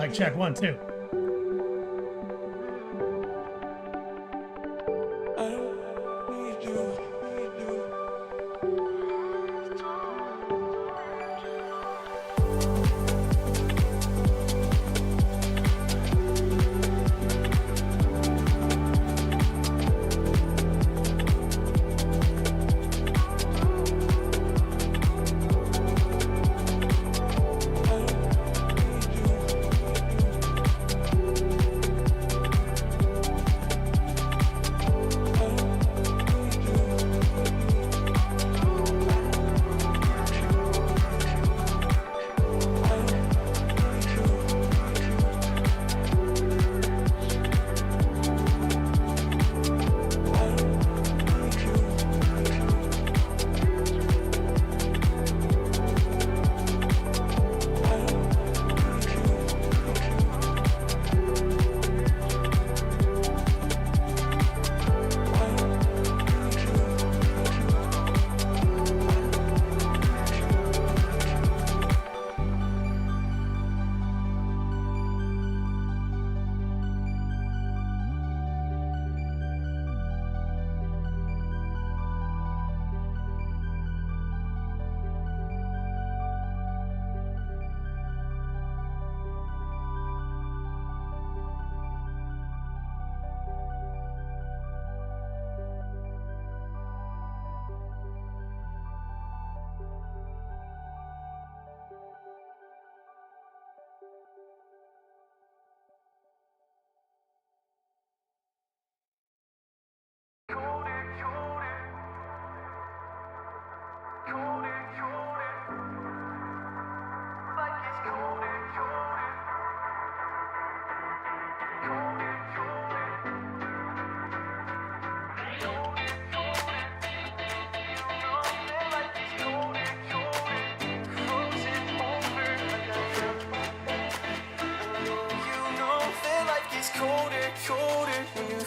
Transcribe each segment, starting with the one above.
Mic check, 1, 2.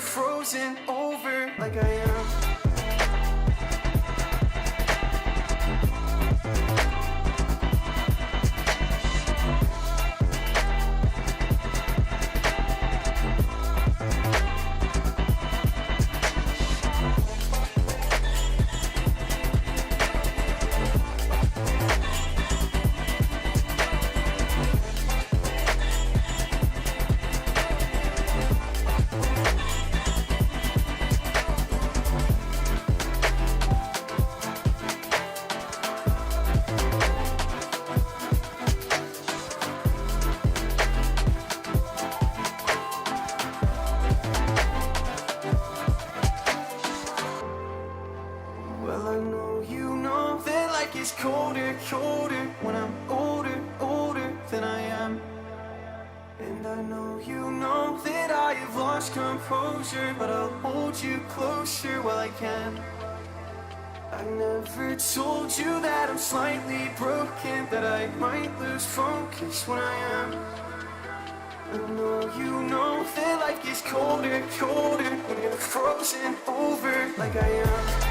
Frozen over like I am. Well, I know you know that life is colder, colder when I'm older, older than I am. And I know you know that I have lost composure, but I'll hold you closer while I can. I never told you that I'm slightly broken, that I might lose focus when I am. I know you know that life is colder, colder when you're frozen over like I am.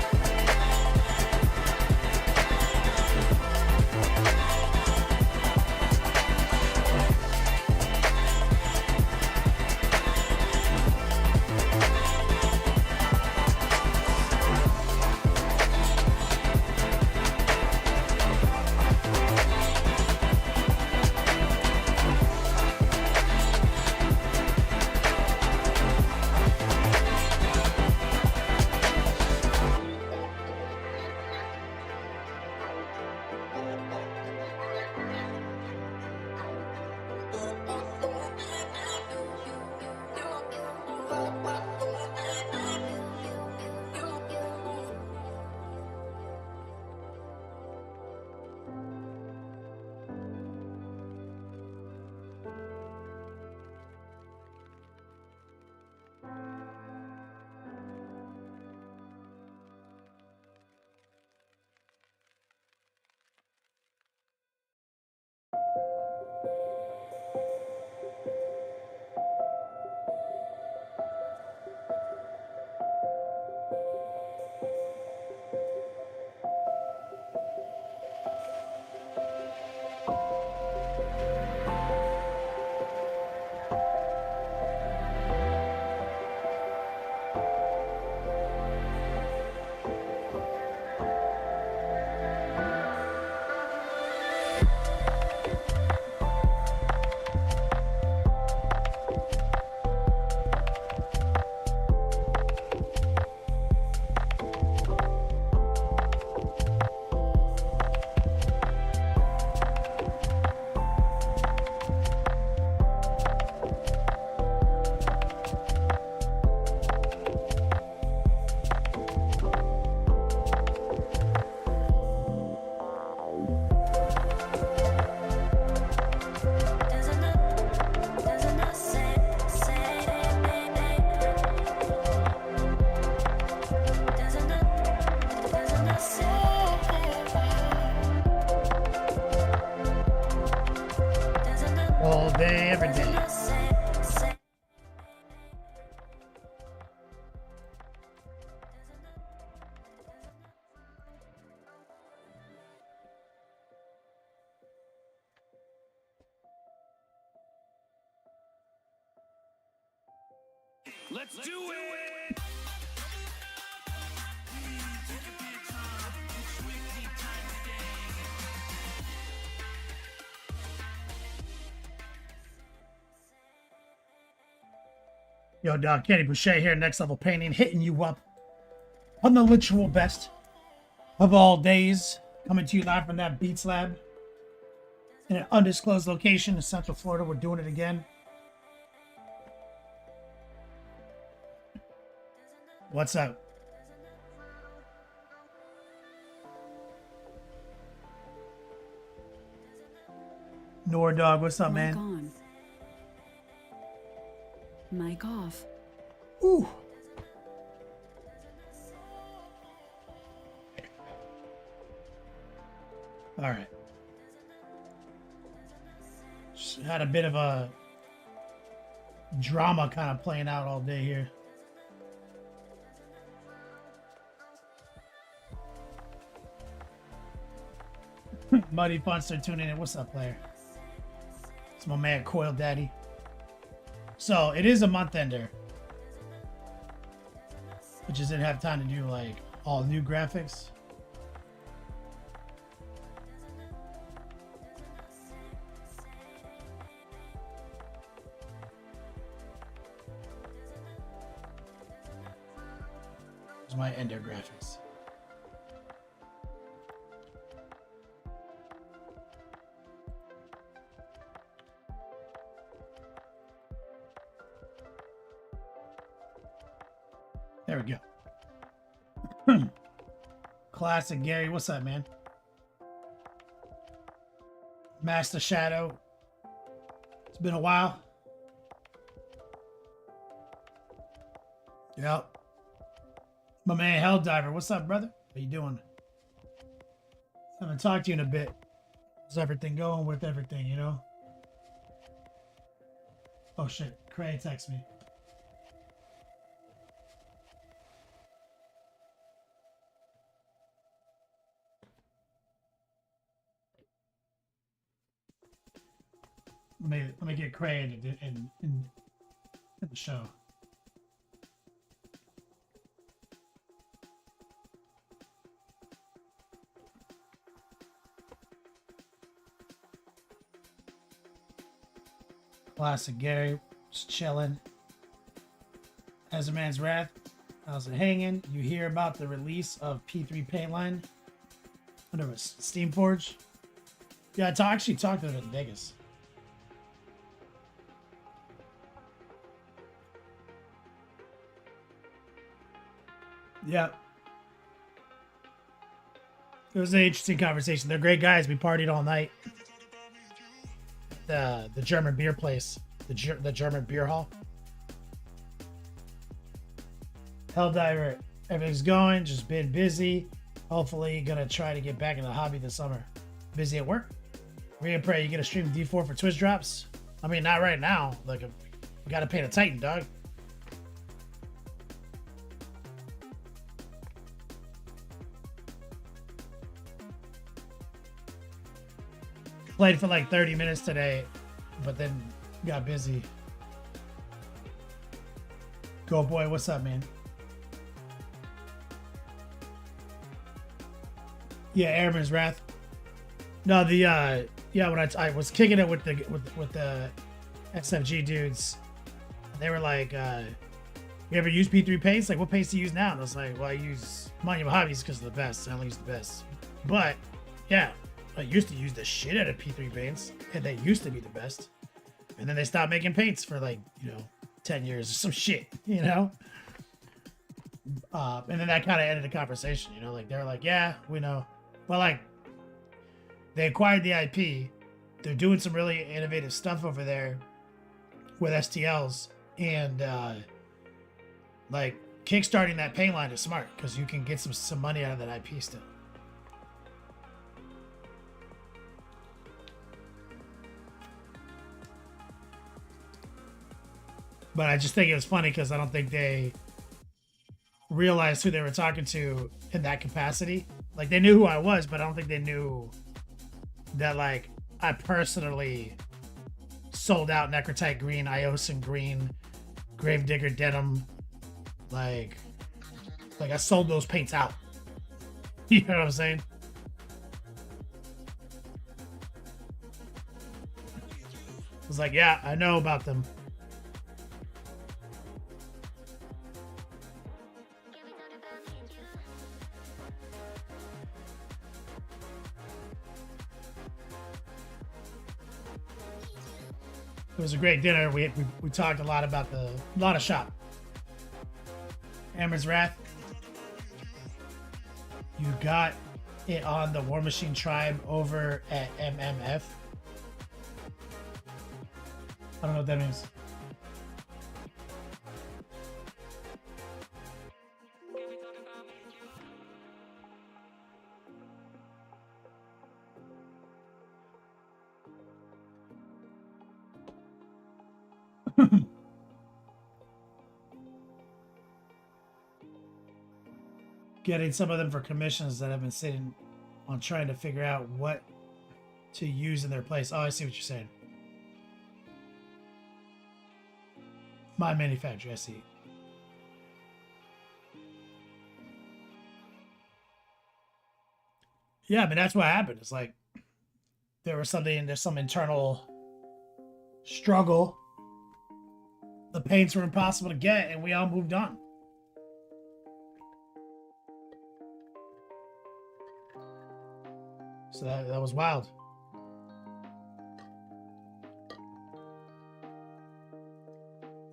Let's do it! Yo, dog, Kenny Boucher here, Next Level Painting, hitting you up on the literal best of all days. Coming to you live from that Beats Lab in an undisclosed location in Central Florida. We're doing it again. What's up? Nor dog, what's up, man? On. Mic off. Ooh. All right. Just had a bit of a drama kind of playing out all day here. Muddy Funster tuning in. What's up, player? It's my man Coil Daddy. So it is a month ender. I just didn't have time to do like all new graphics. Here's my ender graphics. There we go. Classic Gary, what's up, man? Master Shadow. It's been a while. Yep. My man Helldiver, what's up, brother? How you doing? Haven't talked to you in a bit. How's everything going with everything, you know? Oh shit, Cray text me. Let me get Cray in the show. Classic Gary, just chilling. As a Man's Wrath, how's it hanging? You hear about the release of P3 paint line under Steamforge? Yeah, I actually talked to them in Vegas. Yeah. It was an interesting conversation. They're great guys. We partied all night. The German beer place. The German beer hall. Helldiver, everything's going. Just been busy. Hopefully gonna try to get back in the hobby this summer. Busy at work. We're gonna pray you get a stream D4 for Twitch drops. I mean, not right now. Like, we gotta paint a Titan, dog. Played for like 30 minutes today, but then got busy. Go boy, what's up, man? Yeah, Airman's Wrath. No, the yeah, when I was kicking it with the SFG dudes, they were like, "You ever use P3 paints? Like, what paints do you use now?" And I was like, "Well, I use Monument Hobbies because of the best. I only use the best." But yeah. I used to use the shit out of P3 paints, and they used to be the best. And then they stopped making paints for like, 10 years or some shit, And then that kind of ended the conversation, Like, they were like, yeah, we know. Well, like, they acquired the IP. They're doing some really innovative stuff over there with STLs. And, like, kickstarting that paint line is smart because you can get some money out of that IP still. But I just think it was funny because I don't think they realized who they were talking to in that capacity. Like, they knew who I was, but I don't think they knew that, like, I personally sold out Necrotite Green, Iosin Green, Gravedigger denim. Like I sold those paints out. You know what I'm saying? I was like, yeah, I know about them. It was a great dinner. We talked a lot about a lot of shop. Hammer's Wrath. You got it on the War Machine Tribe over at MMF. I don't know what that means. Getting some of them for commissions that I've been sitting on trying to figure out what to use in their place. Oh, I see what you're saying. My manufacturer, I see. Yeah, I mean, that's what happened. It's like there's some internal struggle. The paints were impossible to get, and we all moved on. So that was wild.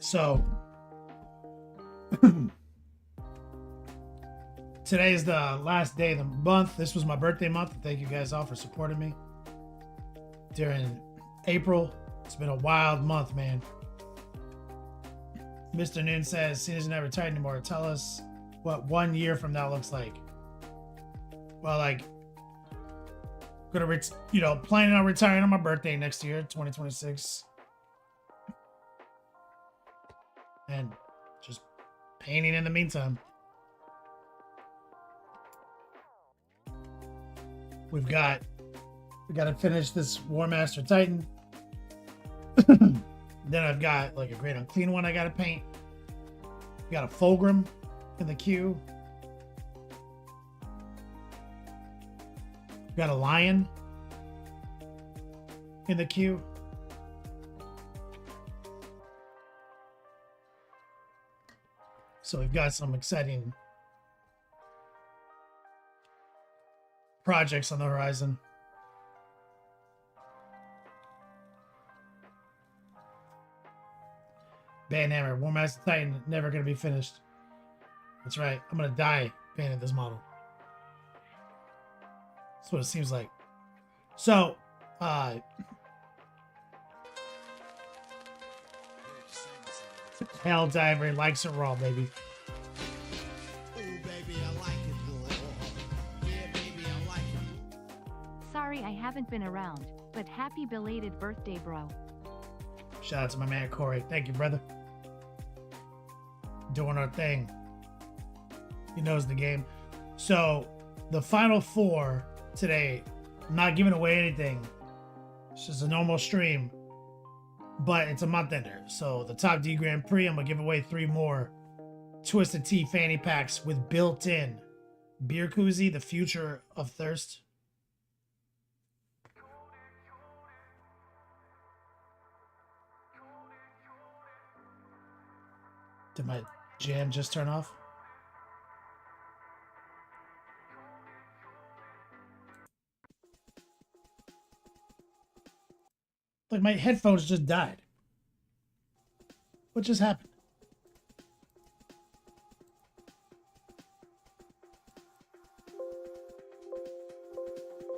So today is the last day of the month. This was my birthday month. Thank you guys all for supporting me during April. It's been a wild month, man. Mr. Noon says, "Seen as never retired anymore. Tell us what 1 year from now looks like." Well, like, planning on retiring on my birthday next year, 2026, and just painting in the meantime. We got to finish this War Master Titan. Then I've got like a Great Unclean one I got to paint. We got a Fulgrim in the queue. We got a Lion in the queue. So we've got some exciting projects on the horizon. Banhammer, War Master Titan, never going to be finished. That's right. I'm going to die painting this model. That's what it seems like. So, Hell Diver likes it raw, baby. Oh, baby, I like it raw. Yeah, baby, I like it. Sorry I haven't been around, but happy belated birthday, bro. Shout out to my man Corey. Thank you, brother. Doing our thing. He knows the game. So, the final four today, I'm not giving away anything. It's just a normal stream, but it's a month ender. So, the Top D Grand Prix, I'm going to give away 3 more Twisted Tea fanny packs with built-in beer koozie, the future of thirst. Did my jam just turn off? Like my headphones just died. What just happened?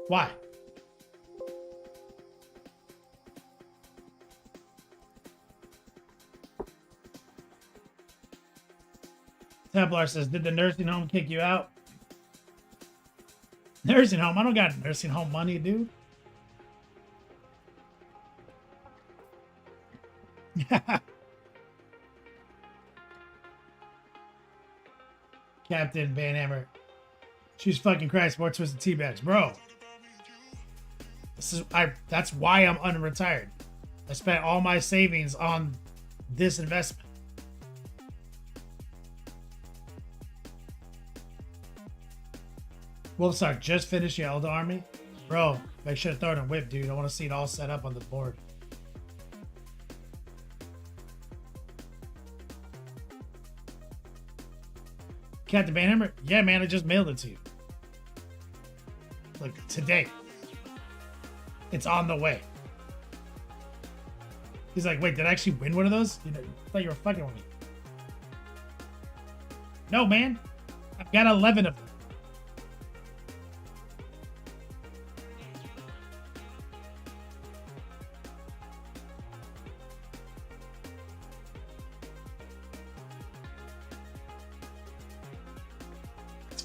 Why? Templar says, did the nursing home kick you out? Nursing home? I don't got nursing home money, dude. Captain Van Hammer. Jesus fucking Christ, more Twisted Tea bags. Bro. That's why I'm unretired. I spent all my savings on this investment. Wolfstar, just finished your Elder Army? Bro, make sure to throw it in whip, dude. I want to see it all set up on the board. Captain Banhammer? Yeah, man, I just mailed it to you. Like, today. It's on the way. He's like, wait, did I actually win one of those? You know, I thought you were fucking with me. No, man. I've got 11 of them.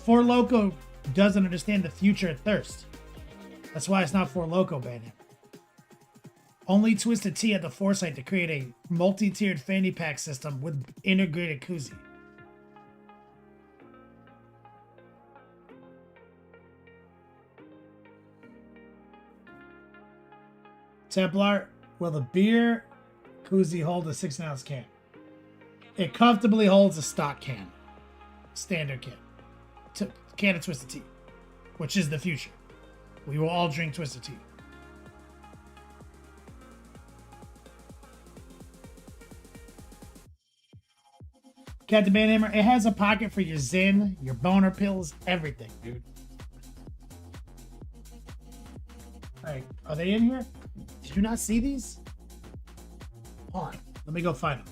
Four Loko doesn't understand the future of thirst. That's why it's not Four Loko, Bandit. Only Twisted Tea had the foresight to create a multi-tiered fanny pack system with integrated koozie. Templar, will the beer koozie hold a 6-ounce can? It comfortably holds a stock can. Standard can. Can of Twisted Tea, which is the future. We will all drink Twisted Tea. Captain Banhammer, it has a pocket for your Zen, your boner pills, everything, dude. Alright, are they in here? Did you not see these? Hold on, let me go find them.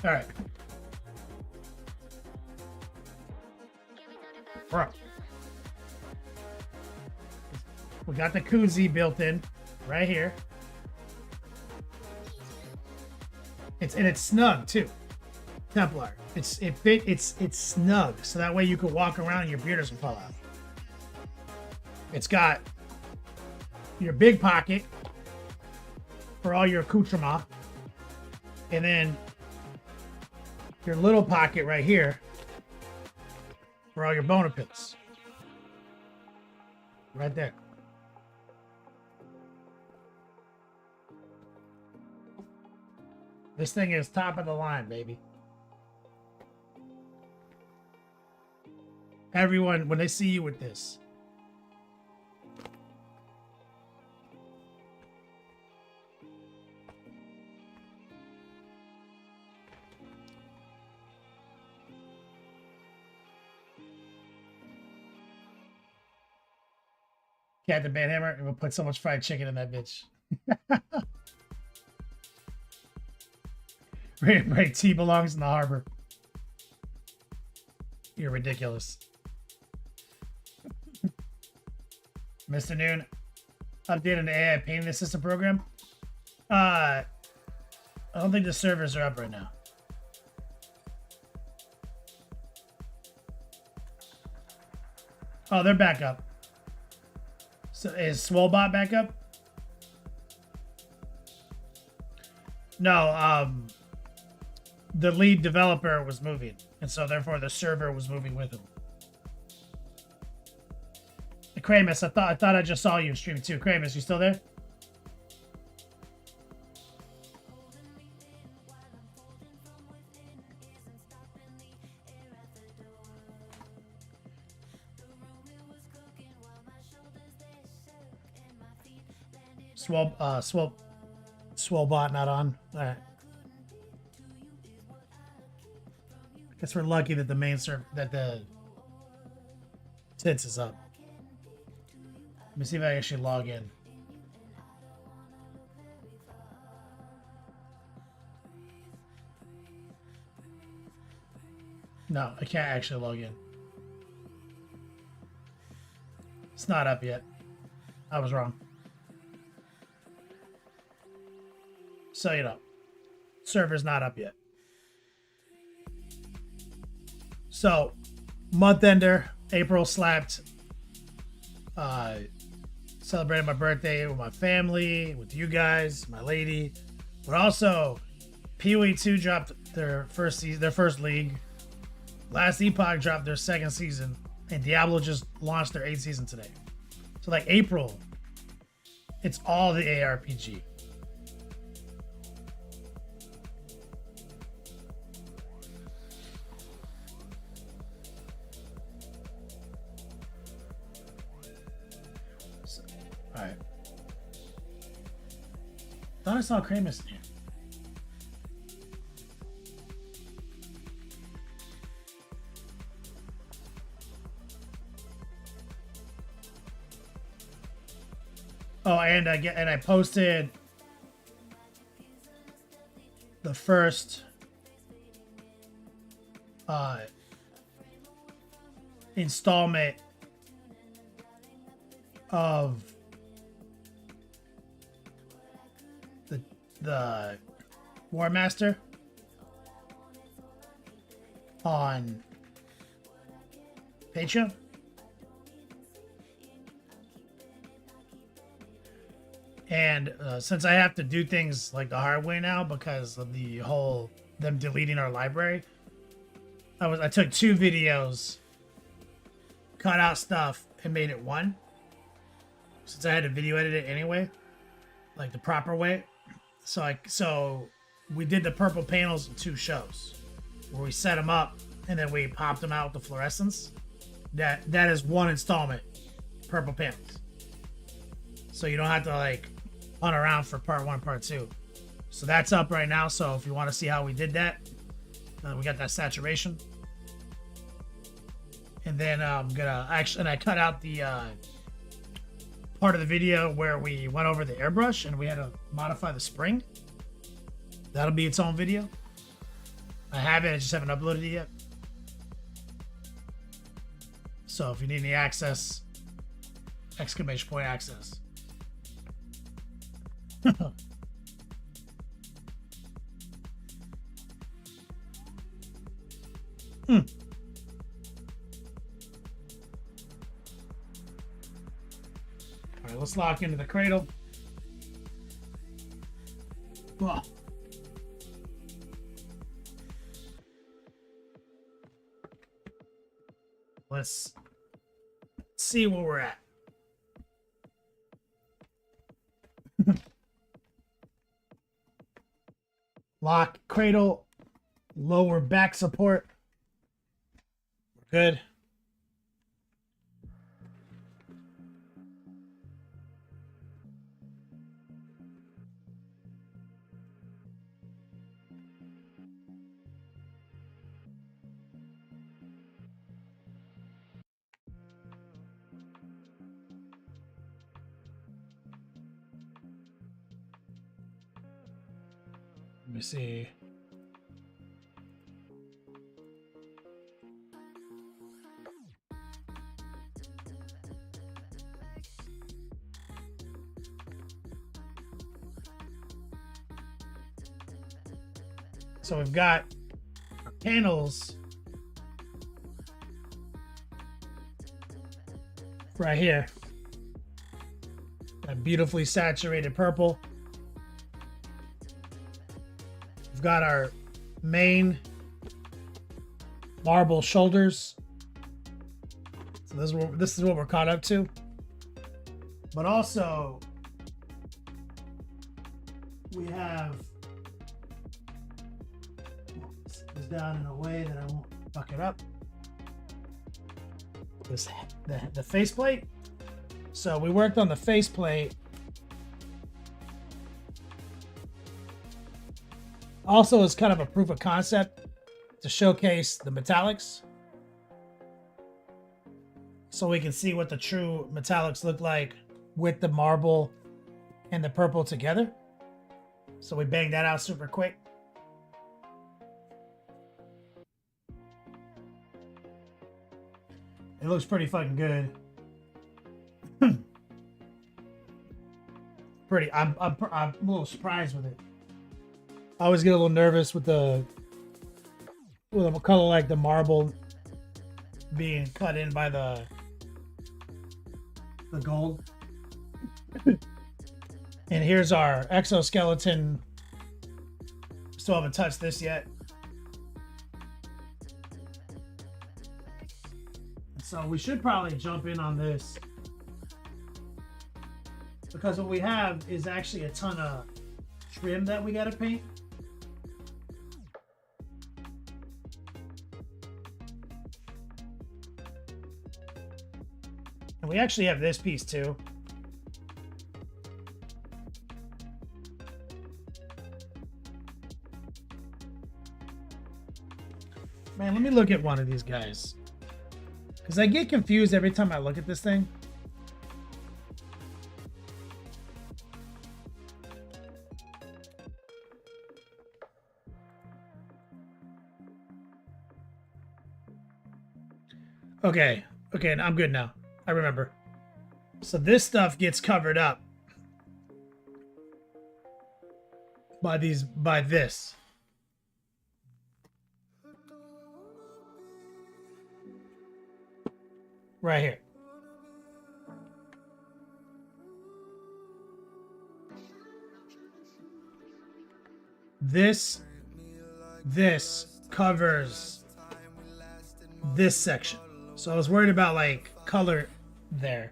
All right. Bro. We got the koozie built in right here. It's snug too. Templar. It's snug, so that way you can walk around and your beard doesn't fall out. It's got your big pocket for all your accoutrement, and then your little pocket right here for all your boner pills. Right there. This thing is top of the line, baby. Everyone, when they see you with this, Captain Banhammer, and we'll put so much fried chicken in that bitch. Right, tea belongs in the harbor. You're ridiculous. Mr. Noon, updating the AI painting assistant program. I don't think the servers are up right now. Oh, they're back up. So is Swolebot back up? No, the lead developer was moving, and so therefore the server was moving with him. Kramus, I thought I just saw you streaming too. Kramus, you still there? Swolebot not on. All right. Guess we're lucky that the main server, that the tits is up. Let me see if I actually log in. No, I can't actually log in. It's not up yet. I was wrong. So, you know, server's not up yet. So, month ender, April slapped. Celebrated my birthday with my family, with you guys, my lady, but also Pee-wee 2 dropped their first season, their first league. Last Epoch dropped their second season, and Diablo just launched their 8th season today. So like April It's all the ARPG. All right. Thought I saw Kramus in here. Oh, and I posted the first installment of the War Master on Patreon. And since I have to do things like the hard way now because of the whole them deleting our library, I took 2 videos, cut out stuff, and made it one. Since I had to video edit it anyway, like the proper way. So we did the purple panels in 2 shows, where we set them up and then we popped them out with the fluorescence. That is one installment, purple panels. So you don't have to like hunt around for part 1, part 2. So that's up right now. So if you want to see how we did that, we got that saturation. And then I'm gonna and I cut out the part of the video where we went over the airbrush and we had to modify the spring. That'll be its own video. I have it, I just haven't uploaded it yet. So if you need any access, exclamation point access. All right, let's lock into the cradle. Whoa. Let's see where we're at. Lock, cradle, lower back support. We're good. Let me see. So we've got our panels right here. That beautifully saturated purple. We've got our main marble shoulders. So this is what we're caught up to. But also, we have this down in a way that I won't fuck it up. The faceplate. So we worked on the faceplate. Also, as kind of a proof of concept to showcase the metallics, so we can see what the true metallics look like with the marble and the purple together. So we banged that out super quick. It looks pretty fucking good. I'm a little surprised with it. I always get a little nervous with a color like the marble being cut in by the gold. And here's our exoskeleton. Still haven't touched this yet. So we should probably jump in on this. because what we have is actually a ton of trim that we got to paint. And we actually have this piece too. Man, let me look at one of these guys. Because I get confused every time I look at this thing. Okay, I'm good now. I remember. So this stuff gets covered up by this. Right here. This covers this section. So I was worried about like color there.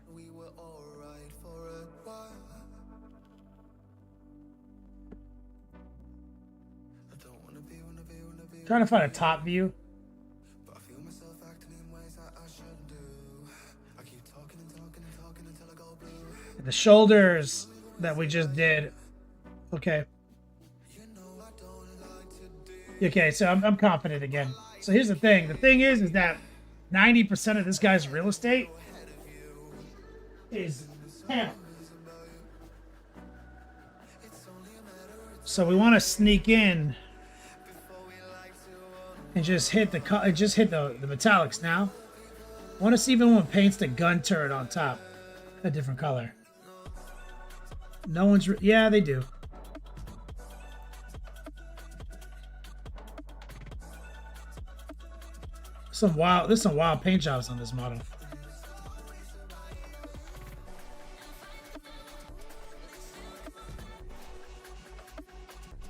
Trying to find a top view. The shoulders that we just did. Okay. Okay, so I'm confident again. So here's the thing. The thing is that 90% of this guy's real estate is panel. So we want to sneak in and just hit the metallics now. I want to see if anyone paints the gun turret on top a different color. No one's yeah, they do. There's some wild paint jobs on this model.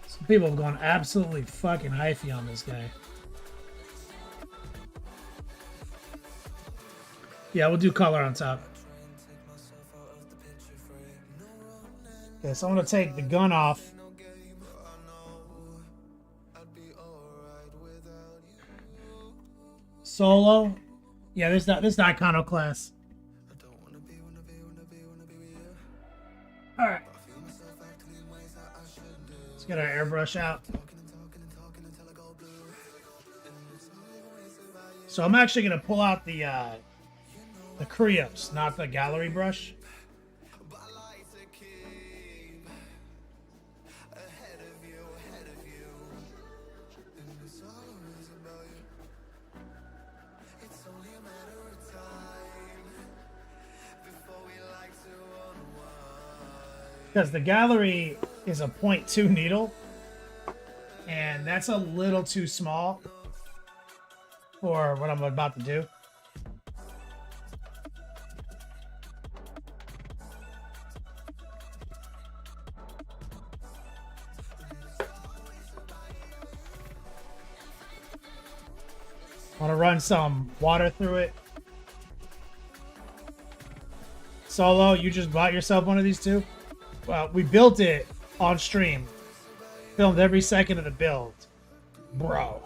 Some people have gone absolutely fucking hyphy on this guy. Yeah, we'll do color on top. Okay, so I'm gonna take the gun off. Solo. Yeah, this is iconoclast. Alright. Let's get our airbrush out. So I'm actually gonna pull out the Creos, not the gallery brush. Because the gallery is a 0.2 needle, and that's a little too small for what I'm about to do. Want to run some water through it. Solo, you just bought yourself one of these too? Well, we built it on stream. Filmed every second of the build. Bro.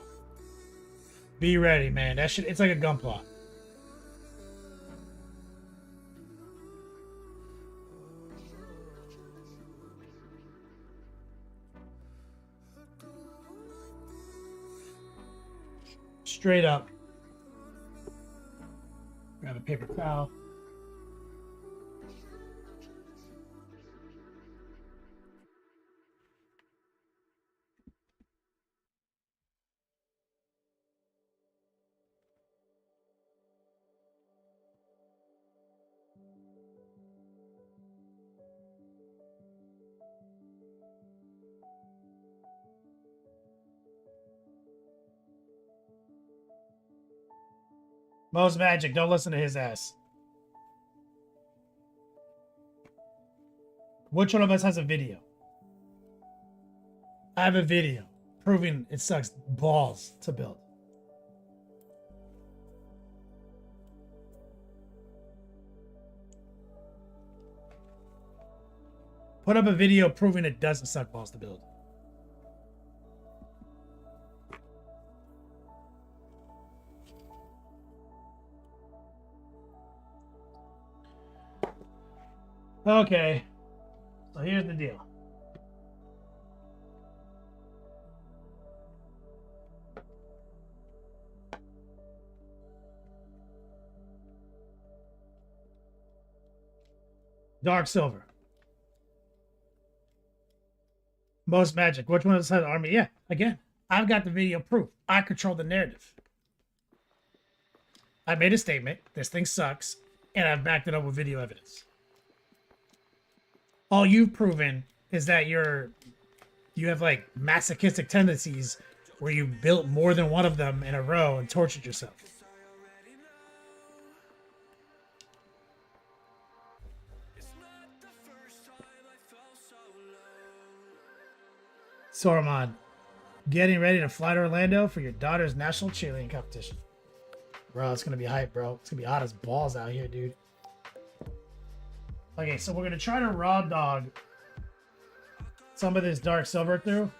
Be ready, man. That shit, it's like a gunpla. Straight up. Grab a paper towel. Mo's magic. Don't listen to his ass. Which one of us has a video? I have a video proving it sucks balls to build. Put up a video proving it doesn't suck balls to build. Okay, so here's the deal. Dark Silver. Most magic. Which one of the army? Yeah, again, I've got the video proof. I control the narrative. I made a statement. This thing sucks. And I've backed it up with video evidence. All you've proven is that you have like masochistic tendencies where you built more than one of them in a row and tortured yourself. Saruman, getting ready to fly to Orlando for your daughter's national cheerleading competition. Bro, it's gonna be hype, bro. It's gonna be hot as balls out here, dude. Okay, so we're gonna try to raw dog some of this dark silver through.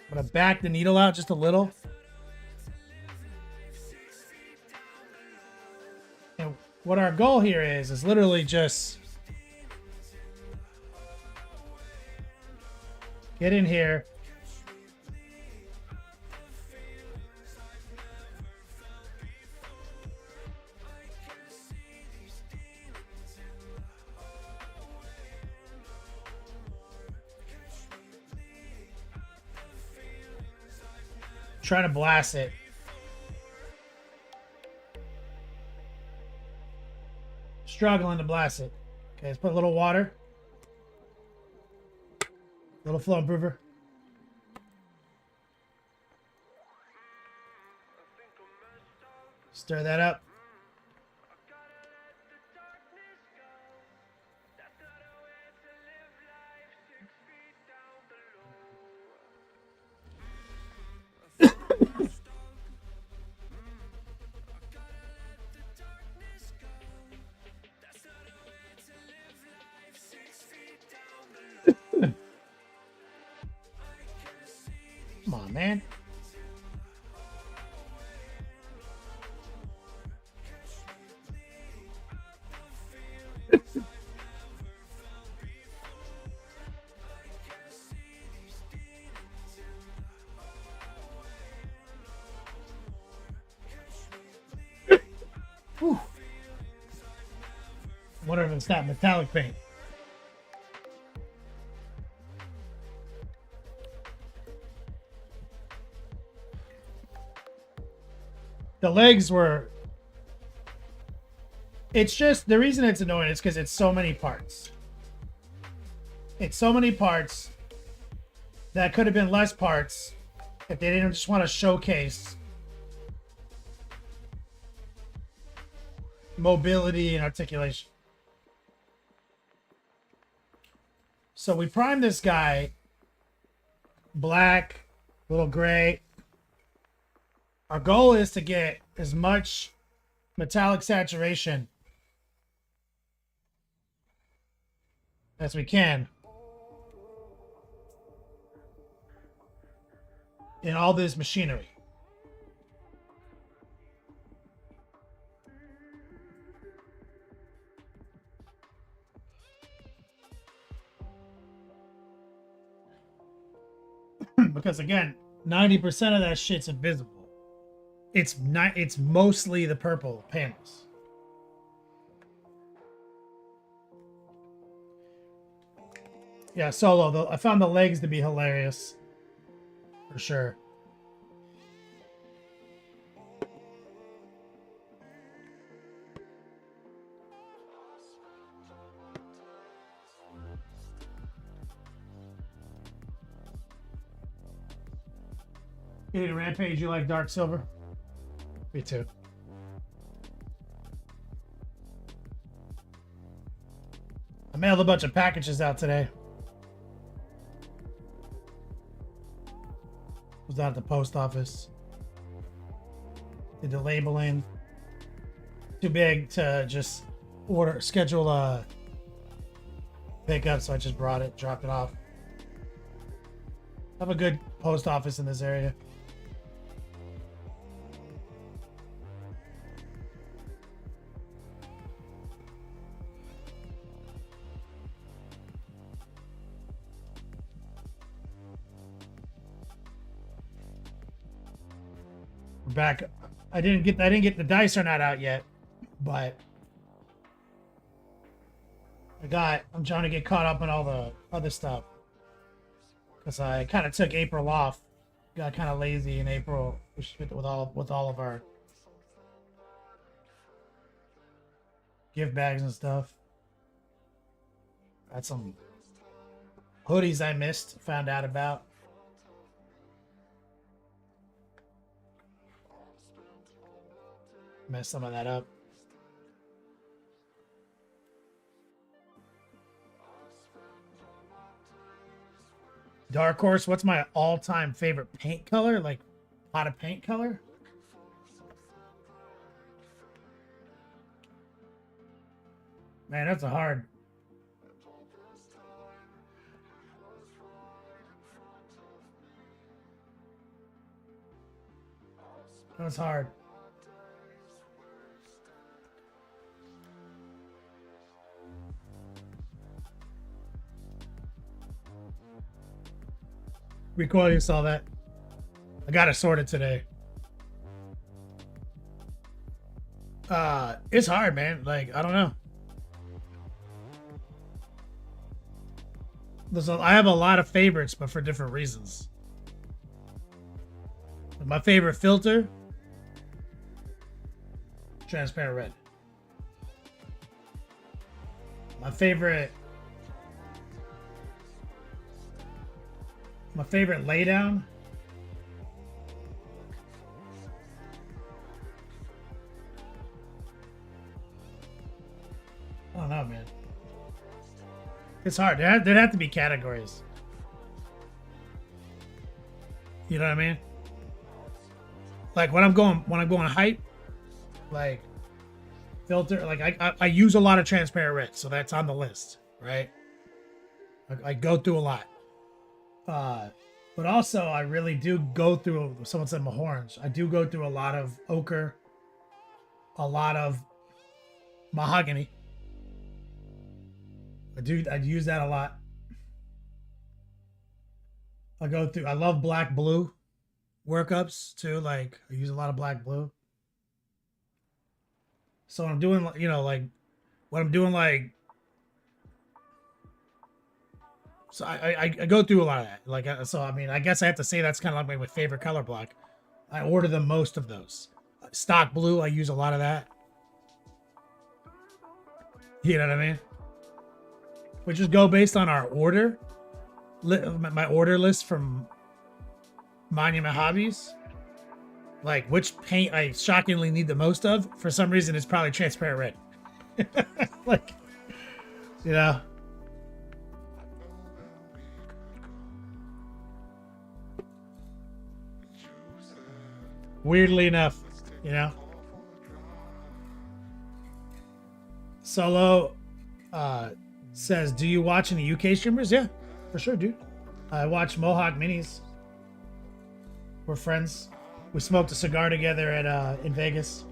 I'm gonna back the needle out just a little. And what our goal here is literally just get in here. Trying to blast it. Struggling to blast it. Okay, let's put a little water. Little flow improver. Stir that up. Come on, man. Whew. Wonder if it's that metallic paint. The legs were... It's just... The reason it's annoying is because it's so many parts. It's so many parts that could have been less parts if they didn't just want to showcase mobility and articulation. So we prime this guy black, little gray. Our goal is to get as much metallic saturation as we can in all this machinery. Because again, 90% of that shit's invisible. It's not. It's mostly the purple panels. Yeah, Solo. I found the legs to be hilarious, for sure. You need a rampage. You like dark silver? Me too. I mailed a bunch of packages out today. Was out at the post office. Did the labeling. too big to just schedule a pickup, so I just brought it, dropped it off. I have a good post office in this area. We're back. I didn't get the dice are not out yet, but I'm trying to get caught up on all the other stuff. Because I kind of took April off. Got kind of lazy in April with all of our gift bags and stuff. Got some hoodies I missed, found out about. Messed some of that up. Dark Horse, what's my all-time favorite paint color? Like, pot of paint color? Man, that's a hard. That's hard. Recoil, you saw that. I got it sorted today. It's hard, man. Like, I don't know. I have a lot of favorites, but for different reasons. My favorite filter, transparent red. My favorite laydown, I don't know, man. It's hard. There'd have to be categories. You know what I mean? Like when I'm going hype, like filter, like I use a lot of transparent red, so that's on the list, right? I go through a lot. But also I really do go through, someone said mahorns, I do go through a lot of ochre, a lot of mahogany. I use that a lot. I love black blue workups too. Like I use a lot of black blue. So I'm doing, so I go through a lot of that. Like, so I mean, I guess I have to say that's kind of like my favorite color block. I order the most of those. Stock blue, I use a lot of that. You know what I mean? We just go based on our order. My order list from Monument Hobbies. Like, which paint I shockingly need the most of. For some reason, it's probably transparent red. Like, you know. Weirdly enough, you know. Solo says, do you watch any UK streamers? Yeah, for sure, dude. I watch Mohawk Minis. We're friends. We smoked a cigar together at in Vegas.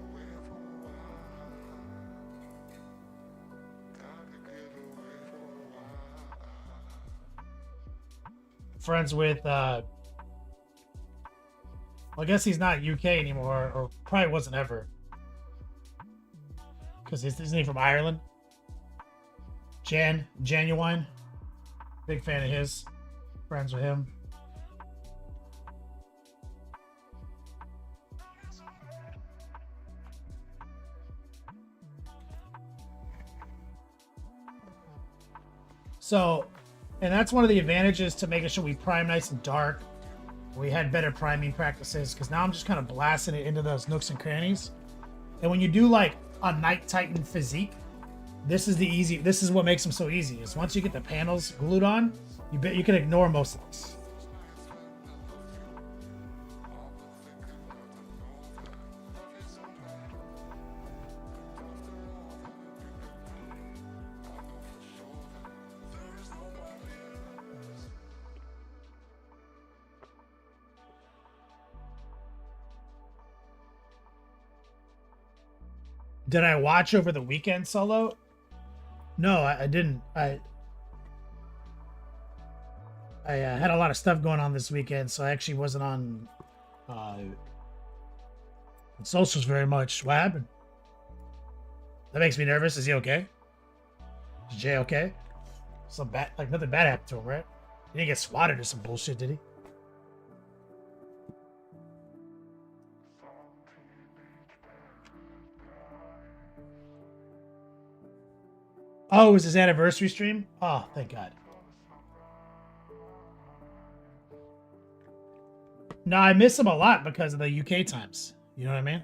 Friends with well, I guess he's not UK anymore, or probably wasn't ever. Because isn't he from Ireland? Genuine. Big fan of his. Friends with him. So, and that's one of the advantages to making sure we prime nice and dark. We had better priming practices, because now I'm just kind of blasting it into those nooks and crannies. And when you do like a Night Titan physique, this is what makes them so easy. Is once you get the panels glued on, you can ignore most of this. Did I watch over the weekend solo? No, I didn't. I had a lot of stuff going on this weekend, so I actually wasn't on socials very much. What happened? That makes me nervous. Is he okay? Is Jay okay? Some bad, like nothing bad happened to him, right? He didn't get swatted or some bullshit, did he? Oh, it was his anniversary stream? Oh, thank God. No, I miss him a lot because of the UK times. You know what I mean?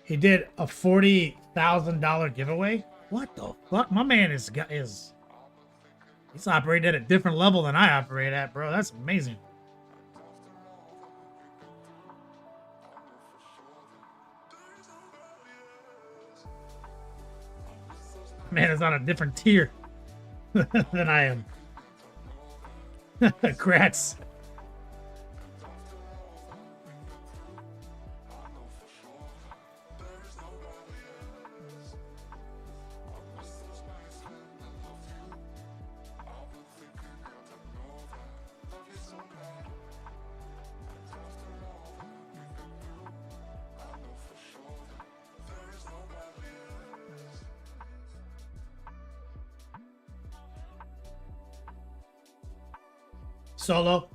He did a $40,000 giveaway. What the fuck? My man is he's operating at a different level than I operate at, bro. That's amazing. Man is on a different tier than I am. Congrats. Solo,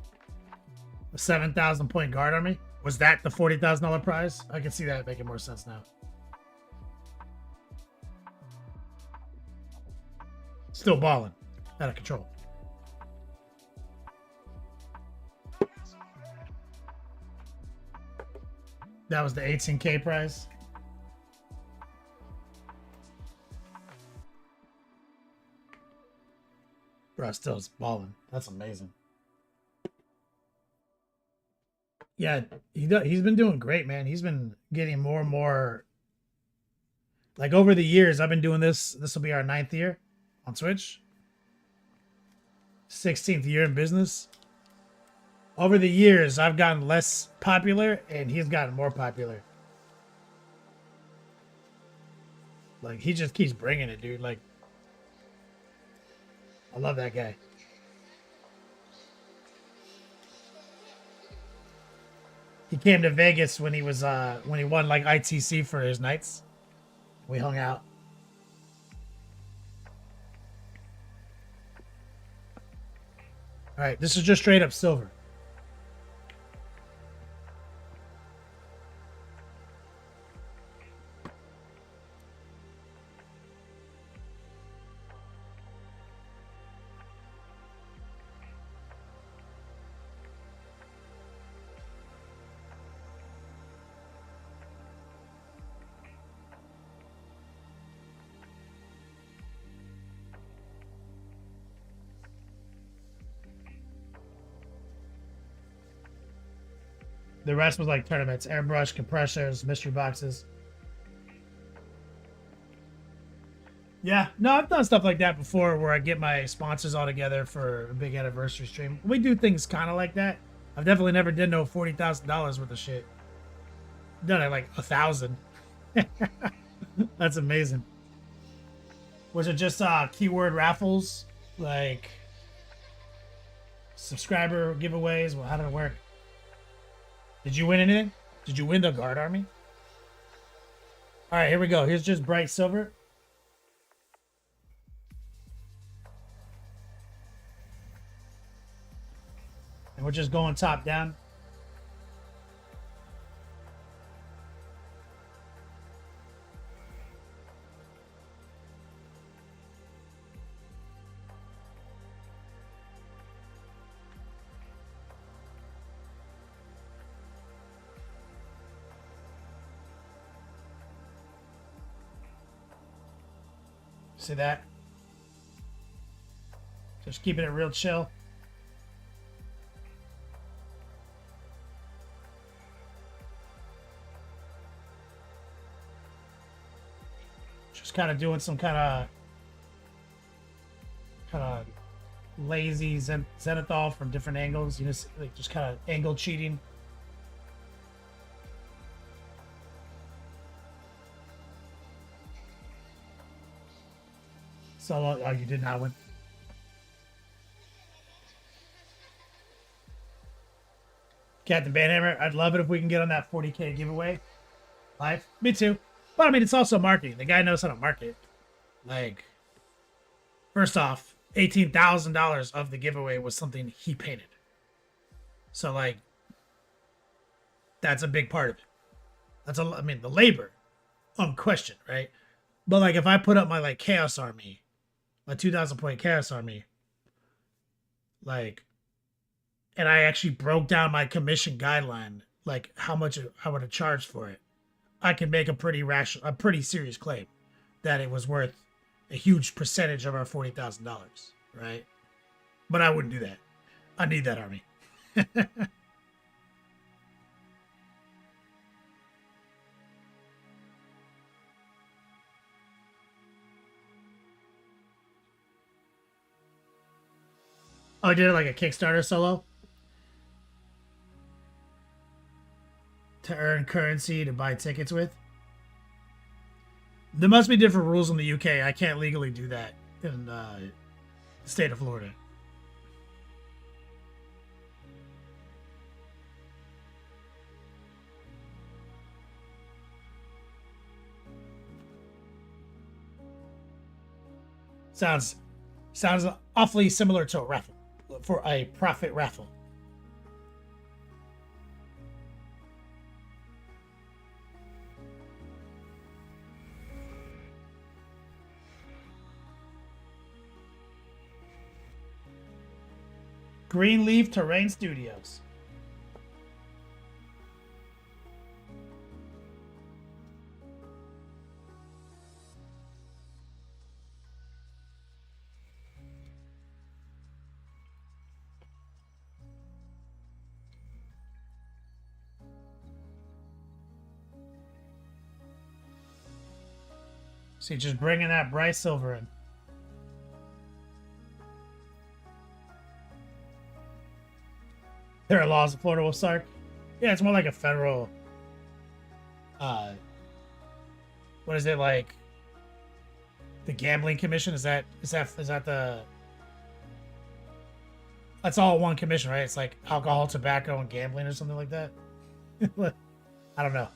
a 7,000 point guard army. Was that the $40,000 prize? I can see that making more sense now. Still balling, out of control. That was the 18K prize. Bro, still is balling. That's amazing. Yeah, he's been doing great, man. He's been getting more and more. Like over the years, I've been doing this. This will be our 9th year on Twitch. 16th year in business. Over the years, I've gotten less popular, and he's gotten more popular. Like, he just keeps bringing it, dude. Like, I love that guy. He came to Vegas when he was when he won like ITC for his nights. We hung out. All right, this is just straight up silver. The rest was like tournaments, airbrush, compressors, mystery boxes. Yeah, no, I've done stuff like that before where I get my sponsors all together for a big anniversary stream. We do things kind of like that. I've definitely never did no $40,000 worth of shit. Done it like 1,000. That's amazing. Was it just keyword raffles, like subscriber giveaways? Well, how did it work? Did you win anything? Did you win the guard army? All right, here we go. Here's just bright silver. And we're just going top down. See that? Just keeping it real chill. Just kind of doing some kind of lazy zenithal from different angles. You know, like just kind of angle cheating. So, oh, you did not win. Captain Banhammer, I'd love it if we can get on that 40K giveaway live. Me too. But I mean, it's also marketing. The guy knows how to market. Like, first off, $18,000 of the giveaway was something he painted. So, like, that's a big part of it. I mean, the labor, unquestioned, right? But, like, if I put up my, like, Chaos Army, my 2,000 point Chaos Army, like, and I actually broke down my commission guideline, like, how much I would have charged for it, I can make a pretty serious claim that it was worth a huge percentage of our $40,000, right? But I wouldn't do that. I need that army. Oh, I did it like a Kickstarter solo? To earn currency to buy tickets with? There must be different rules in the UK. I can't legally do that in the state of Florida. Sounds awfully similar to a raffle, for a profit raffle. Greenleaf Terrain Studios. See, just bringing that bright silver in. There are laws in Florida, Wolfsark. Yeah, it's more like a federal. What is it like? The gambling commission? Is that the? That's all one commission, right? It's like alcohol, tobacco, and gambling, or something like that. I don't know.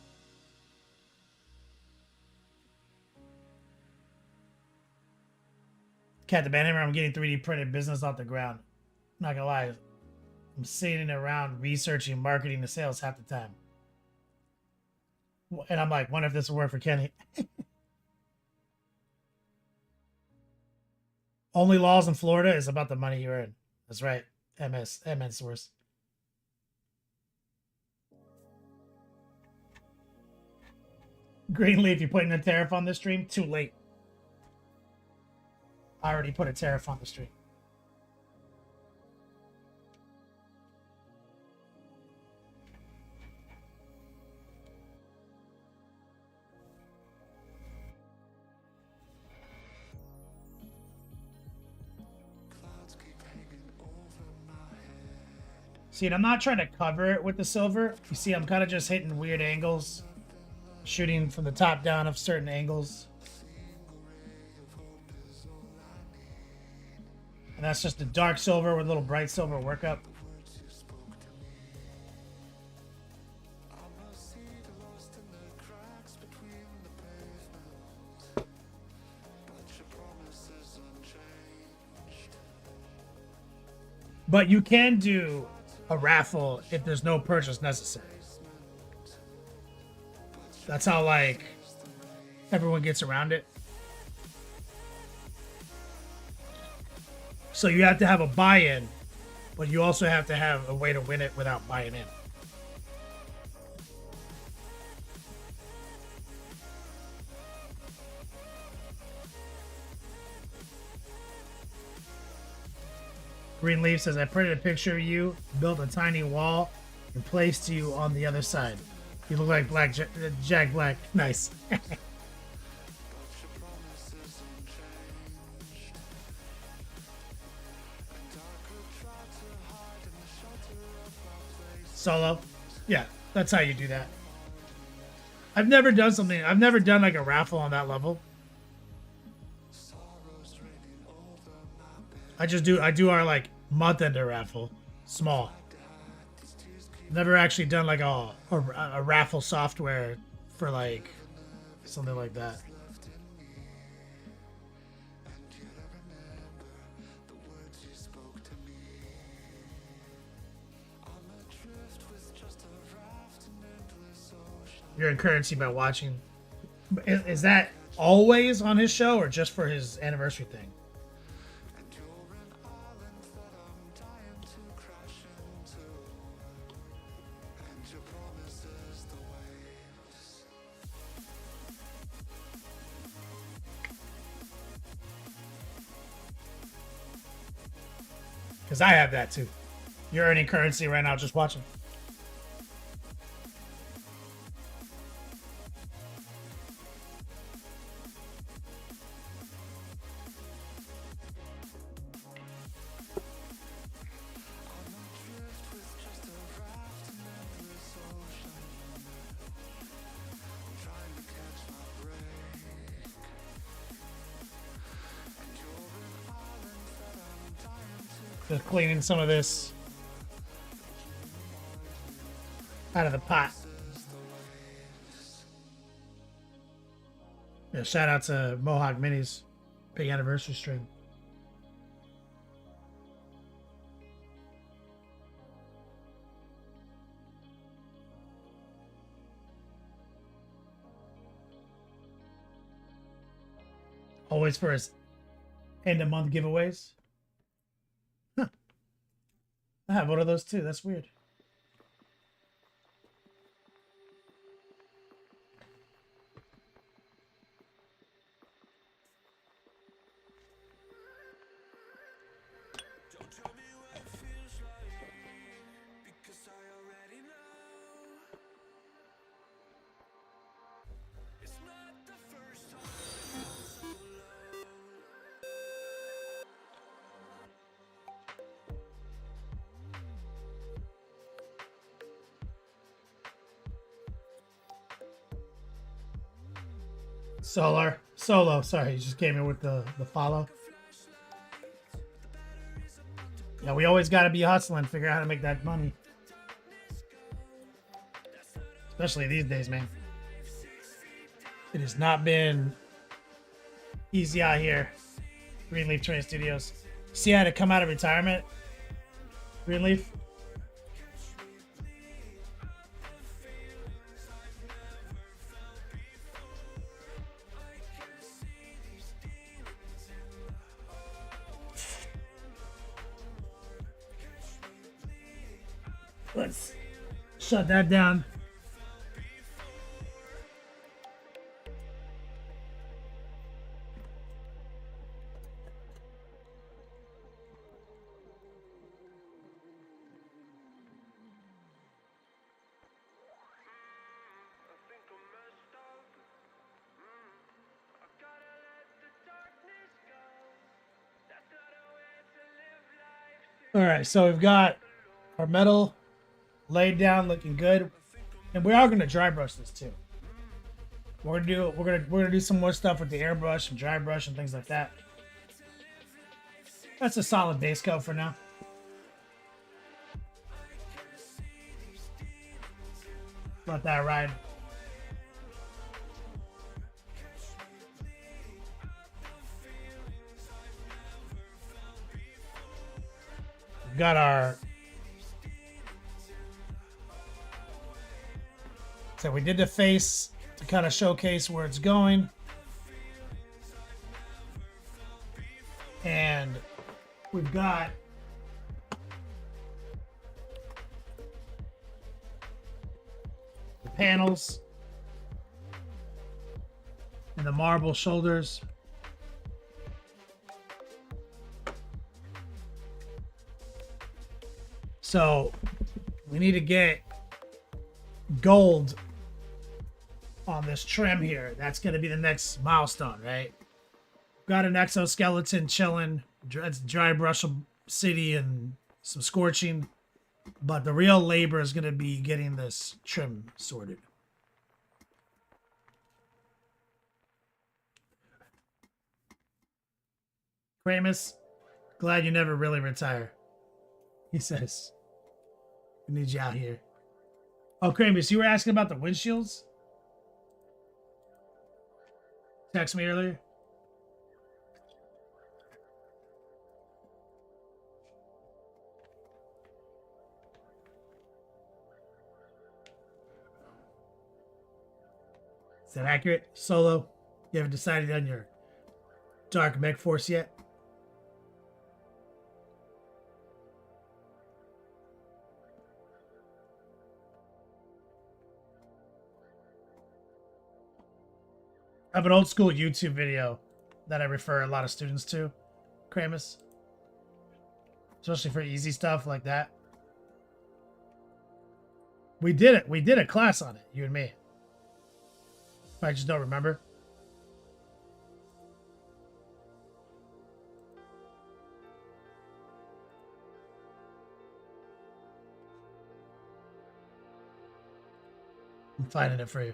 Cat the Banhammer, I'm getting 3D printed business off the ground. Not gonna lie, I'm sitting around researching marketing and sales half the time. And I'm like, wonder if this will work for Kenny. Only laws in Florida is about the money you earn. That's right. MN source. Greenleaf, you putting a tariff on this stream? Too late. I already put a tariff on the stream. See, and I'm not trying to cover it with the silver. You see, I'm kind of just hitting weird angles, shooting from the top down of certain angles. And that's just a dark silver with a little bright silver workup. But you can do a raffle if there's no purchase necessary. That's how, like, everyone gets around it. So you have to have a buy-in, but you also have to have a way to win it without buying in. Greenleaf says, I printed a picture of you, built a tiny wall, and placed you on the other side. You look like Jack Black. Nice. Solo. Yeah, that's how you do that. I've never done something. I've never done like a raffle on that level. I do our like month ender raffle, small. Never actually done like a raffle software for like something like that. You're in currency by watching. Is that always on his show or just for his anniversary thing? Because I have that too. You're earning currency right now just watching. Just cleaning some of this out of the pot. Yeah, shout out to Mohawk Minis, big anniversary stream. Always for his end of month giveaways. Huh. I have one of those too. That's weird. Solo, sorry, you just came in with the follow. Yeah, we always got to be hustling, figure out how to make that money. Especially these days, man. It has not been easy out here. Greenleaf Training Studios. See how to come out of retirement? Greenleaf? Let's shut that down. All right, so we've got our metal laid down, looking good, and we are gonna dry brush this too. We're gonna do some more stuff with the airbrush and dry brush and things like that. That's a solid base coat for now. Let that ride. We've got our. So we did the face to kind of showcase where it's going. And we've got the panels and the marble shoulders. So we need to get gold on this trim here. That's going to be the next milestone, right? Got an exoskeleton chilling. It's dry brush city and some scorching. But the real labor is going to be getting this trim sorted. Kramus, glad you never really retire. He says, we need you out here. Oh, Kramus, you were asking about the windshields? Text me earlier. Is that accurate? Solo, you haven't decided on your dark mech force yet? I have an old school YouTube video that I refer a lot of students to, Kramus. Especially for easy stuff like that. We did it. We did a class on it, you and me. I just don't remember. I'm finding it for you.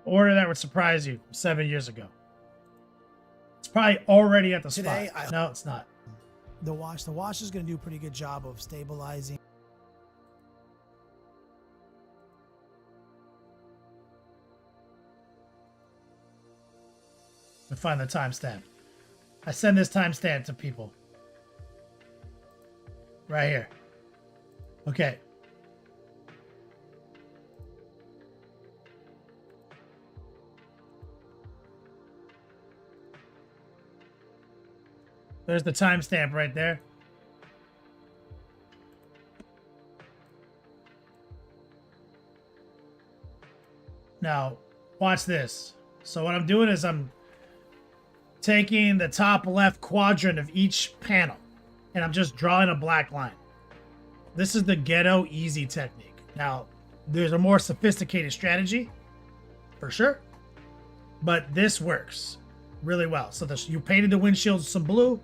Order that would surprise you 7 years ago. It's probably already at the Today, spot. No, it's not. The wash is going to do a pretty good job of stabilizing. Let me find the timestamp. I send this timestamp to people. Right here. Okay. There's the timestamp right there. Now, watch this. So what I'm doing is I'm taking the top left quadrant of each panel, and I'm just drawing a black line. This is the ghetto easy technique. Now, there's a more sophisticated strategy, for sure, but this works really well. So you painted the windshields some blue.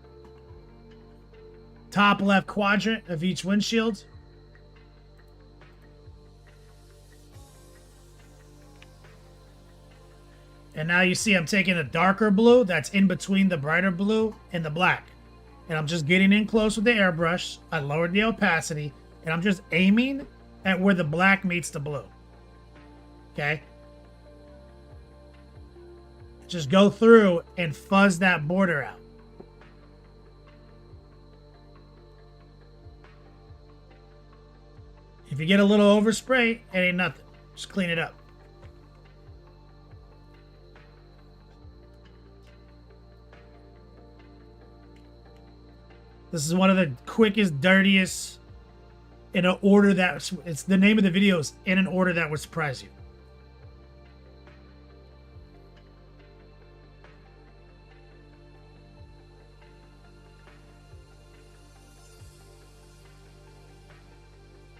Top left quadrant of each windshield. And now you see I'm taking a darker blue that's in between the brighter blue and the black. And I'm just getting in close with the airbrush. I lowered the opacity and I'm just aiming at where the black meets the blue. Okay? Just go through and fuzz that border out. If you get a little overspray, it ain't nothing. Just clean it up. This is one of the quickest, dirtiest, in an order that, it's the name of the video is in an order that would surprise you.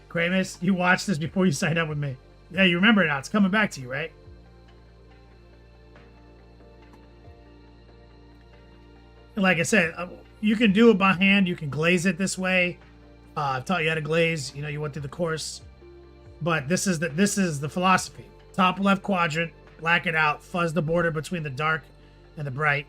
Kramus, you watched this before you signed up with me. Yeah, you remember it now. It's coming back to you, right? Like I said, you can do it by hand. You can glaze it this way. I've taught you how to glaze. You know, you went through the course. But this is the philosophy. Top left quadrant, black it out, fuzz the border between the dark and the bright.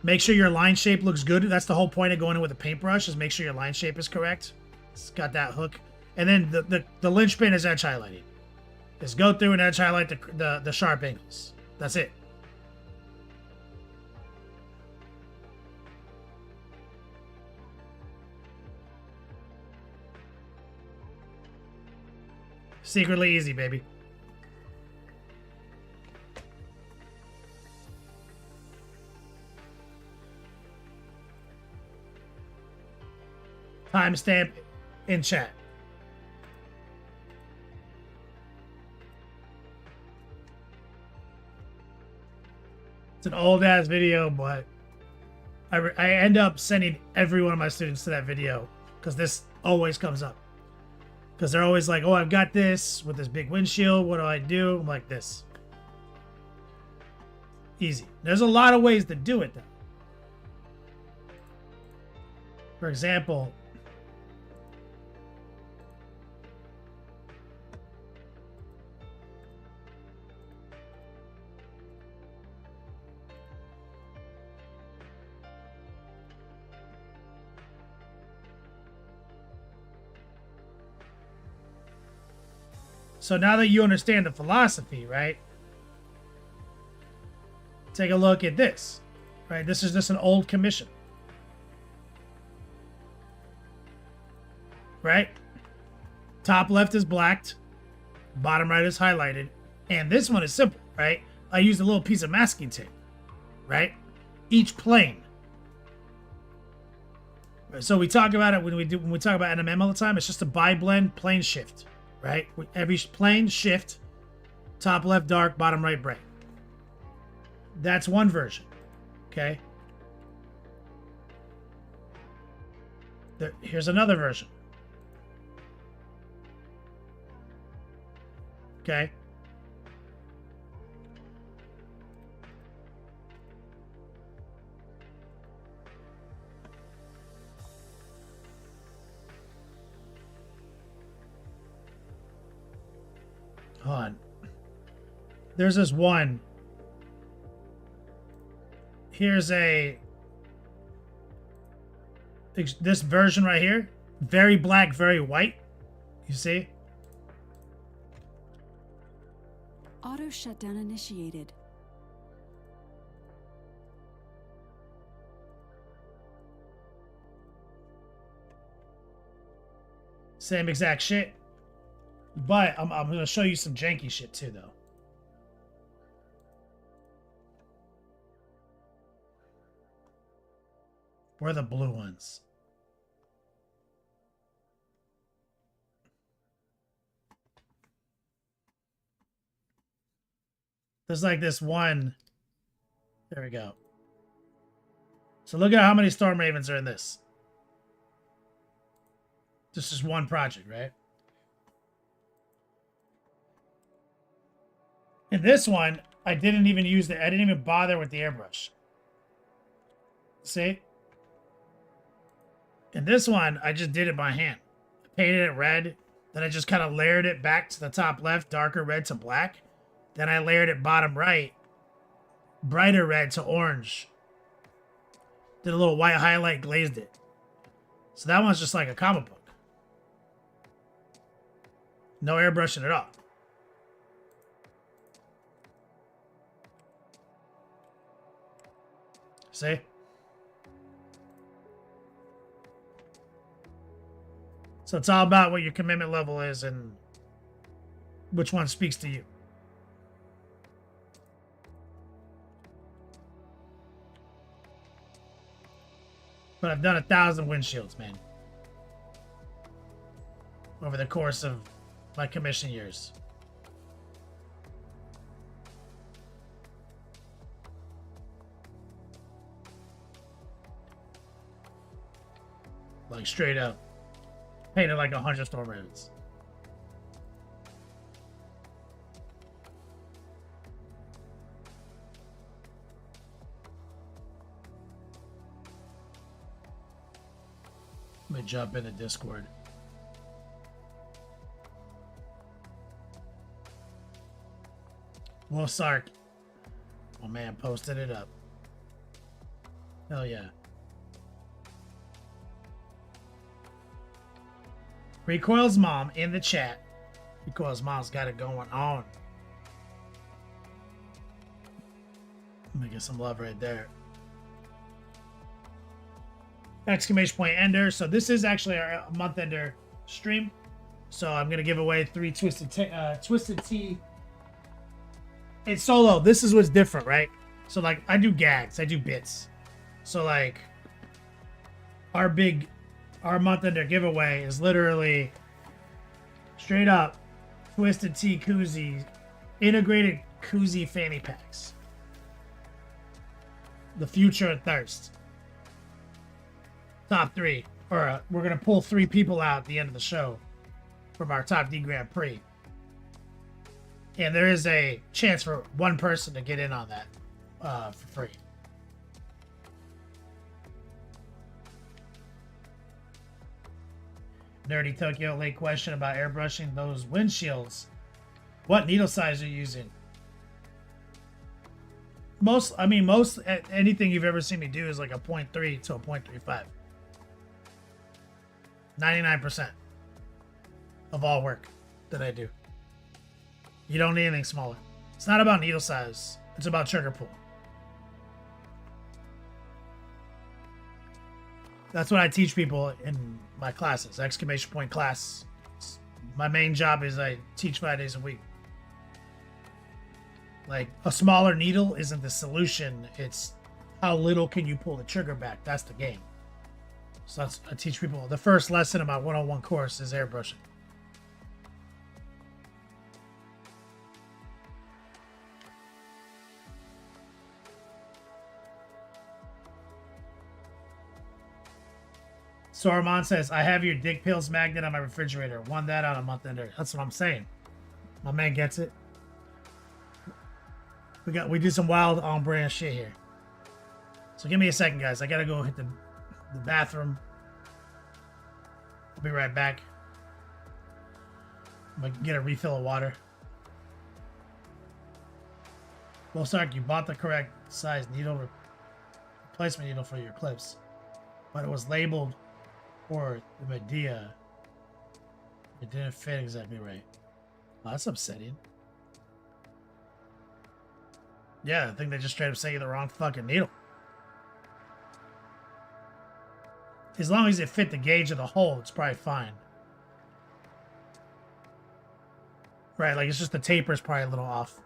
Make sure your line shape looks good. That's the whole point of going in with a paintbrush, is make sure your line shape is correct. It's got that hook. And then the linchpin is edge highlighting. Just go through and edge highlight the sharp angles. That's it. Secretly easy, baby. Timestamp in chat. It's an old ass video, but I end up sending every one of my students to that video because this always comes up. Because they're always like, oh, I've got this with this big windshield. What do I do? I'm like, this. Easy. There's a lot of ways to do it, though. For example, so now that you understand the philosophy, right? Take a look at this, right? This is just an old commission, right? Top left is blacked, bottom right is highlighted, and this one is simple, right? I used a little piece of masking tape, right? Each plane. So we talk about it when we talk about NMM all the time. It's just a bi-blend plane shift, right? With every plane shift, top left dark, bottom right bright. That's one version, okay? Here's another version. Okay. Hold on. There's this one. Here's this version right here. Very black, very white. You see? Auto shutdown initiated. Same exact shit. But I'm going to show you some janky shit too, though. Where are the blue ones? There's like this one. There we go. So look at how many Storm Ravens are in this. This is one project, right? In this one, I didn't even bother with the airbrush. See? In this one, I just did it by hand. I painted it red. Then I just kind of layered it back to the top left, darker red to black. Then I layered it bottom right, brighter red to orange. Did a little white highlight, glazed it. So that one's just like a comic book. No airbrushing at all. See? So it's all about what your commitment level is and which one speaks to you. But I've done 1,000 windshields, man. Over the course of my commission years. Like straight up. Painted like 100 Storm Ravens. Let me jump into Discord. Well, Sark. Oh man, posted it up. Hell yeah. Recoil's mom in the chat. Recoil's mom's got it going on. Let me get some love right there. Exclamation point Ender. So this is actually our month ender stream. So I'm gonna give away 3 Twisted Tea. It's solo. This is what's different, right? So like I do gags, I do bits. So like our big our month ender giveaway is literally straight up Twisted Tea koozie, integrated koozie fanny packs. The future of thirst. Top 3. Or we're going to pull 3 people out at the end of the show from our Top D Grand Prix. And there is a chance for one person to get in on that for free. Nerdy Tokyo late question about airbrushing those windshields. What needle size are you using? Most anything you've ever seen me do is like a 0.3 to a 0.35. 99% of all work that I do. You don't need anything smaller. It's not about needle size. It's about trigger pull. That's what I teach people in my classes. Exclamation point class. My main job is I teach 5 days a week. Like, a smaller needle isn't the solution. It's how little can you pull the trigger back. That's the game. So I teach people. The first lesson of my 101 course is airbrushing. So Armand says, I have your dick pills magnet on my refrigerator. Won that on a month ender. That's what I'm saying. My man gets it. We do some wild on brand shit here. So give me a second, guys. I gotta go hit the bathroom. I'll be right back. I'm gonna get a refill of water. Well, Sark, you bought the correct size needle replacement needle for your clips, but it was labeled for the Medea. It didn't fit exactly right. Well, that's upsetting. Yeah, I think they just straight up sent you the wrong fucking needle. As long as it fit the gauge of the hole, it's probably fine. Right, like it's just the taper's probably a little off.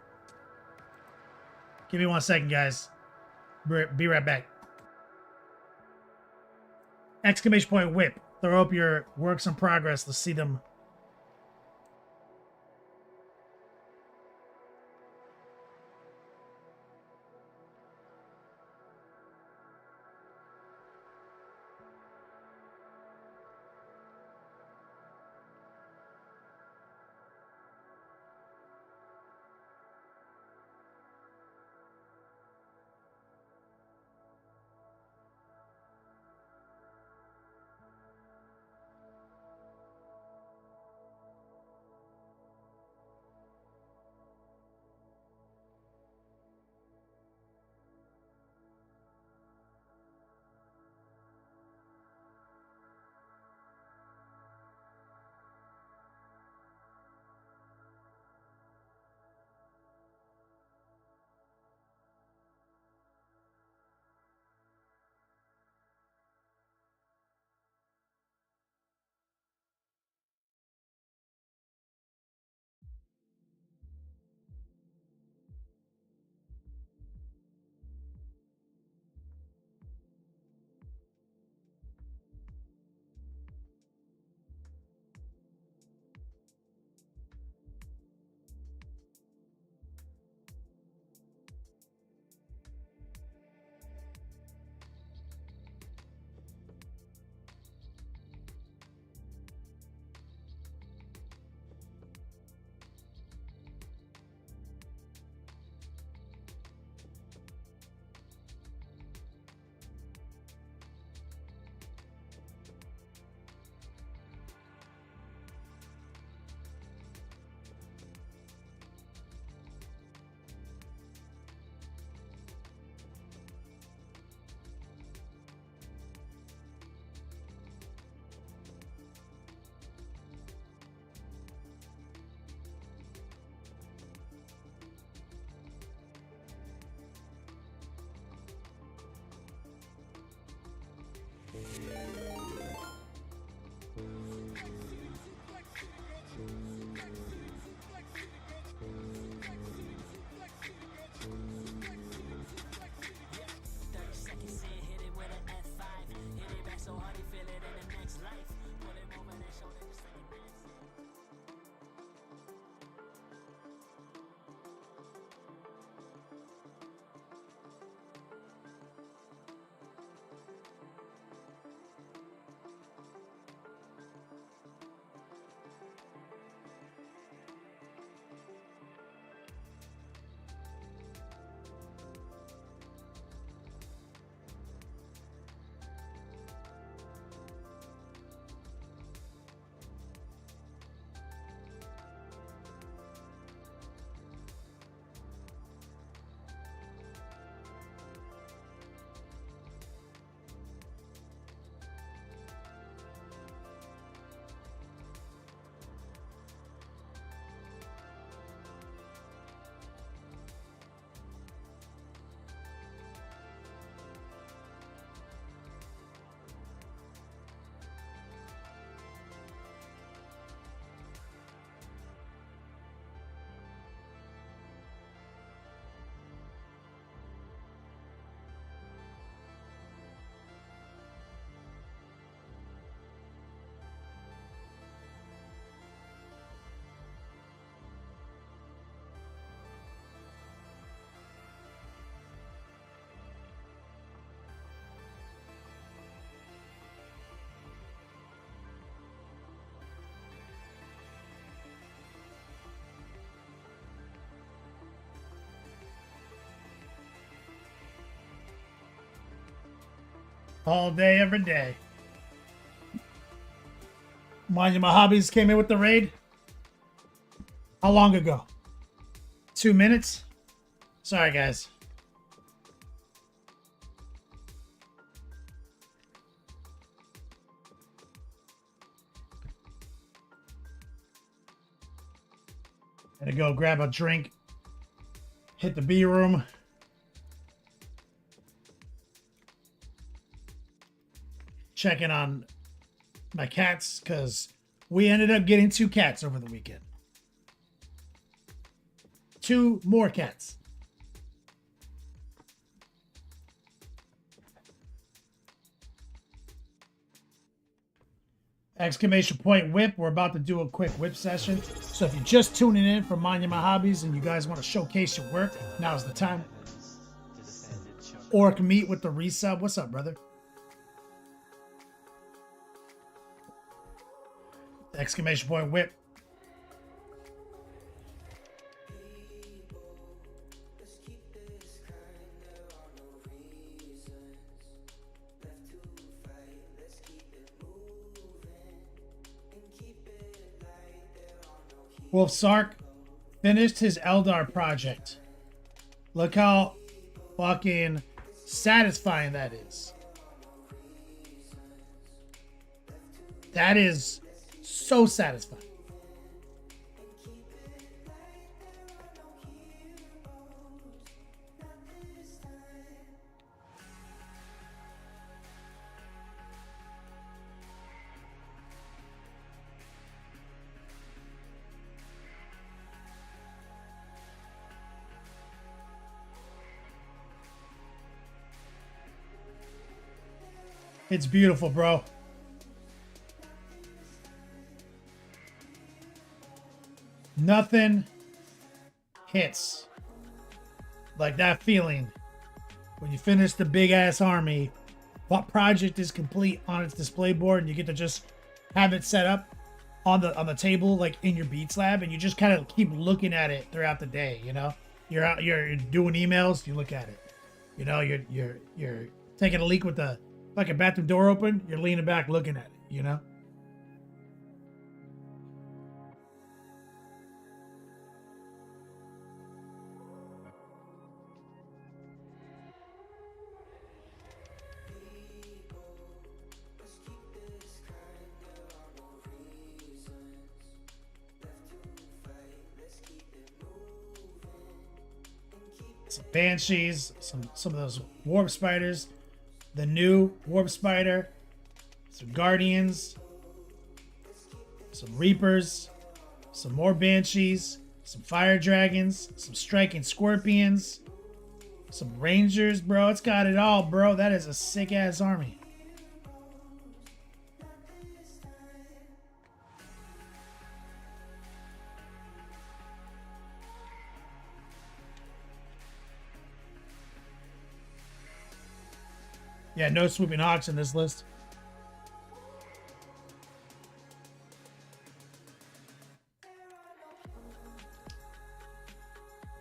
Give me 1 second, guys. Be right back. Exclamation point whip. Throw up your works in progress. Let's see them. All day, every day. Mind you, my hobbies came in with the raid. How long ago? 2 minutes? Sorry, guys. Gotta go grab a drink. Hit the B room. Checking on my cats, because we ended up getting 2 cats over the weekend. 2 more cats. Exclamation point whip. We're about to do a quick whip session. So if you're just tuning in for Mind My Hobbies and you guys want to showcase your work, now's the time. Orc Meat with the resub. What's up, brother? Exclamation point whip. Wolf Sark finished his Eldar project. Look how fucking satisfying that is. That is so satisfying. It's beautiful, bro. Nothing hits like that feeling when you finish the big ass army. What project is complete on its display board, and you get to just have it set up on the table, like in your Beats lab, and you just kind of keep looking at it throughout the day. You know, you're out, you're doing emails, you look at it. You know, you're taking a leak with the fucking bathroom door open, you're leaning back looking at it. You know. Some banshees, some of those warp spiders, the new warp spider, some guardians, some reapers, some more banshees, some fire dragons, some striking scorpions, some rangers, bro. It's got it all, bro. That is a sick ass army. Yeah, no swooping hawks in this list.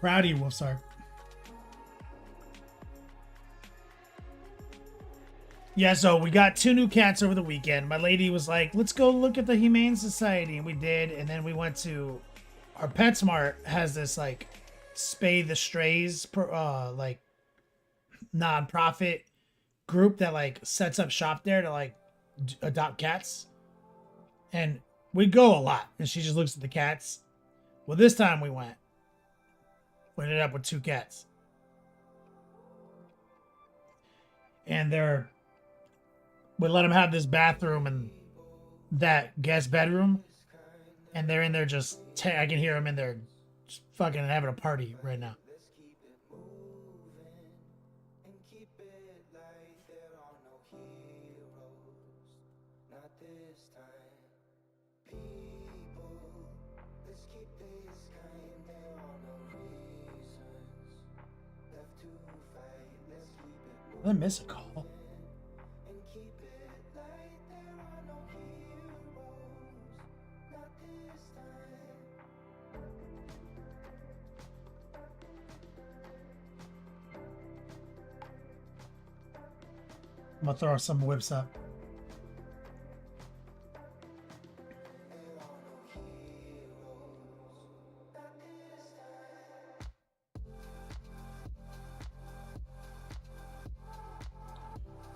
Proud of you, Wolfsark. Yeah, so we got 2 new cats over the weekend. My lady was like, let's go look at the Humane Society. And we did. And then we went to our PetSmart has this like Spay the Strays like non-profit group that like sets up shop there to like adopt cats, and we go a lot, and she just looks at the cats. Well, this time we ended up with 2 cats, and we let them have this bathroom and that guest bedroom, and they're in there just I can hear them in there just fucking having a party right now. Did I miss a call? I'm gonna throw some whips up.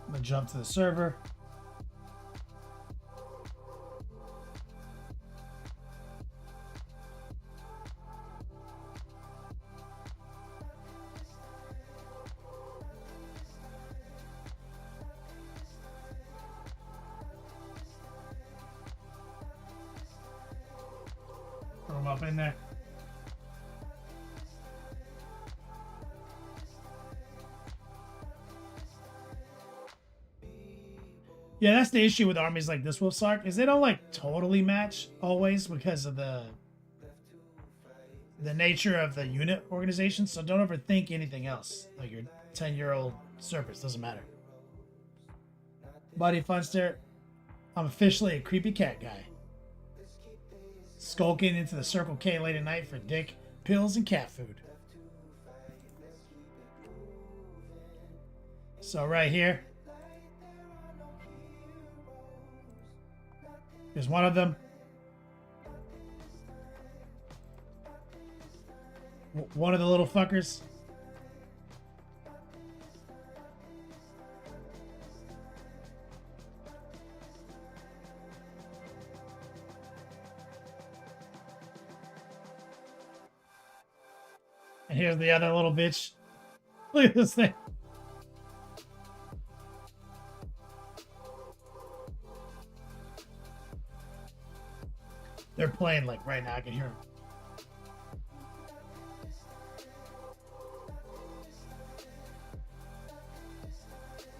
I'm gonna jump to the server. Throw them up in there. Yeah, that's the issue with armies like this, Wolfsark, is they don't like totally match always because of the nature of the unit organization. So don't overthink anything else. Like your 10-year-old serpents doesn't matter. Buddy Funster, I'm officially a creepy cat guy. Skulking into the Circle K late at night for dick, pills, and cat food. So right here, here's one of them. One of the little fuckers. And here's the other little bitch. Look at this thing. They're playing like right now. I can hear them.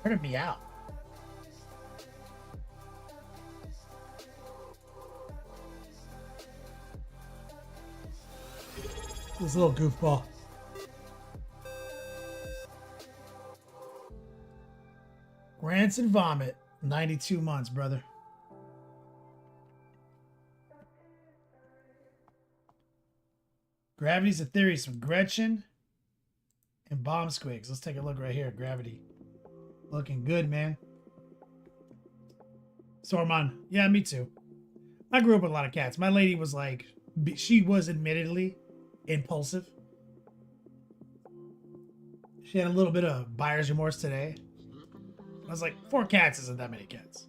Heard it meow. This little goofball. Rancid vomit. 92 months, brother. Gravity's a theory from Gretchen and Bomb Squigs. Let's take a look right here. Gravity. Looking good, man. Sormon. Yeah, me too. I grew up with a lot of cats. My lady was like, she was admittedly impulsive. She had a little bit of buyer's remorse today. I was like, 4 cats isn't that many cats.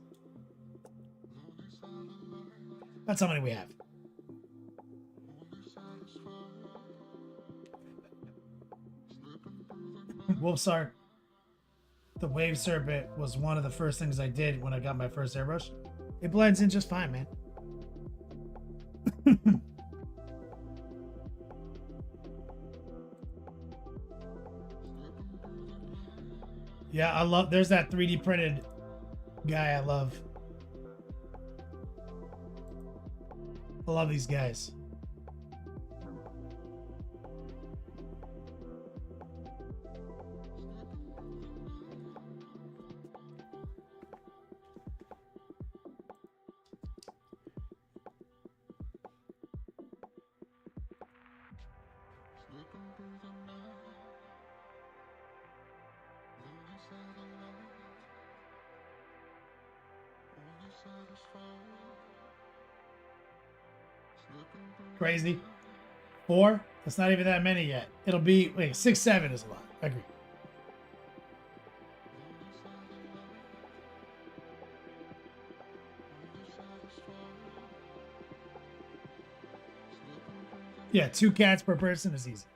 That's how many we have. Wolfsark. The wave serpent was one of the first things I did when I got my first airbrush. It blends in just fine, man. Yeah, I love, there's that 3D printed guy I love. I love these guys. Crazy. 4? That's not even that many yet. It'll be, wait, 6, 7 is a lot. I agree. Yeah, 2 cats per person is easy.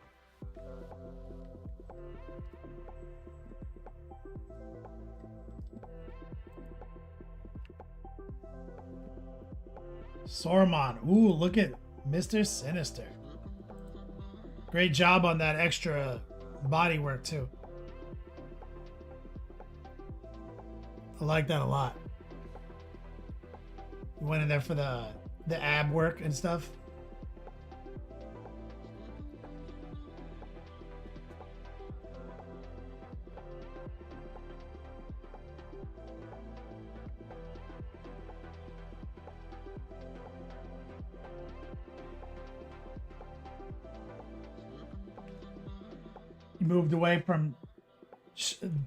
Sormon. Ooh, look at Mr. Sinister. Great job on that extra body work too. I like that a lot. You went in there for the ab work and stuff. You moved away from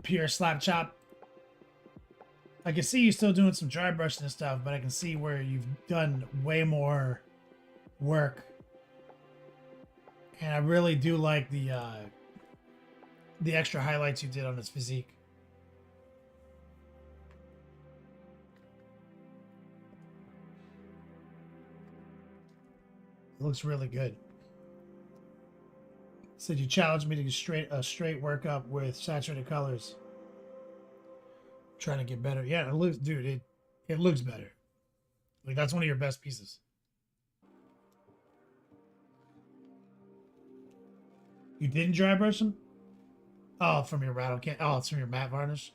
pure slap chop. I can see you still doing some dry brushing and stuff, but I can see where you've done way more work. And I really do like the extra highlights you did on his physique. It looks really good. Said you challenged me to get a straight workup with saturated colors. Trying to get better. Yeah, it looks, dude. It looks better. Like that's one of your best pieces. You didn't dry brush them? Oh, from your rattle can. Oh, it's from your matte varnish.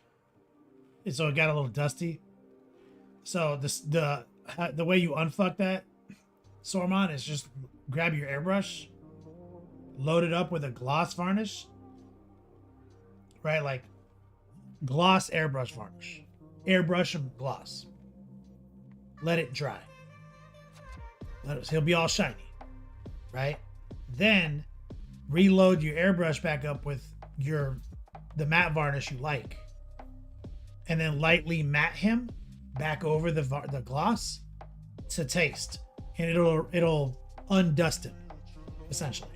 And so it got a little dusty. So the way you unfuck that, Sormon, is just grab your airbrush, load it up with a gloss varnish, right? Like gloss airbrush varnish, airbrush and gloss. Let it dry. He'll be all shiny, right? Then reload your airbrush back up with the matte varnish you like, and then lightly matte him back over the gloss to taste, and it'll undust him essentially.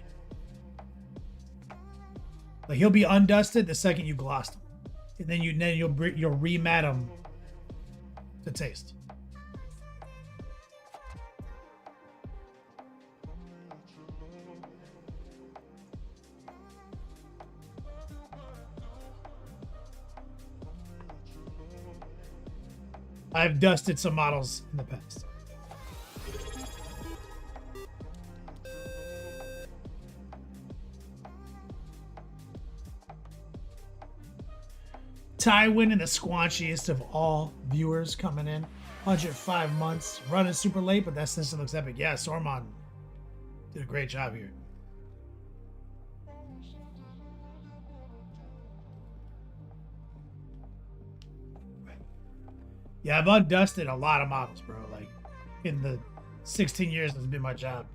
Like he'll be undusted the second you glossed him, and then you'll rematte him to taste. I've dusted some models in the past. Tywin and the squanchiest of all viewers coming in. 105 months. Running super late, but that system looks epic. Yeah, Sormon did a great job here. Yeah, I've undusted a lot of models, bro. Like, in the 16 years that's been my job.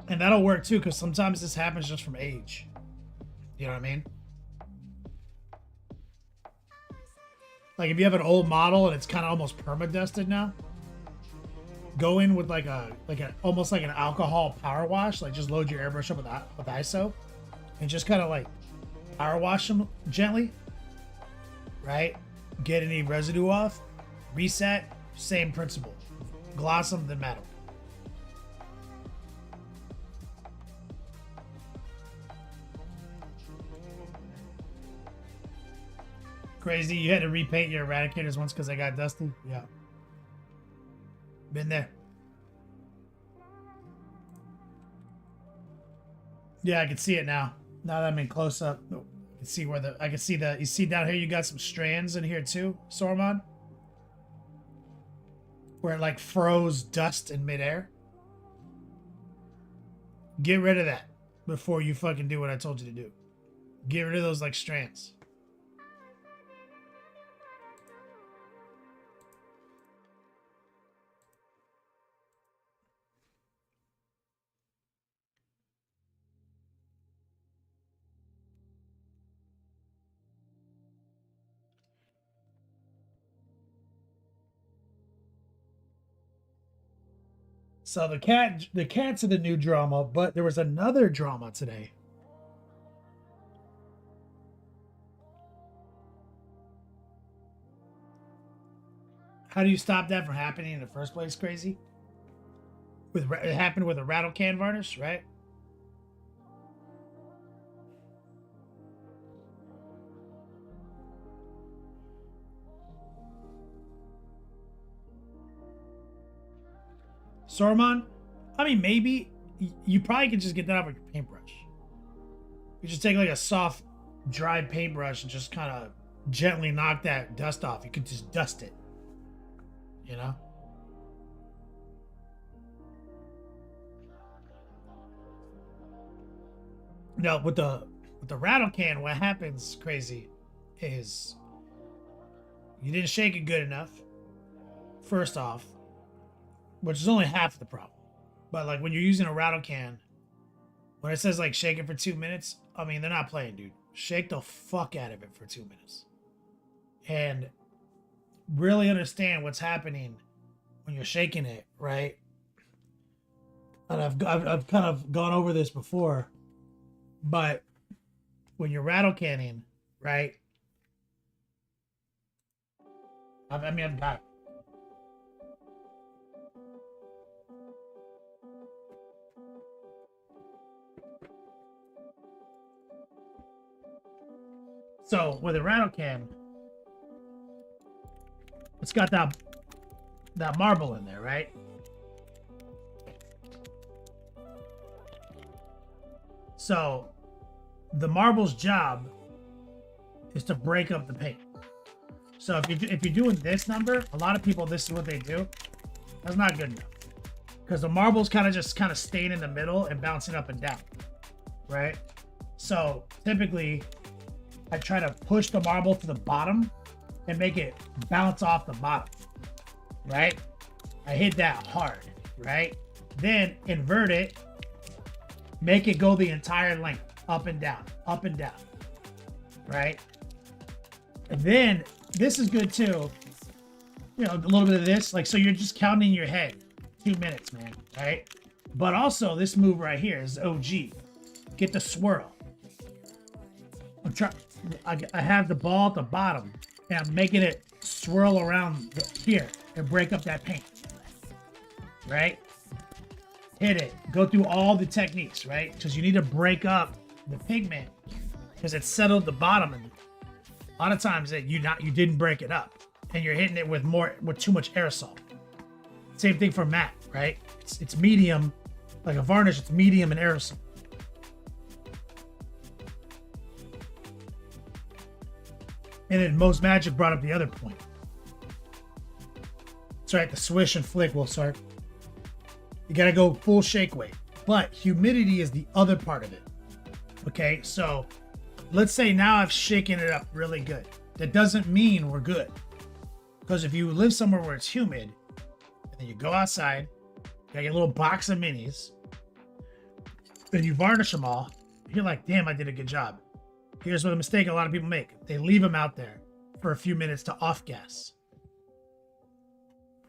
And that'll work, too, because sometimes this happens just from age. You know what I mean? Like, if you have an old model and it's kind of almost perma-dusted now, go in with, almost like an alcohol power wash. Like, just load your airbrush up with ISO. And just kind of, like, power wash them gently. Right? Get any residue off, reset, same principle. Gloss them, then matte them. Crazy, you had to repaint your eradicators once because they got dusty? Yeah. Been there. Yeah, I can see it now. Now that I'm in close up. Oh. You see you see down here you got some strands in here too, Sormon? Where it like froze dust in midair. Get rid of that before you fucking do what I told you to do. Get rid of those like strands. So the cats are the new drama, but there was another drama today. How do you stop that from happening in the first place, Crazy? It happened with a rattle can varnish, right? Sormon, I mean, maybe you probably could just get that off with your paintbrush. You just take like a soft, dry paintbrush and just kind of gently knock that dust off. You could just dust it, you know? No, with the rattle can, what happens, Crazy, is you didn't shake it good enough. First off, which is only half the problem. But like when you're using a rattle can, When it says like shake it for 2 minutes, I mean, they're not playing, dude. Shake the fuck out of it for 2 minutes. And really understand what's happening when you're shaking it, right? And I've kind of gone over this before, but when you're rattle canning, right? I've got. So with a rattle can, it's got that marble in there, right? So the marble's job is to break up the paint. So if you're doing this number, a lot of people, this is what they do. That's not good enough, because the marble's kind of staying in the middle and bouncing up and down, right? So typically, I try to push the marble to the bottom and make it bounce off the bottom, right? I hit that hard, right? Then invert it, make it go the entire length, up and down, right? And then this is good too. You know, a little bit of this, like, so you're just counting your head, 2 minutes, man, right? But also this move right here is OG. Get the swirl. I have the ball at the bottom and I'm making it swirl around here and break up that paint, right? Hit it. Go through all the techniques, right? Because you need to break up the pigment because it's settled the bottom, and a lot of times that you didn't break it up and you're hitting it with too much aerosol. Same thing for matte, right? It's medium, like a varnish. It's medium and aerosol. And then Most Magic brought up the other point. That's right, the swish and flick will start. You gotta go full shake weight. But humidity is the other part of it. Okay, so let's say now I've shaken it up really good. That doesn't mean we're good. Because if you live somewhere where it's humid, and then you go outside, you got your little box of minis, then you varnish them all, you're like, damn, I did a good job. Here's what a mistake a lot of people make. They leave them out there for a few minutes to off gas.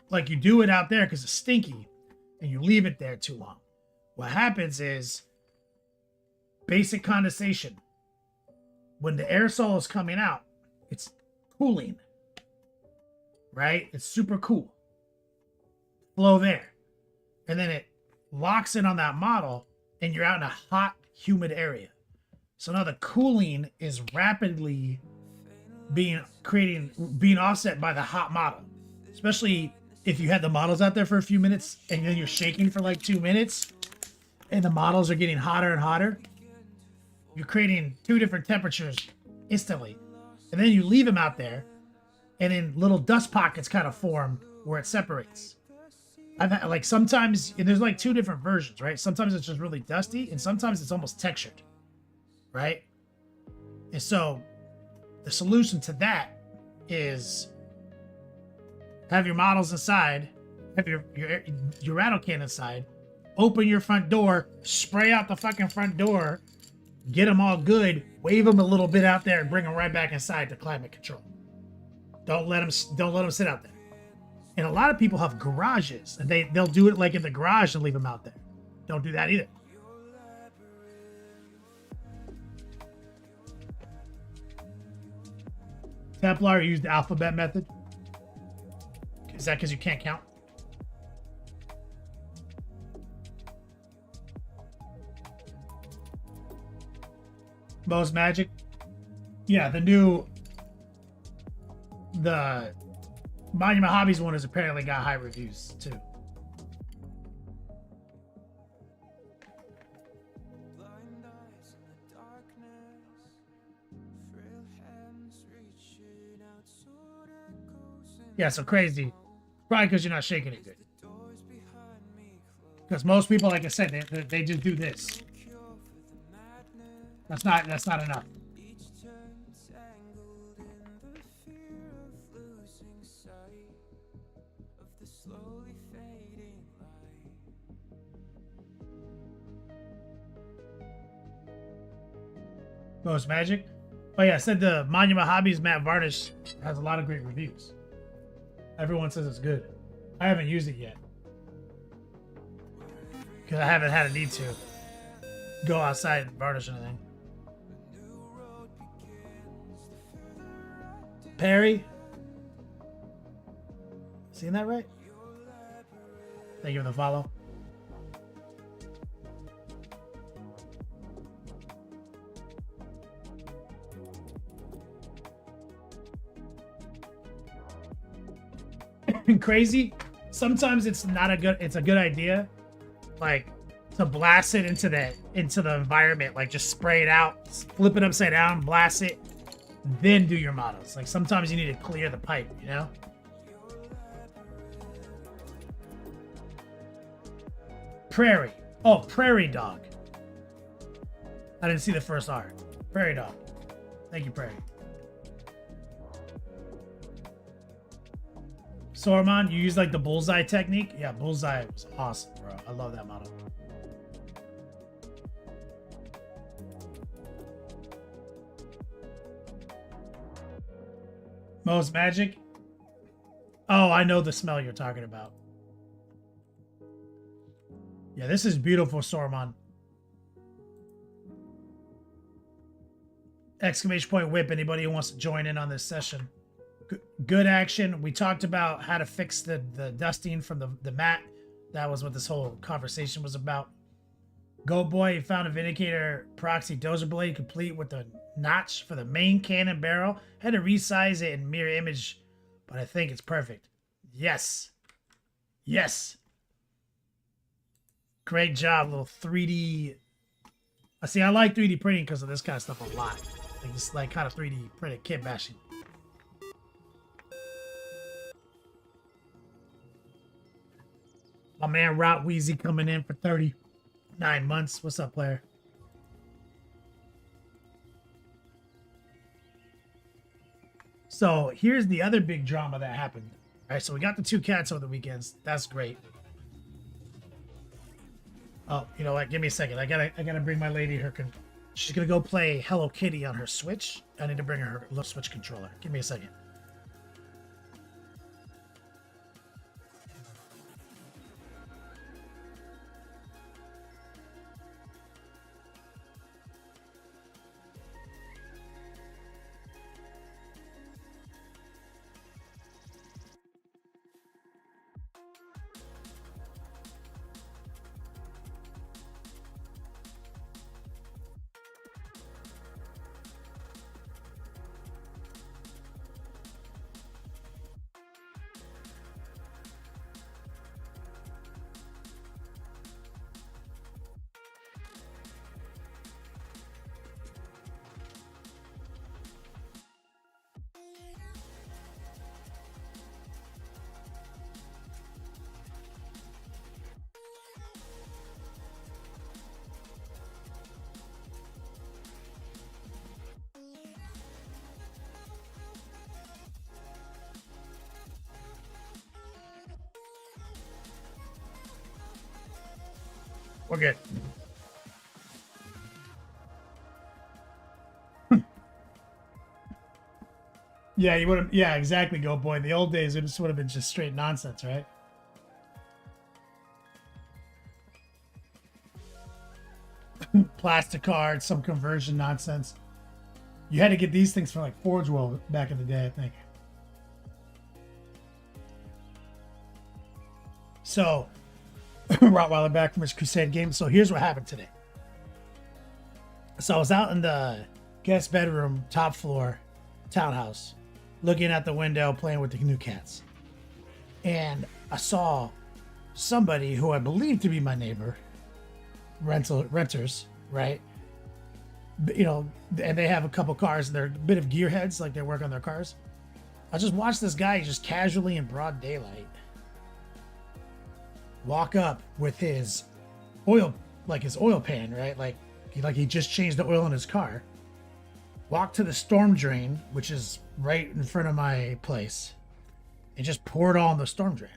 Like, you do it out there because it's stinky and you leave it there too long. What happens is basic condensation. When the aerosol is coming out, it's cooling, right? It's super cool. Flow there. And then it locks in on that model and you're out in a hot, humid area. So now the cooling is rapidly being offset by the hot model. Especially if you had the models out there for a few minutes and then you're shaking for like 2 minutes and the models are getting hotter and hotter. You're creating two different temperatures instantly. And then you leave them out there and then little dust pockets kind of form where it separates. I've had, like, sometimes there's like two different versions, right? Sometimes it's just really dusty and sometimes it's almost textured. Right? And so the solution to that is have your models inside, have your rattle can inside, open your front door, spray out the fucking front door, get them all good, wave them a little bit out there and bring them right back inside to climate control. Don't let them sit out there. And a lot of people have garages and they'll do it like in the garage and leave them out there. Don't do that either. Templar used the alphabet method. Is that because you can't count? Most Magic? Yeah, the Monument Hobbies one has apparently got high reviews too. Yeah, so crazy. Probably because you're not shaking it good. Because most people, like I said, they just do this. That's not enough. Most Magic. Oh yeah, I said the Monument Hobbies Matte Varnish has a lot of great reviews. Everyone says it's good. I haven't used it yet because I haven't had a need to go outside and varnish anything. Perry, seen that right? Thank you for the follow. Crazy. Sometimes it's not a good. It's a good idea, like to blast it into the environment. Like just spray it out, flip it upside down, blast it, then do your models. Like sometimes you need to clear the pipe. You know. Prairie. Oh, Prairie Dog. I didn't see the first R. Prairie Dog. Thank you, Prairie. Sorman, you use like the bullseye technique? Yeah, bullseye was awesome, bro. I love that model. Most Magic? Oh, I know the smell you're talking about. Yeah, this is beautiful, Sorman. Exclamation point whip, anybody who wants to join in on this session. Good action. We talked about how to fix the dusting from the mat. That was what this whole conversation was about. Go Boy found a Vindicator proxy dozer blade complete with the notch for the main cannon barrel. Had to resize it in mirror image, but I think it's perfect. Yes. Yes. Great job, little 3D. I see. I like 3D printing because of this kind of stuff a lot. Like this, like kind of 3D printed kit bashing. My man Rot Wheezy coming in for 39 months. What's up, player? So here's the other big drama that happened. All right, so we got the 2 cats over the weekends. That's great. Oh, you know what? Give me a second. I gotta bring my lady her. She's gonna go play Hello Kitty on her Switch. I need to bring her her Switch controller. Give me a second. We're good. Yeah, you would have. Yeah, exactly. Go Boy. In the old days, it just would have been just straight nonsense, right? Plastic cards, some conversion nonsense. You had to get these things from like Forge World back in the day, I think. So, Rottweiler back from his Crusade game. So here's what happened today. So I was out in the guest bedroom, top floor, townhouse, looking at the window, playing with the new cats. And I saw somebody who I believe to be my neighbor, renters, right? You know, and they have a couple cars. They're a bit of gearheads, like they work on their cars. I just watched this guy just casually in broad daylight walk up with his oil, like his oil pan, right? Like he just changed the oil in his car. Walk to the storm drain, which is right in front of my place, and just pour it all in the storm drain.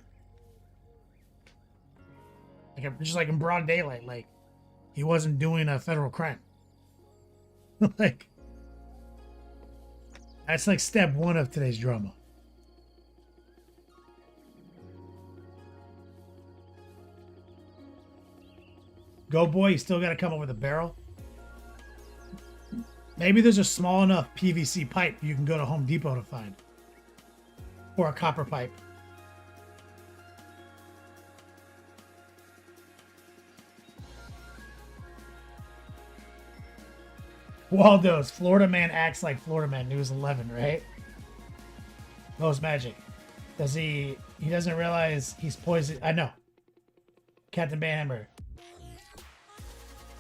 Like just like in broad daylight, like he wasn't doing a federal crime. Like That's like step one of today's drama. Go boy, you still gotta come up with a barrel. Maybe there's a small enough PVC pipe you can go to Home Depot to find. Or a copper pipe. Waldo's Florida man acts like Florida man. News 11, right? Most magic. Does he doesn't realize he's poisoned. I know. Captain Banhammer.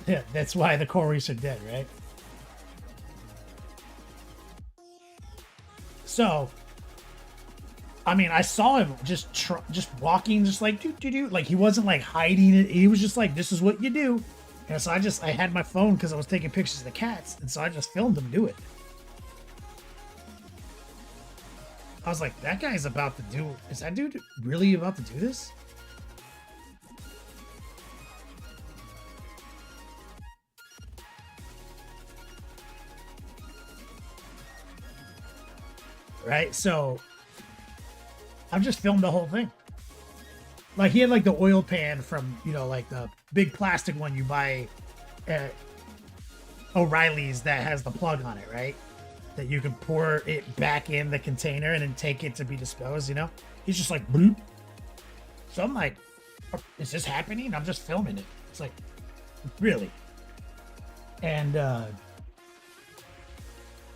Yeah, that's why the coral reefs are dead, right? So, I mean, I saw him just walking, just like do. Like he wasn't like hiding it. He was just like, "This is what you do." And so I had my phone because I was taking pictures of the cats, and so I just filmed him do it. I was like, that guy's about to do. Is that dude really about to do this? Right? So I've just filmed the whole thing. Like he had like the oil pan from, you know, like the big plastic one you buy at O'Reilly's that has the plug on it, right? That you can pour it back in the container and then take it to be disposed, you know? He's just like, bloop. So I'm like, is this happening? I'm just filming it. It's like, really? And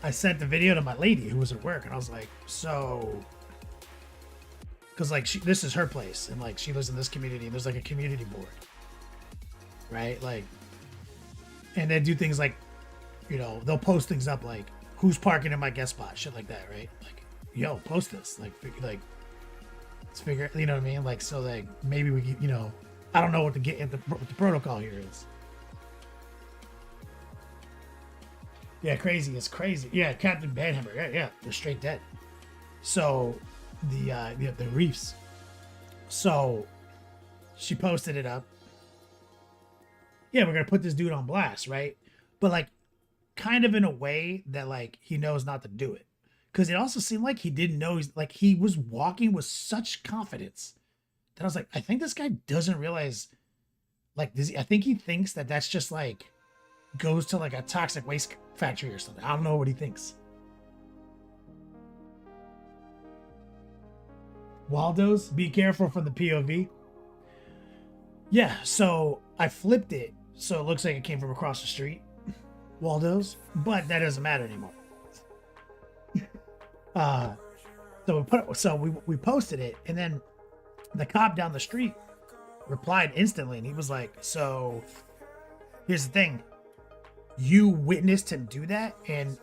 I sent the video to my lady who was at work, and I was like, so, because like this is her place, and like she lives in this community, and there's like a community board, right? Like, and they do things like, you know, they'll post things up like, who's parking in my guest spot, shit like that, right? Like, yo, post this, like let's figure, you know what I mean? Like, so like maybe we can, you know, I don't know what the protocol here is. Yeah, crazy. It's crazy. Yeah, Captain Banhammer. Yeah, they're straight dead. So the reefs. So she posted it up. Yeah, we're gonna put this dude on blast, right? But like, kind of in a way that like he knows not to do it, because it also seemed like he didn't know. He was walking with such confidence that I was like, I think this guy doesn't realize. Like, I think he thinks that that's just like goes to like a toxic waste factory or something. I don't know what he thinks. Waldo's, be careful from the POV. Yeah, so I flipped it so it looks like it came from across the street. Waldo's, but that doesn't matter anymore. So we posted it, and then the cop down the street replied instantly, and he was like, so here's the thing. You witnessed him do that, and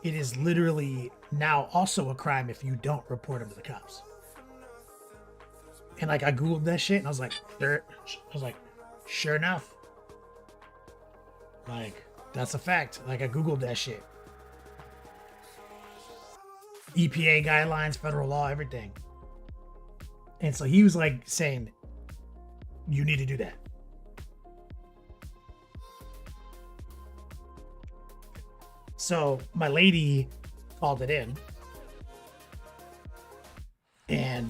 it is literally now also a crime if you don't report him to the cops. And like, I Googled that shit, and I was like, sure enough. Like, that's a fact. Like, I Googled that shit. EPA guidelines, federal law, everything. And so he was like saying, you need to do that. So my lady called it in, and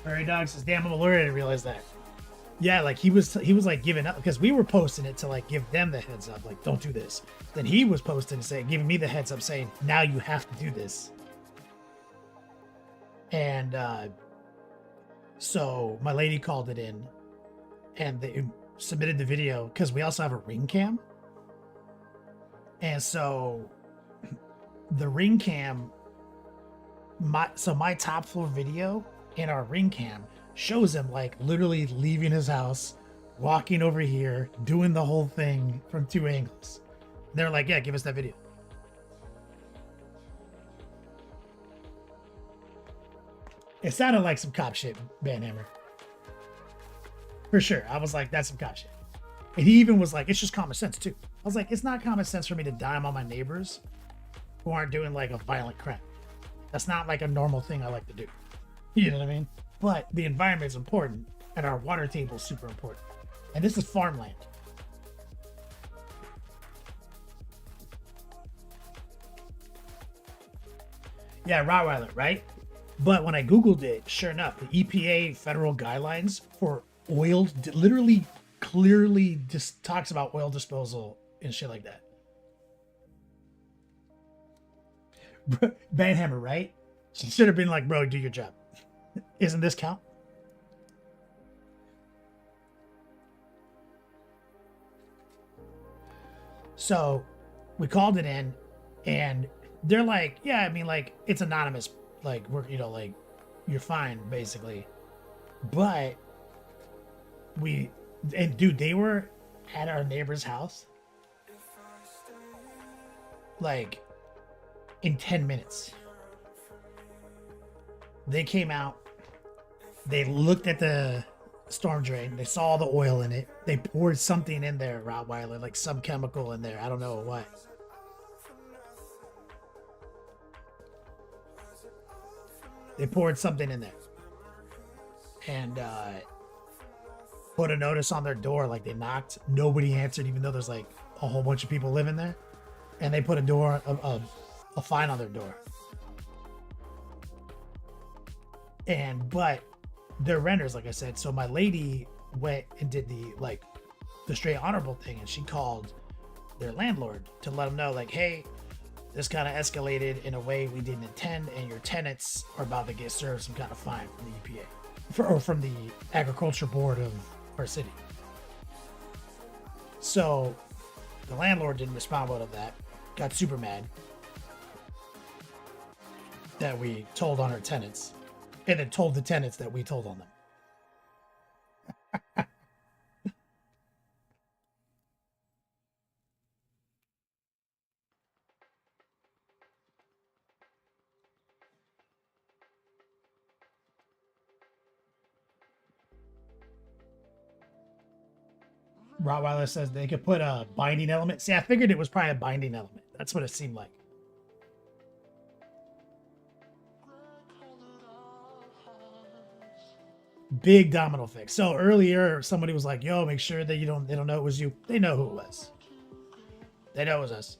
Prairie Dog says, damn, I'm alert, I didn't realize that. Yeah, like he was like giving up, because we were posting it to like give them the heads up, like, don't do this. Then he was posting giving me the heads up saying, now you have to do this. And so my lady called it in, and they submitted the video, because we also have a ring cam. And so the ring cam, my top floor video in our ring cam shows him like literally leaving his house, walking over here, doing the whole thing from 2 angles. They're like, yeah, give us that video. It sounded like some cop shit, Banhammer. For sure. I was like, that's some cop shit. And he even was like, it's just common sense too. I was like, it's not common sense for me to dime on my neighbors who aren't doing like a violent crime. That's not like a normal thing I like to do. You know what I mean? But the environment is important, and our water table is super important. And this is farmland. Yeah, Rottweiler, right? But when I Googled it, sure enough, the EPA federal guidelines for oil literally clearly just talks about oil disposal and shit like that. Banhammer, right? She should have been like, bro, do your job. Isn't this count? So we called it in and they're like, yeah, I mean, like, it's anonymous. Like, we're, you know, like, you're fine, basically. But and dude, they were at our neighbor's house like in 10 minutes. They came out, they looked at the storm drain, they saw the oil in it, they poured something in there, Rottweiler, like some chemical in there, I don't know what. They poured something in there and put a notice on their door. Like, they knocked, nobody answered, even though there's like a whole bunch of people living there, and they put a fine on their door. But they're renters, like I said. So my lady went and did the straight honorable thing, and she called their landlord to let them know, like, hey, this kind of escalated in a way we didn't intend, and your tenants are about to get served some kind of fine from the EPA or from the agriculture board of our city. So the landlord didn't respond well to that, got super mad that we told on our tenants, and then told the tenants that we told on them. Rottweiler says they could put a binding element. See, I figured it was probably a binding element. That's what it seemed like. Big domino effect. So earlier, somebody was like, "Yo, make sure that they don't know it was you." They know who it was. They know it was us.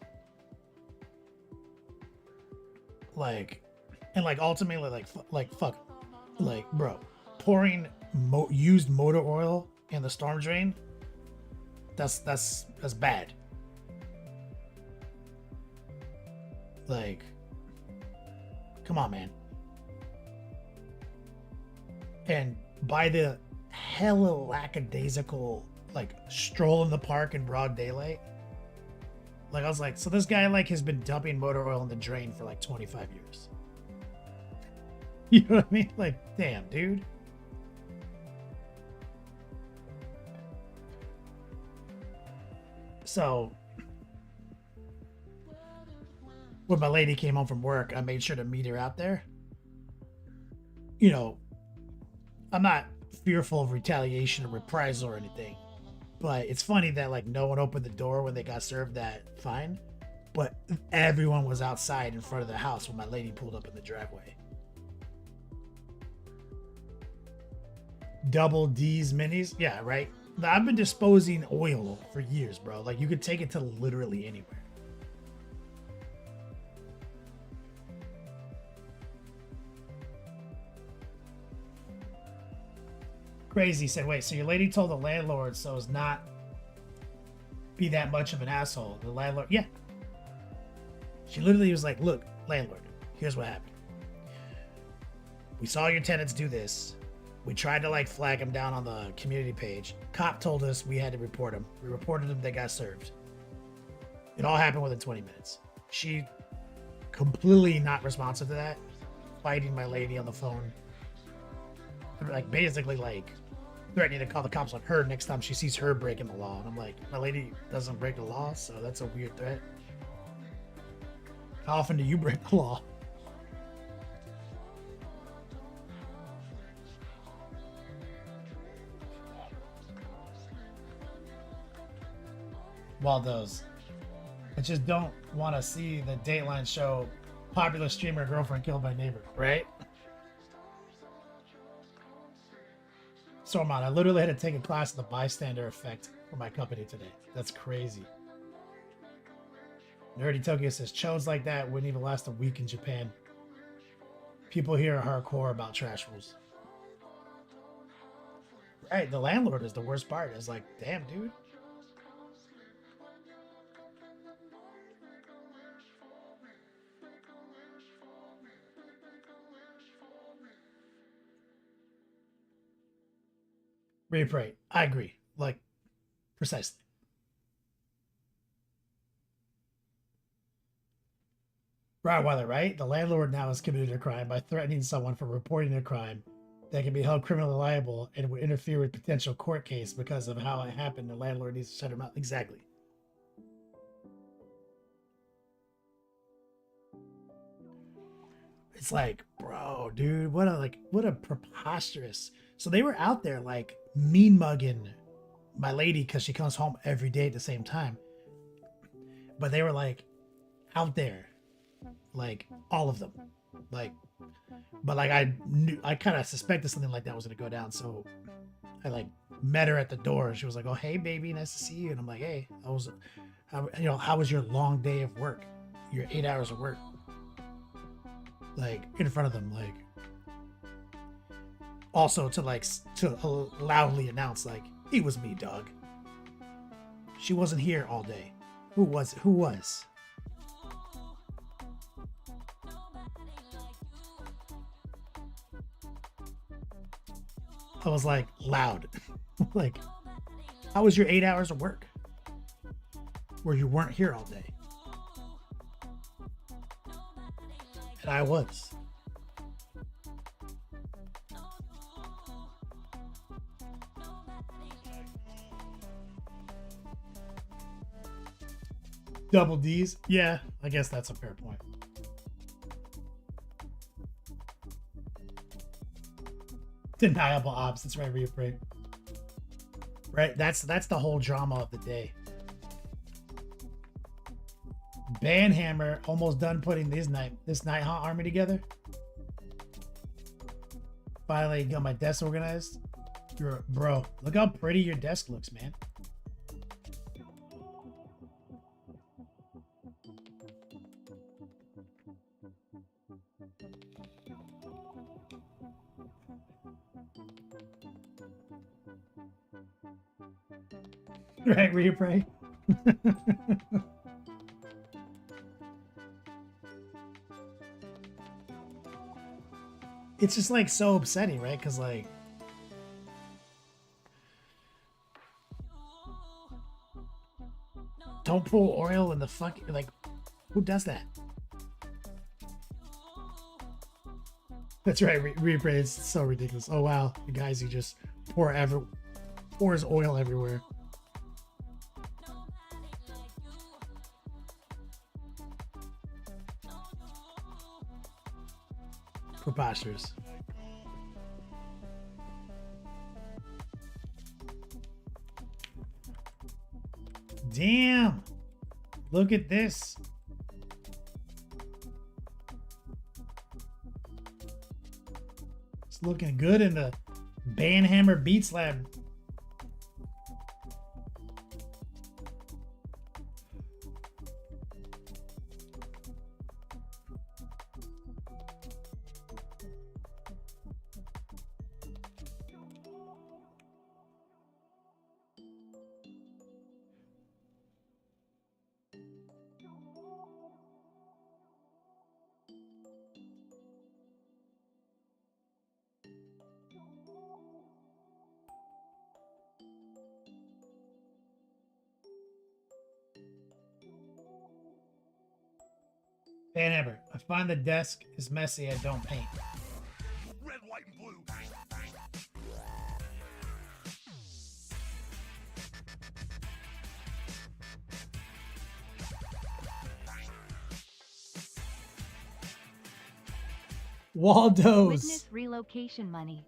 Like, and like ultimately, fuck, like, bro, pouring used motor oil in the storm drain. That's bad. Like, come on, man. And by the hella lackadaisical, like, stroll in the park in broad daylight, like, I was like, so this guy, like, has been dumping motor oil in the drain for like 25 years. You know what I mean? Like, damn, dude. So when my lady came home from work, I made sure to meet her out there. You know, I'm not fearful of retaliation or reprisal or anything, but it's funny that, like, no one opened the door when they got served that fine, but everyone was outside in front of the house when my lady pulled up in the driveway. Double D's minis. Yeah, right. I've been disposing oil for years, bro. Like, you could take it to literally anywhere. Crazy said, wait, so your lady told the landlord so as not be that much of an asshole. The landlord, yeah. She literally was like, look, landlord, here's what happened. We saw your tenants do this. We tried to, like, flag them down on the community page. Cop told us we had to report them. We reported them, they got served. It all happened within 20 minutes. She completely not responsive to that, fighting my lady on the phone. Like, basically, like, threatening to call the cops on her next time she sees her breaking the law. And I'm like, my lady doesn't break the law, so that's a weird threat. How often do you break the law? Waldo's. I just don't want to see the Dateline show popular streamer girlfriend killed by neighbor, right? Stormont, I literally had to take a class in the bystander effect for my company today. That's crazy. Nerdy Tokyo says, chodes like that wouldn't even last a week in Japan. People here are hardcore about trash rules. Right, the landlord is the worst part. It's like, damn, dude. Right. I agree. Like, precisely. Weiler, right? The landlord now has committed a crime by threatening someone for reporting a crime that can be held criminally liable and would interfere with potential court case because of how it happened. The landlord needs to shut him out. Exactly. It's like, bro, dude, what a preposterous. So they were out there like mean mugging my lady because she comes home every day at the same time. But they were like out there, like all of them, like. But like I kind of suspected something like that was gonna go down. So I like met her at the door. She was like, "Oh, hey, baby, nice to see you." And I'm like, "Hey, how was your long day of work? Your 8 hours of work?" Like in front of them, like also to loudly announce like, "It was me, dog. She wasn't here all day. Who was it? Who was?" I was like loud, like, "How was your 8 hours of work where you weren't here all day?" And I was. Double D's? Yeah, I guess that's a fair point. Deniable ops. That's right, Reaper. Right, that's the whole drama of the day. Banhammer almost done putting this Night Haunt army together. Finally got my desk organized. Bro, look how pretty your desk looks, man. Right, Reaper. It's just like so upsetting, right? Because like don't pour oil in the fucking, like, who does that? That's right, Reaper. It's so ridiculous. Oh wow, you guys, you just pours oil everywhere. Preposterous. Damn. Look at this. It's looking good in the Banhammer Beats Lab. Banhammer, I find the desk is messy. I don't paint. Red, white, and blue. Waldo's. Witness relocation money.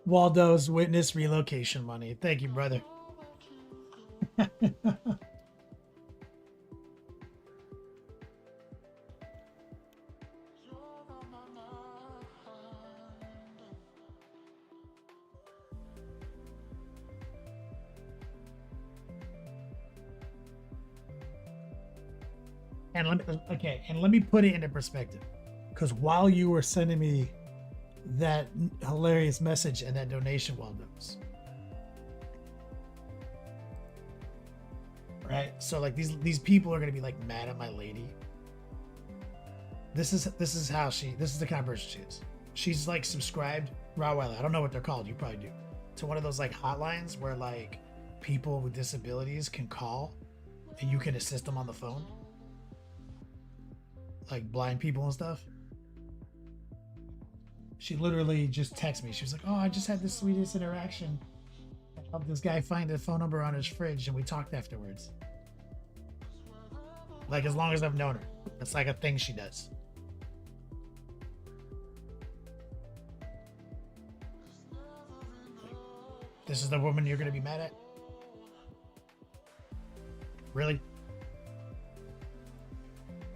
Waldo's witness relocation money. Thank you, brother. And let me put it into perspective. Because while you were sending me that hilarious message and that donation well knows, right? So like these people are gonna be like mad at my lady. This is the kind of person she is. She's like subscribed, Rawwell, I don't know what they're called, you probably do, to one of those like hotlines where like people with disabilities can call and you can assist them on the phone, like blind people and stuff. She literally just texted me. She was like, "Oh, I just had the sweetest interaction. I helped this guy find a phone number on his fridge, and we talked afterwards." Like, as long as I've known her, that's like a thing she does. This is the woman you're gonna be mad at? Really?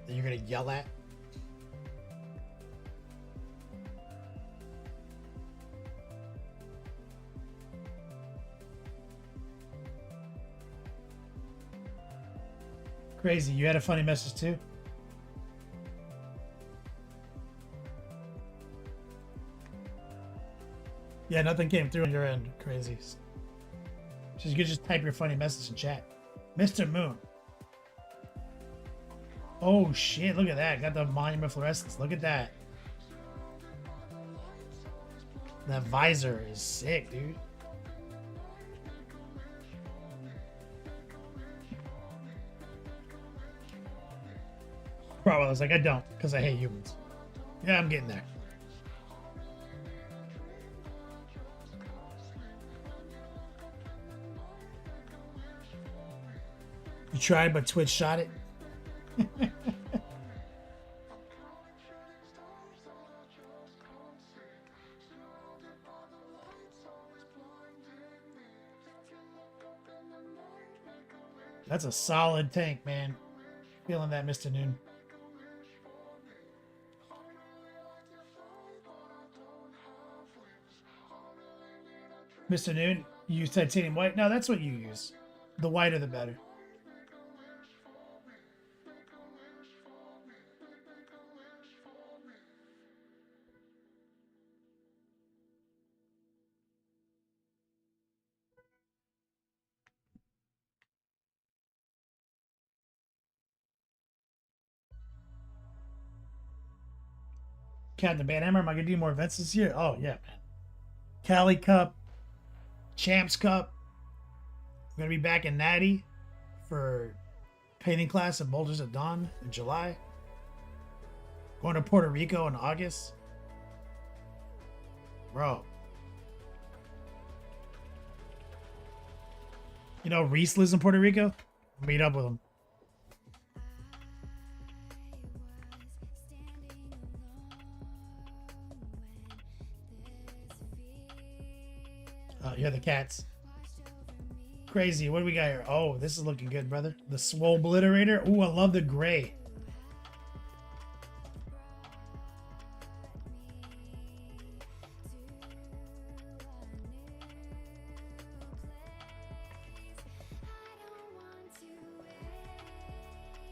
That you're gonna yell at? Crazy. You had a funny message too? Yeah, nothing came through on your end. Crazy. So you could just type your funny message in chat. Mr. Moon. Oh shit, look at that. Got the monument fluorescence. Look at that. That visor is sick, dude. Probably I was like, I don't, because I hate humans. Yeah, I'm getting there. You tried, but Twitch shot it. That's a solid tank, man. Feeling that, Mr. Noon. Mr. Noon, you use titanium white? No, that's what you use. The whiter the better. Captain Banhammer, am I gonna do more events this year? Oh yeah, man. Cali Cup, Champs Cup. I'm gonna be back in Natty for painting class at Boulders at Dawn in July. Going to Puerto Rico in August. Bro. You know Reese lives in Puerto Rico? Meet up with him. Oh, you're the cats. Crazy. What do we got here? Oh, this is looking good, brother. The Swole Obliterator. Ooh, I love the gray.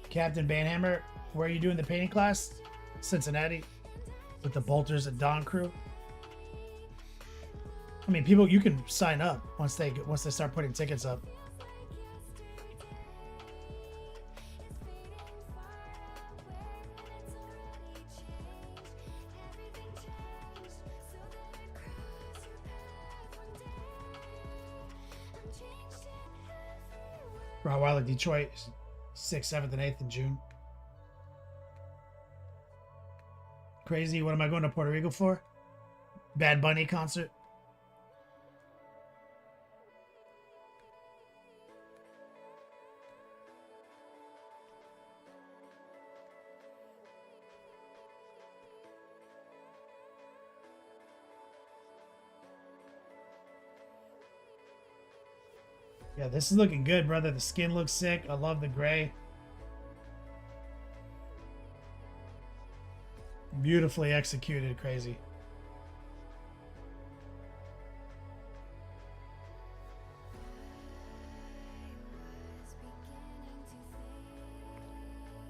Captain Banhammer, where are you doing the painting class? Cincinnati, with the Bolters at Dawn crew. I mean, people, you can sign up once they start putting tickets up. Rottweiler, Detroit, 6th, 7th, and 8th in June. Crazy. What am I going to Puerto Rico for? Bad Bunny concert. Yeah, this is looking good, brother. The skin looks sick. I love the gray. Beautifully executed. Crazy.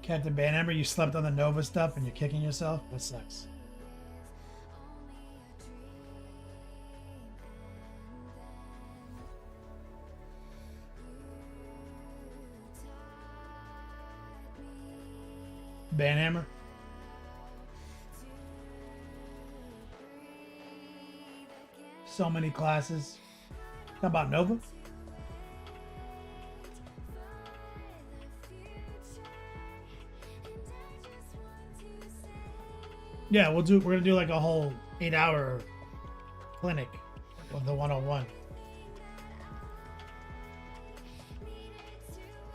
Captain Banhammer, you slept on the Nova stuff and you're kicking yourself? That sucks. Banhammer? So many classes. How about Nova? Yeah, we're gonna do like a whole 8-hour clinic with the 101.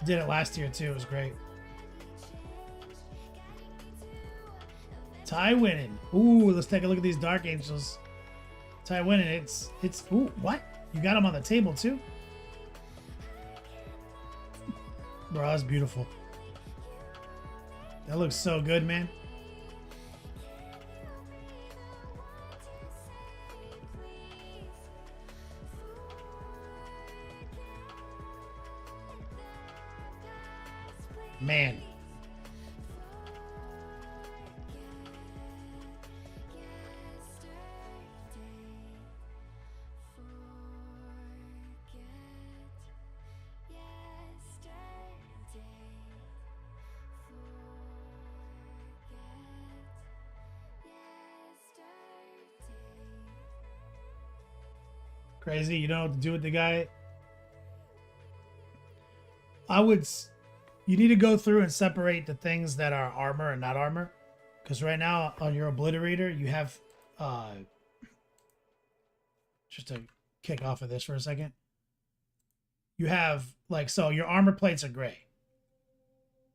Did it last year too, it was great. Ty winning. Ooh, let's take a look at these Dark Angels. Ty winning, it's ooh, what? You got them on the table too? Bro, that's beautiful. That looks so good, man. Man. Crazy, you don't know what to do with the guy. You need to go through and separate the things that are armor and not armor. Because right now on your obliterator, you have just to kick off of this for a second. You have like, so your armor plates are gray.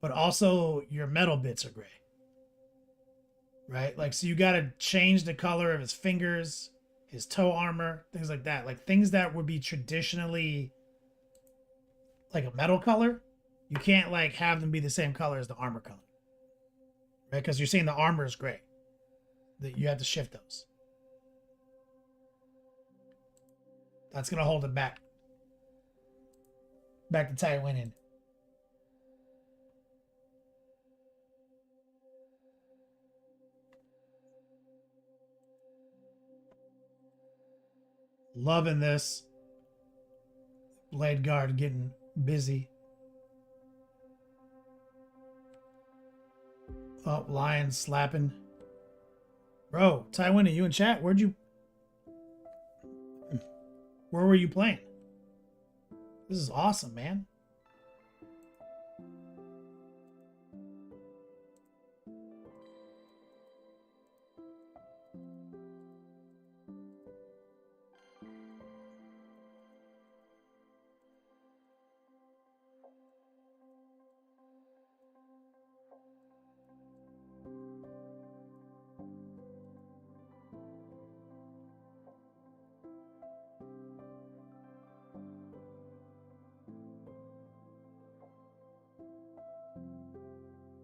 But also your metal bits are gray. Right? Like, so you got to change the color of his fingers, his toe armor, things like that. Like things that would be traditionally like a metal color. You can't like have them be the same color as the armor color, right? Because you're saying the armor is gray. That you have to shift those. That's gonna hold it back. Back to Ty winning. Loving this. Blade guard getting busy. Oh, lion slapping. Bro, Tywin, are you in chat? Where were you playing? This is awesome, man.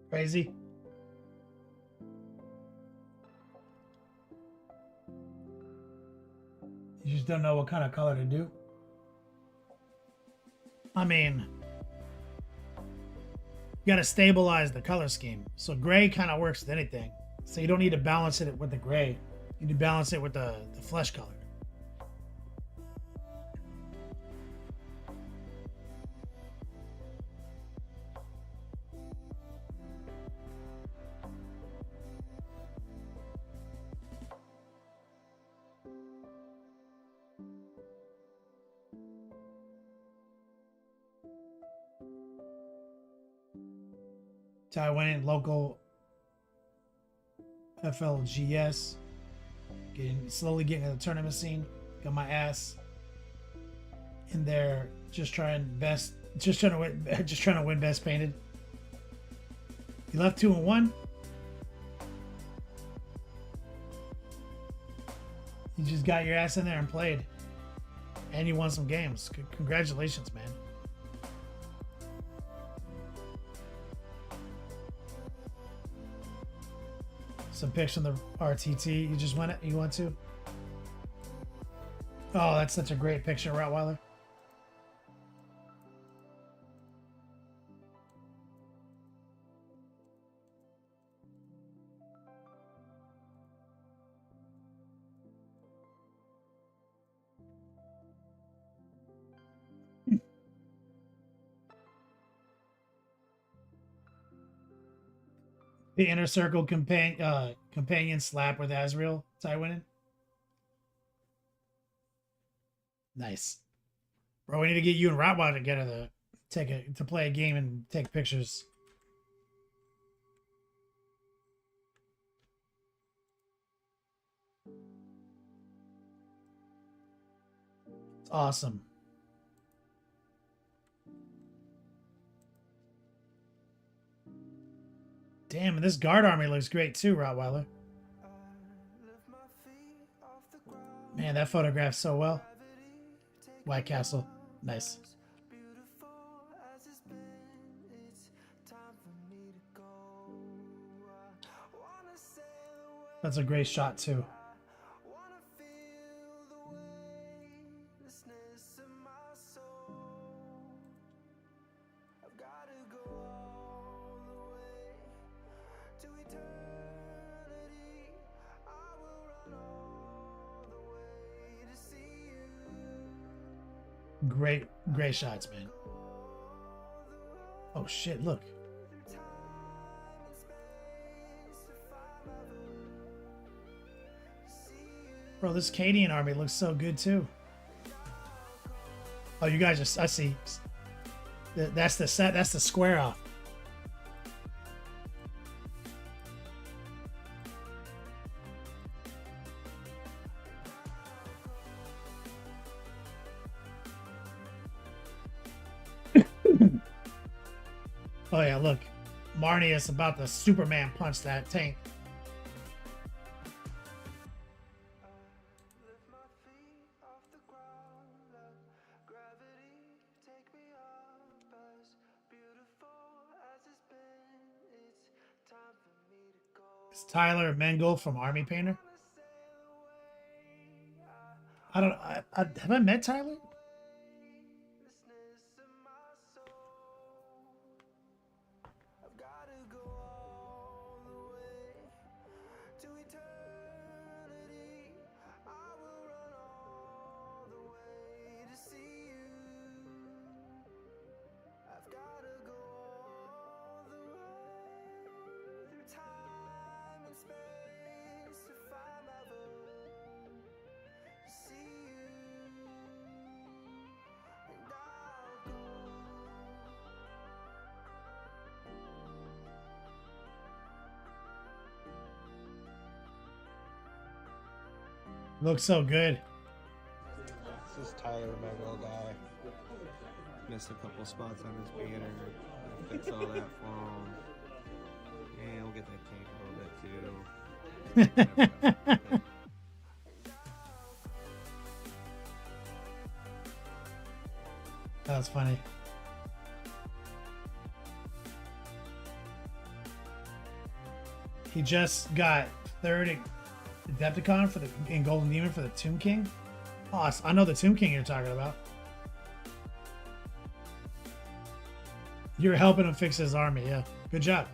Crazy. You just don't know what kind of color to do. I mean, you gotta stabilize the color scheme. So gray kind of works with anything. So you don't need to balance it with the gray. You need to balance it with the flesh color. Taiwan local FLGS, slowly getting to the tournament scene. Got my ass in there, just trying to win best painted. You left 2-1. You just got your ass in there and played, and you won some games. Congratulations, man. Some pics from the RTT. You just went it? You want to? Oh, that's such a great picture, Rottweiler. The inner circle companion slap with Azrael. Ty winning. Nice. Bro, we need to get you and Rottweiler together to play a game and take pictures. It's awesome. Damn, and this guard army looks great too, Rottweiler. Man, that photographs so well. White Castle. Nice. That's a great shot too. Great shots, man. Oh shit, look. Bro, this Cadian army looks so good too. Oh, you guys just, I see. That's the set, that's the square off. Oh yeah, look. Marnie is about to Superman punch that tank. It's Tyler Mengel from Army Painter. I don't. Have I met Tyler? Looks so good. This is Tyler, my little guy. Missed a couple spots on his banner. Fix all that for him. And we'll get that tank a little bit too. That's funny. He just got third Adepticon for in Golden Demon for the Tomb King. Oh, I know the Tomb King you're talking about. You're helping him fix his army, yeah. Good job.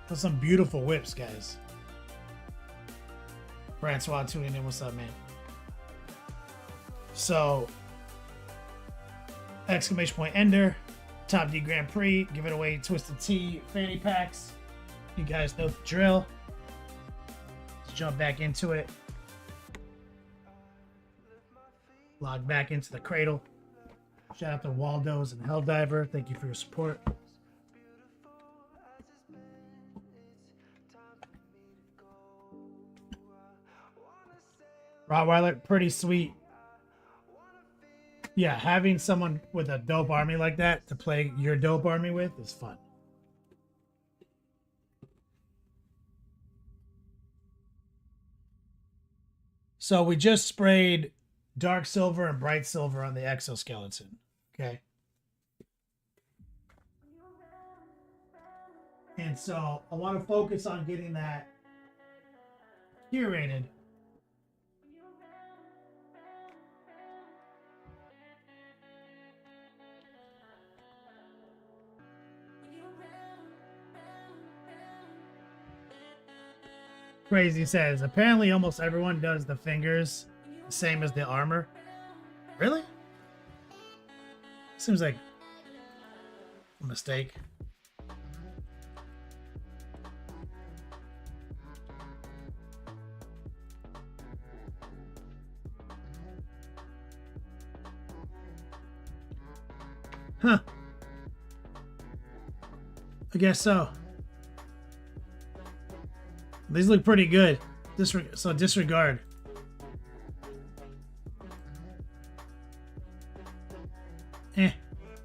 That's some beautiful whips, guys. Francois tuning in. What's up, man? So, exclamation point Ender. Top D Grand Prix, give it away Twisted Tea fanny packs. You guys know the drill. Let's jump back into it. Log back into the cradle. Shout out to Waldo's and Helldiver. Thank you for your support. Rottweiler, pretty sweet. Yeah, having someone with a dope army like that to play your dope army with is fun. So we just sprayed dark silver and bright silver on the exoskeleton. Okay. And so I want to focus on getting that curated. Crazy says, apparently almost everyone does the fingers the same as the armor. Really? Seems like a mistake. Huh. I guess so. These look pretty good. So disregard.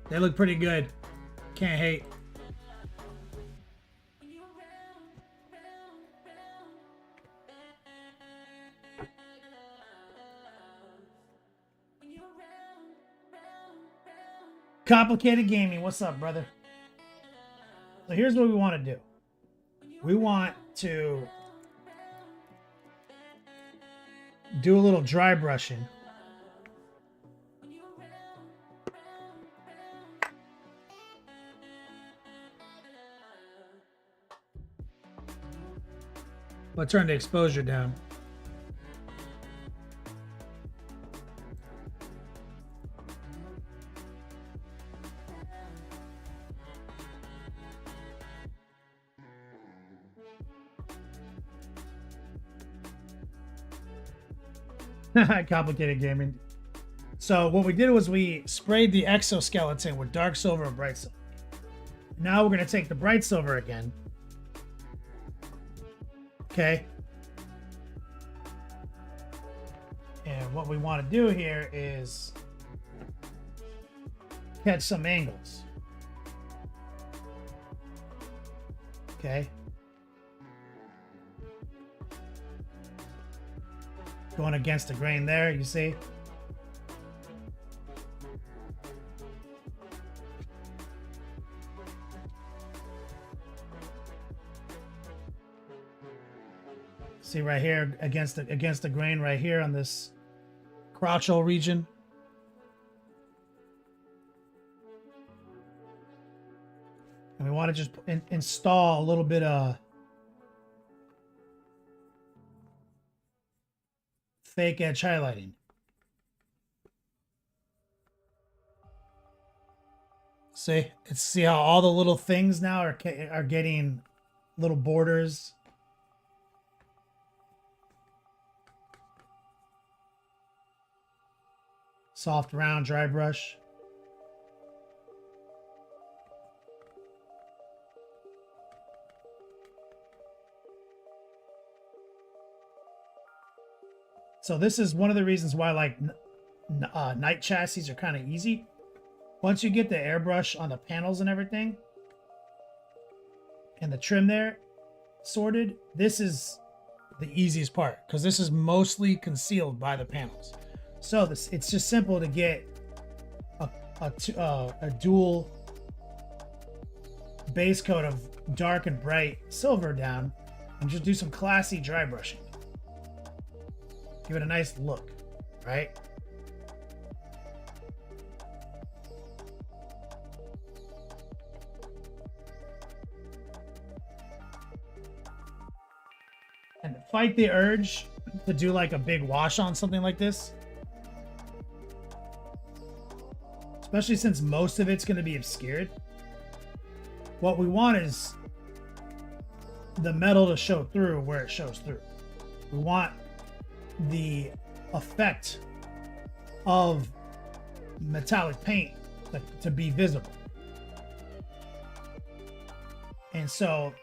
They look pretty good. Can't hate. Complicated gaming. What's up, brother? So here's what we want to do. We want to do a little dry brushing. But turn the exposure down. Complicated gaming. So what we did was we sprayed the exoskeleton with dark silver and bright silver. Now we're going to take the bright silver again. Okay. And what we want to do here is catch some angles. Okay. Going against the grain there, you see? See right here against the grain right here on this crotchal region. And we want to just install a little bit of fake edge highlighting. See how all the little things now are getting little borders. Soft round dry brush. So this is one of the reasons why like night chassis are kind of easy. Once you get the airbrush on the panels and everything and the trim there sorted, this is the easiest part because this is mostly concealed by the panels. So it's just simple to get a dual base coat of dark and bright silver down and just do some classy dry brushing. Give it a nice look, right? And fight the urge to do like a big wash on something like this. Especially since most of it's going to be obscured. What we want is the metal to show through where it shows through. We want the effect of metallic paint to be visible. And so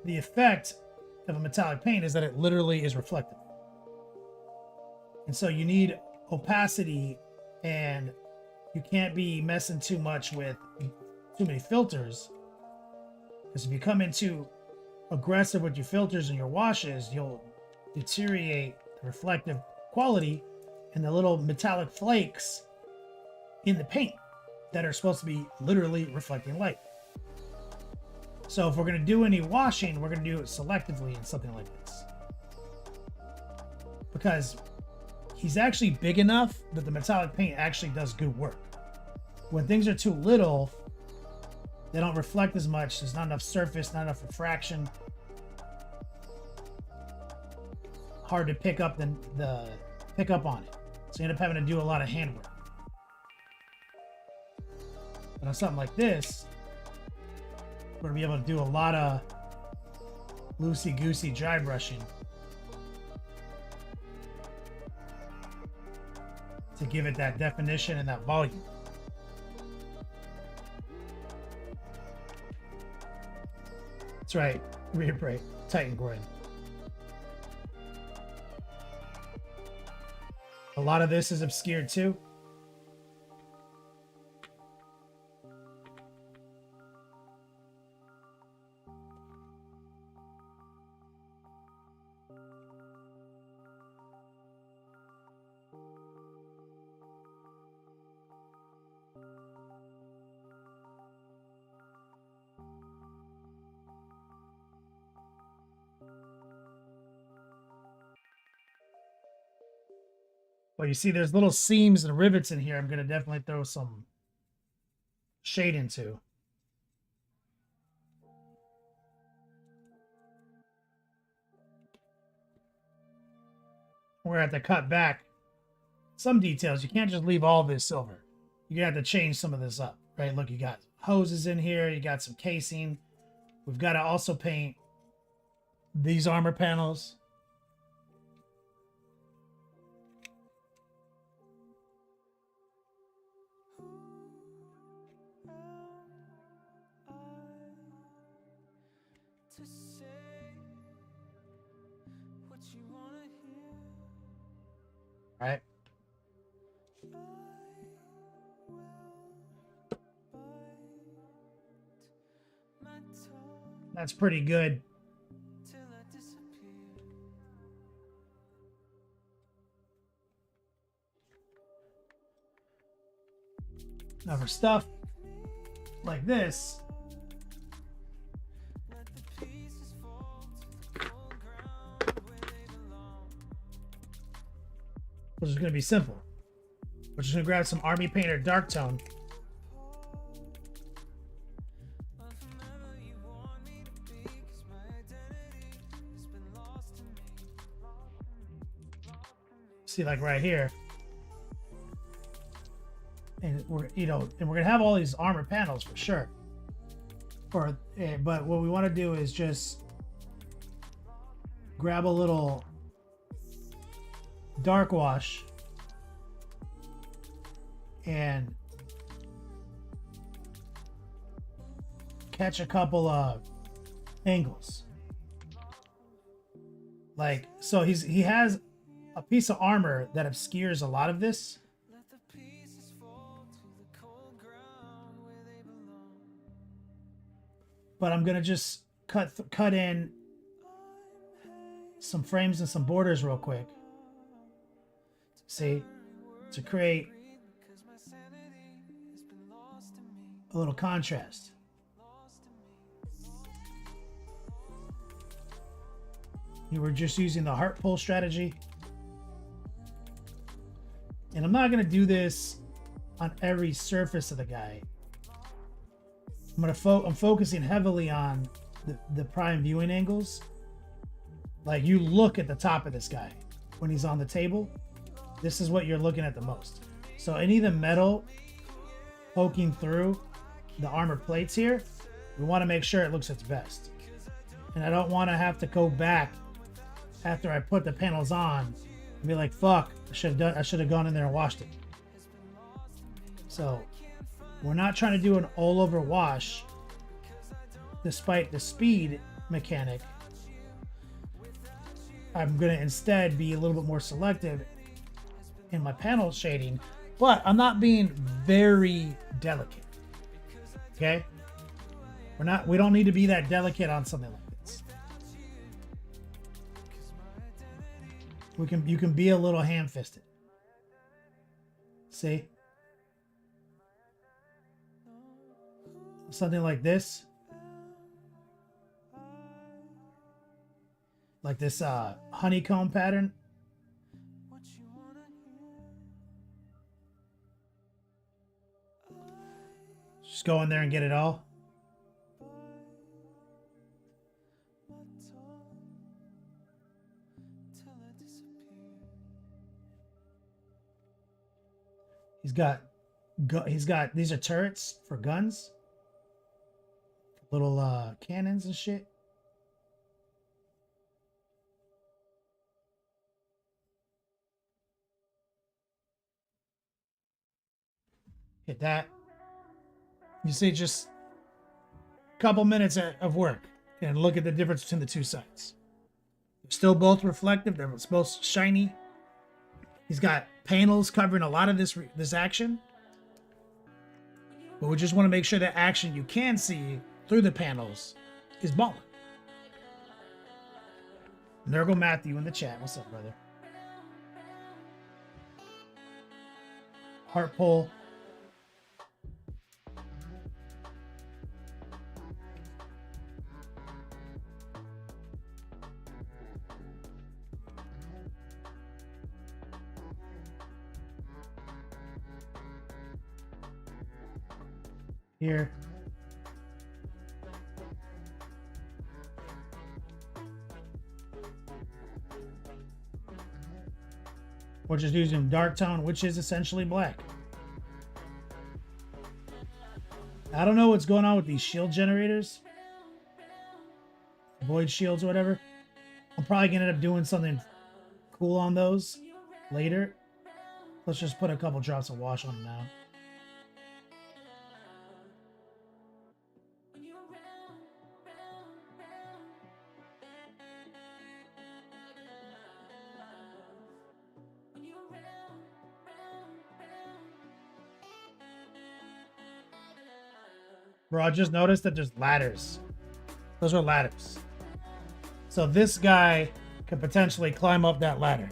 the effect of a metallic paint is that it literally is reflective. And so you need opacity, and you can't be messing too much with too many filters, because if you come in too aggressive with your filters and your washes, you'll deteriorate the reflective quality and the little metallic flakes in the paint that are supposed to be literally reflecting light. So if we're going to do any washing, we're going to do it selectively in something like this, because he's actually big enough that the metallic paint actually does good work. When things are too little, they don't reflect as much. There's not enough surface, not enough refraction. Hard to pick up on it. So you end up having to do a lot of handwork. But on something like this, we're gonna be able to do a lot of loosey-goosey dry brushing to give it that definition and that volume. That's right, rear brake, tighten groin. A lot of this is obscured too. Well, you see there's little seams and rivets in here I'm going to definitely throw some shade into. We're going to have to cut back some details. You can't just leave all this silver. You're going to have to change some of this up, right? Look, you got hoses in here. You got some casing. We've got to also paint these armor panels. To say what you wanna hear. Right? That's pretty good. Till I disappear. Now for stuff like this, Let the pieces fall to the cold ground where they belong. which is going to be simple. We're just going to grab some Army Painter Dark Tone. But remember you want me to be, 'cause my identity has been lost to me. See, like right here. And we're, you know, and we're going to have all these armor panels for sure. But what we want to do is just grab a little dark wash and catch a couple of angles. Like, so he has a piece of armor that obscures a lot of this. Let the pieces fall to the cold ground where they belong. But I'm gonna just cut in some frames and some borders real quick. See, to create 'Cause my sanity has been lost to me. a little contrast. Lost to me. You were just using the heart pull strategy. And I'm not gonna do this on every surface of the guy. I'm focusing heavily on the prime viewing angles. Like, you look at the top of this guy when he's on the table. This is what you're looking at the most. So any of the metal poking through the armor plates here, we want to make sure it looks its best. And I don't want to have to go back after I put the panels on and be like, fuck, I should have gone in there and washed it. So we're not trying to do an all over wash despite the speed mechanic. I'm going to instead be a little bit more selective in my panel shading, but I'm not being very delicate. Okay? We don't need to be that delicate on something like this. You can be a little ham-fisted. See? Something like this. Like this honeycomb pattern. What you wanna hear. Just go in there and get it all. Till I disappear. He's got He's got these are turrets for guns, little cannons and shit. Hit that. You see, just a couple minutes of work, and look at the difference between the two sides. They're still both reflective. They're both shiny. He's got panels covering a lot of this action. But we just want to make sure the action you can see through the panels is balling. Nurgle Matthew in the chat. What's up, brother? Heart pull. Here. We're just using dark tone, which is essentially black. I don't know what's going on with these shield generators. Void shields or whatever. I'm probably gonna end up doing something cool on those later. Let's just put a couple drops of wash on them now. Bro, I just noticed that there's ladders. Those are ladders. So this guy could potentially climb up that ladder.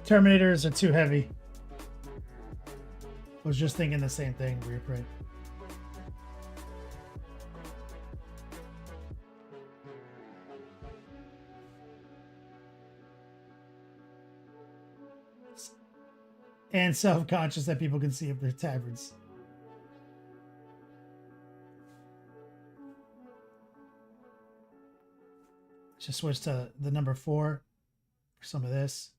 Terminators are too heavy. I was just thinking the same thing, reprint. And self-conscious that people can see if they're taverns. Just switch to the number 4 for some of this.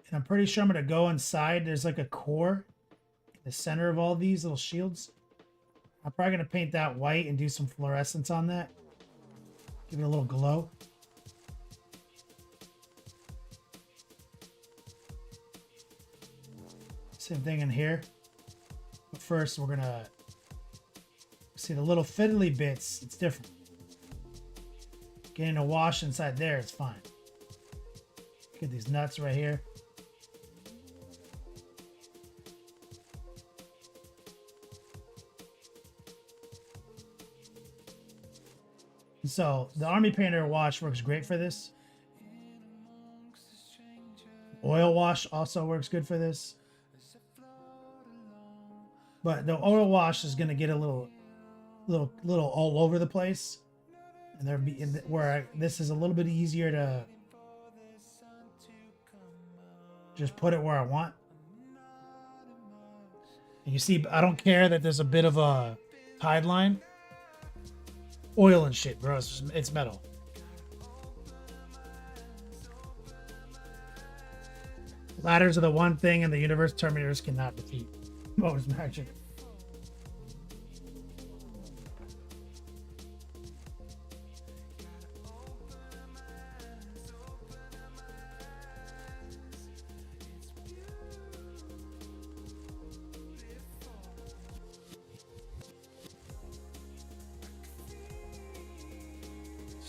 And I'm pretty sure I'm going to go inside. There's like a core in the center of all these little shields. I'm probably going to paint that white and do some fluorescence on that. Give it a little glow. Same thing in here. But first, we're going to see the little fiddly bits. It's different. Getting a wash inside there is fine. Get these nuts right here. So the Army Painter wash works great for this. Oil wash also works good for this. But the oil wash is going to get a little all over the place. And there be where this is a little bit easier to just put it where I want. And you see, I don't care that there's a bit of a tide line. Oil and shit, bro. It's metal. Ladders are the one thing in the universe Terminators cannot defeat. Motors magic.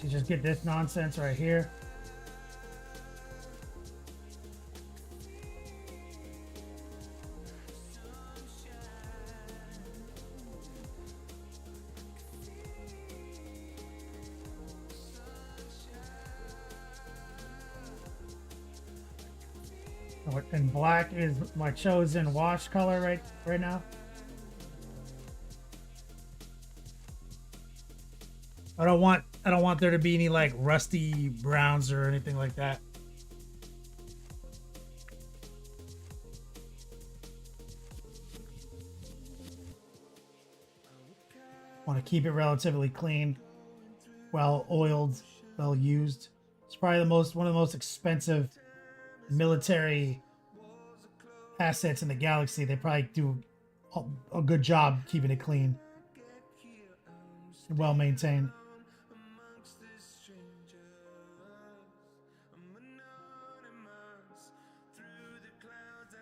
So just get this nonsense right here. And black is my chosen wash color right now. I don't want there to be any like rusty browns or anything like that. Want to keep it relatively clean, well oiled, well used. It's probably one of the most expensive military assets in the galaxy. They probably do a good job keeping it clean and well maintained.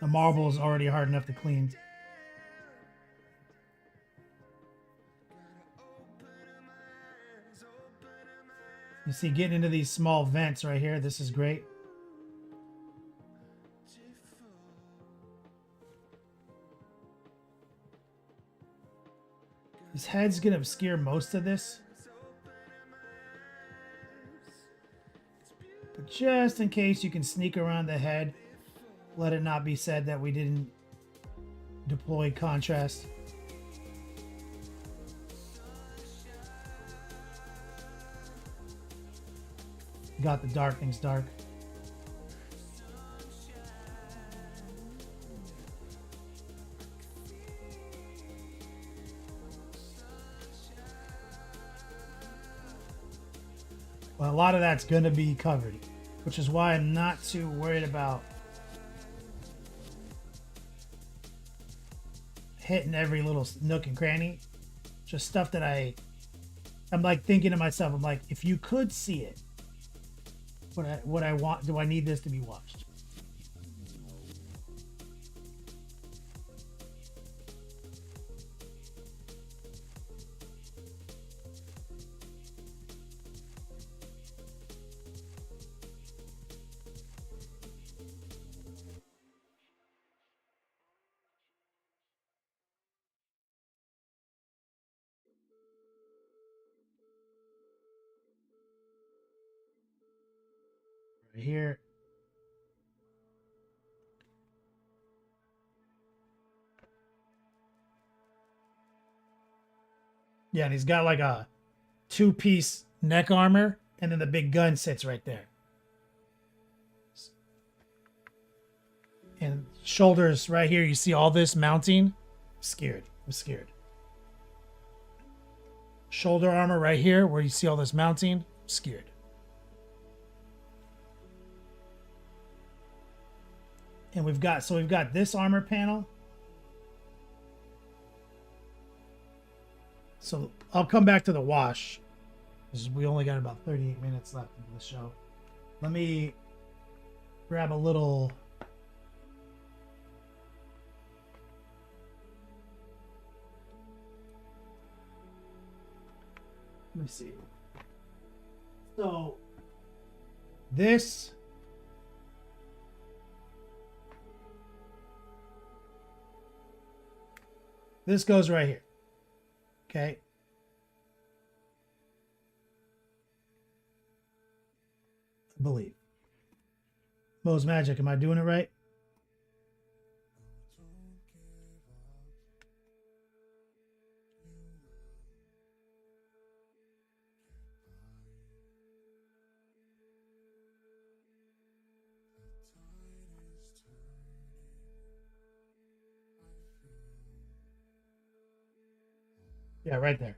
The marble is already hard enough to clean. You see, getting into these small vents right here, this is great. His head's gonna obscure most of this. But just in case you can sneak around the head, let it not be said that we didn't deploy contrast. Got the dark things dark. Well, a lot of that's going to be covered, which is why I'm not too worried about hitting every little nook and cranny. Just stuff that I'm like thinking to myself, I'm like, if you could see it, what I want, do I need this to be watched? Right here. Yeah, and he's got like a 2-piece neck armor, and then the big gun sits right there. And shoulders right here, you see all this mounting? I'm scared. Shoulder armor right here, where you see all this mounting? I'm scared. And we've got this armor panel. So I'll come back to the wash, because we only got about 38 minutes left of the show. Let me grab a little. Let me see. So this goes right here. Okay. I believe. Mo's Magic, am I doing it right? Yeah, right there.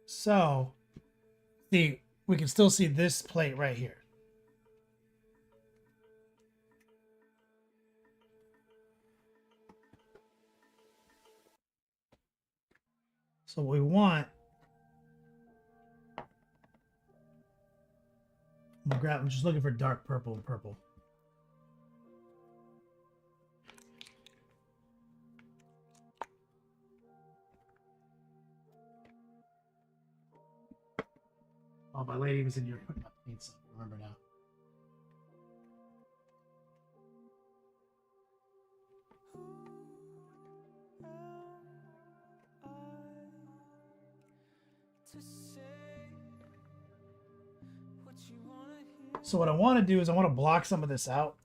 So, see, we can still see this plate right here. So what we want, I'm just looking for dark purple and purple. Oh, my lady was in here putting up paints. I remember now. So what I want to do is I want to block some of this out.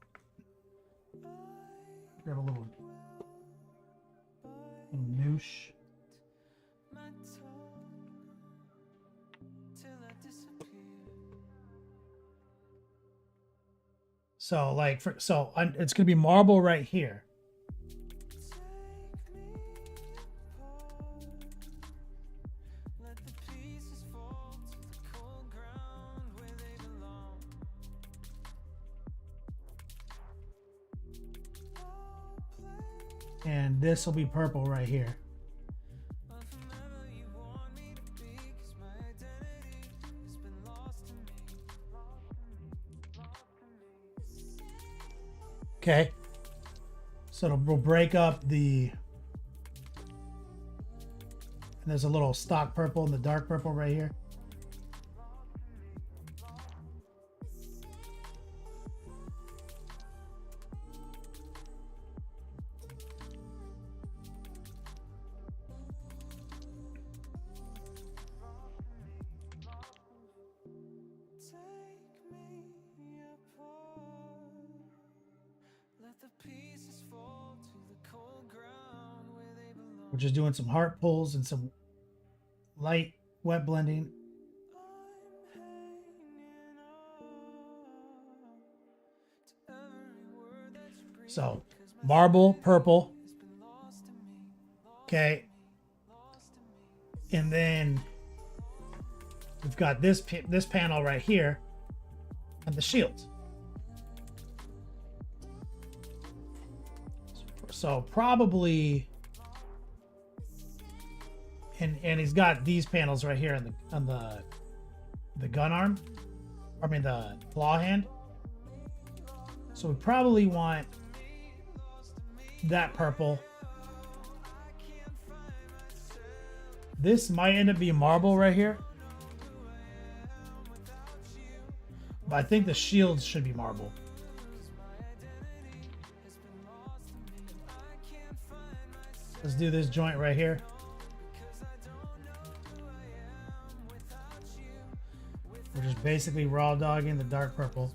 Grab a little noosh. So like it's gonna be marble right here. And this will be purple right here. Okay. So we'll break up the... And there's a little stock purple and the dark purple right here. We're just doing some heart pulls and some light wet blending. So marble, purple. Okay. And then we've got this panel right here and the shields. So probably, and he's got these panels right here on the gun arm, I mean the claw hand. So we probably want that purple. This might end up being marble right here, but I think the shields should be marble. Let's do this joint right here. We're just basically raw dogging the dark purple.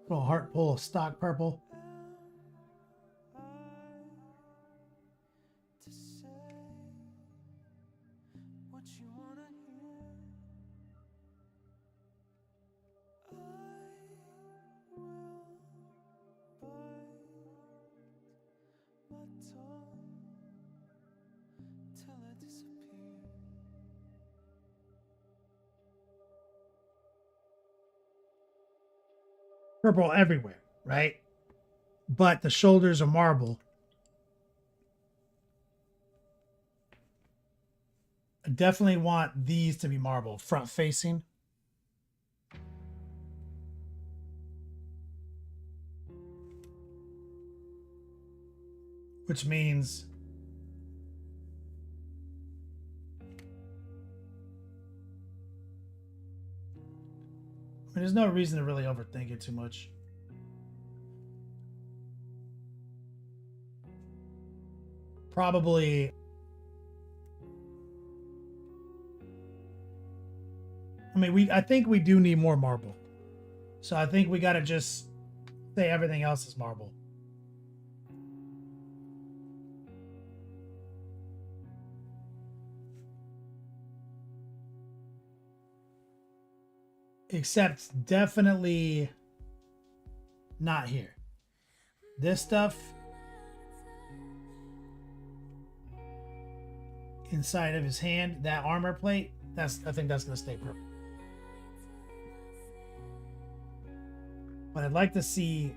Little heart pull of stock purple. Purple everywhere, right? But the shoulders are marble. I definitely want these to be marble, front facing. Which means there's no reason to really overthink it too much. Probably, I think we do need more marble. So I think we got to just say everything else is marble. Except definitely not here. This stuff inside of his hand, that armor plate, I think that's gonna stay purple. But I'd like to see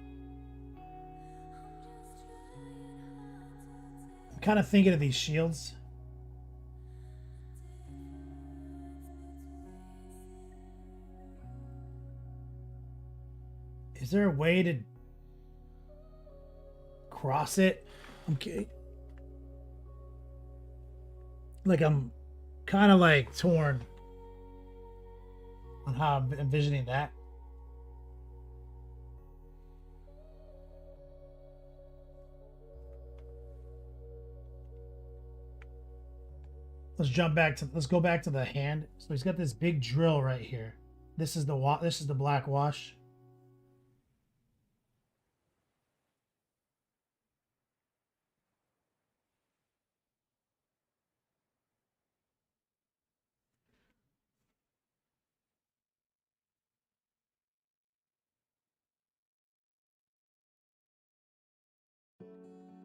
I'm kind of thinking of these shields. Is there a way to cross it? Okay. Like I'm kind of like torn on how I'm envisioning that. Let's go back to the hand. So he's got this big drill right here. This is the black wash.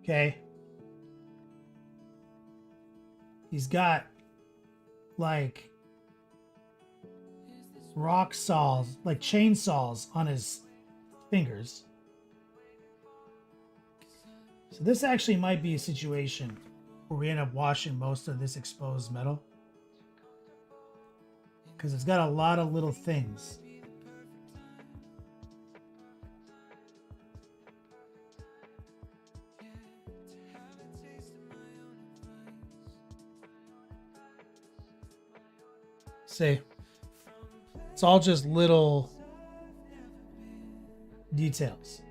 Okay. He's got like rock saws, like chainsaws on his fingers. So this actually might be a situation where we end up washing most of this exposed metal. Because it's got a lot of little things. See, it's all just little details.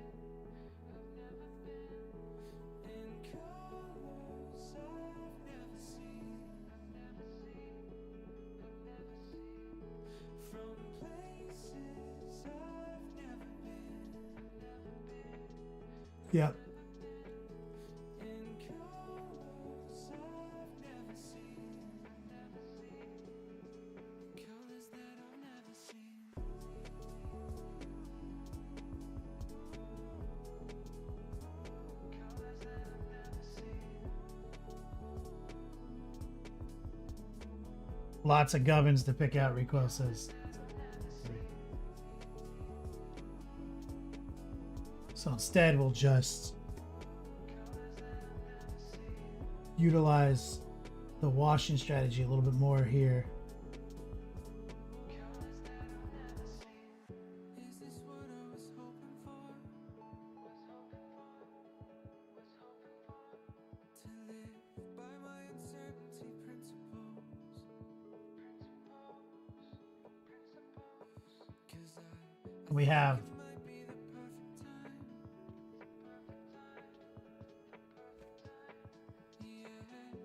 Yeah. Lots of gubbins to pick out, Recoil says. So instead, we'll just utilize the washing strategy a little bit more here. We have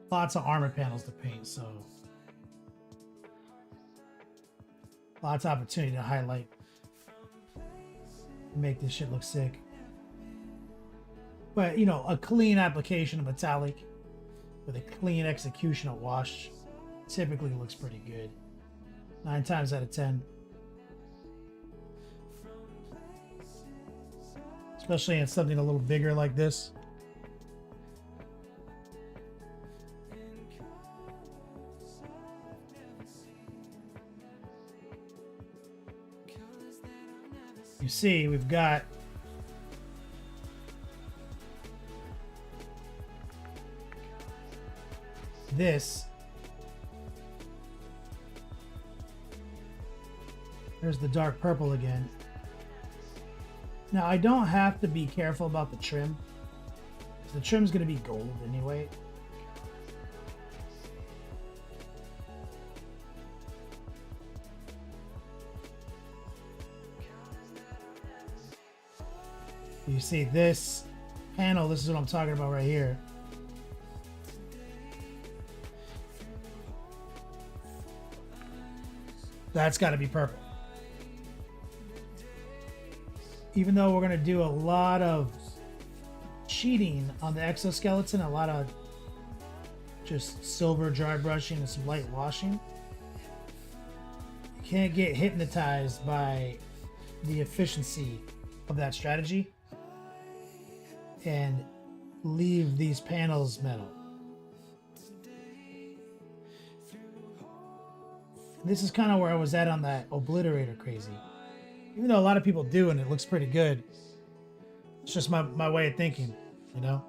lots of armor panels to paint, so lots of opportunity to highlight, make this shit look sick. But you know, a clean application of metallic with a clean execution of wash typically looks pretty good. 9 times out of 10. Especially in something a little bigger like this. You see, we've got this. There's the dark purple again. Now, I don't have to be careful about the trim, because the trim's going to be gold anyway. You see this panel, this is what I'm talking about right here. That's got to be purple. Even though we're going to do a lot of cheating on the exoskeleton, a lot of just silver dry brushing and some light washing, you can't get hypnotized by the efficiency of that strategy and leave these panels metal. This is kind of where I was at on that obliterator crazy. Even though a lot of people do and it looks pretty good, it's just my way of thinking, you know?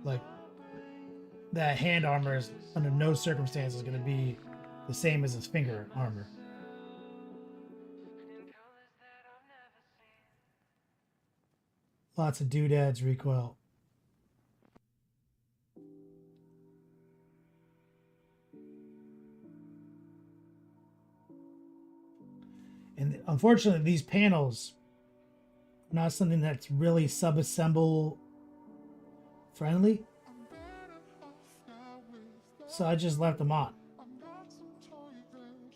Like that hand armor is under no circumstances going to be the same as his finger armor. Lots of doodads recoil. And unfortunately, these panels are not something that's really sub-assemble friendly. So I just left them on.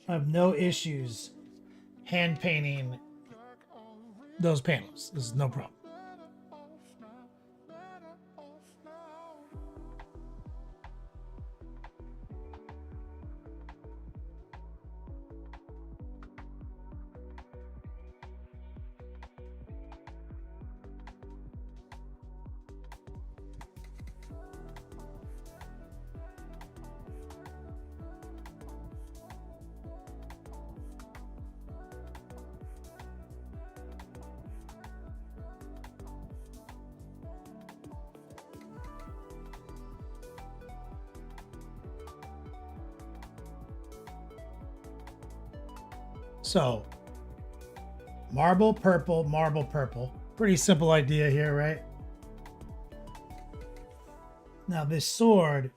I have no issues hand painting those panels. This is no problem. So, marble, purple, marble, purple. Pretty simple idea here, right? Now this sword,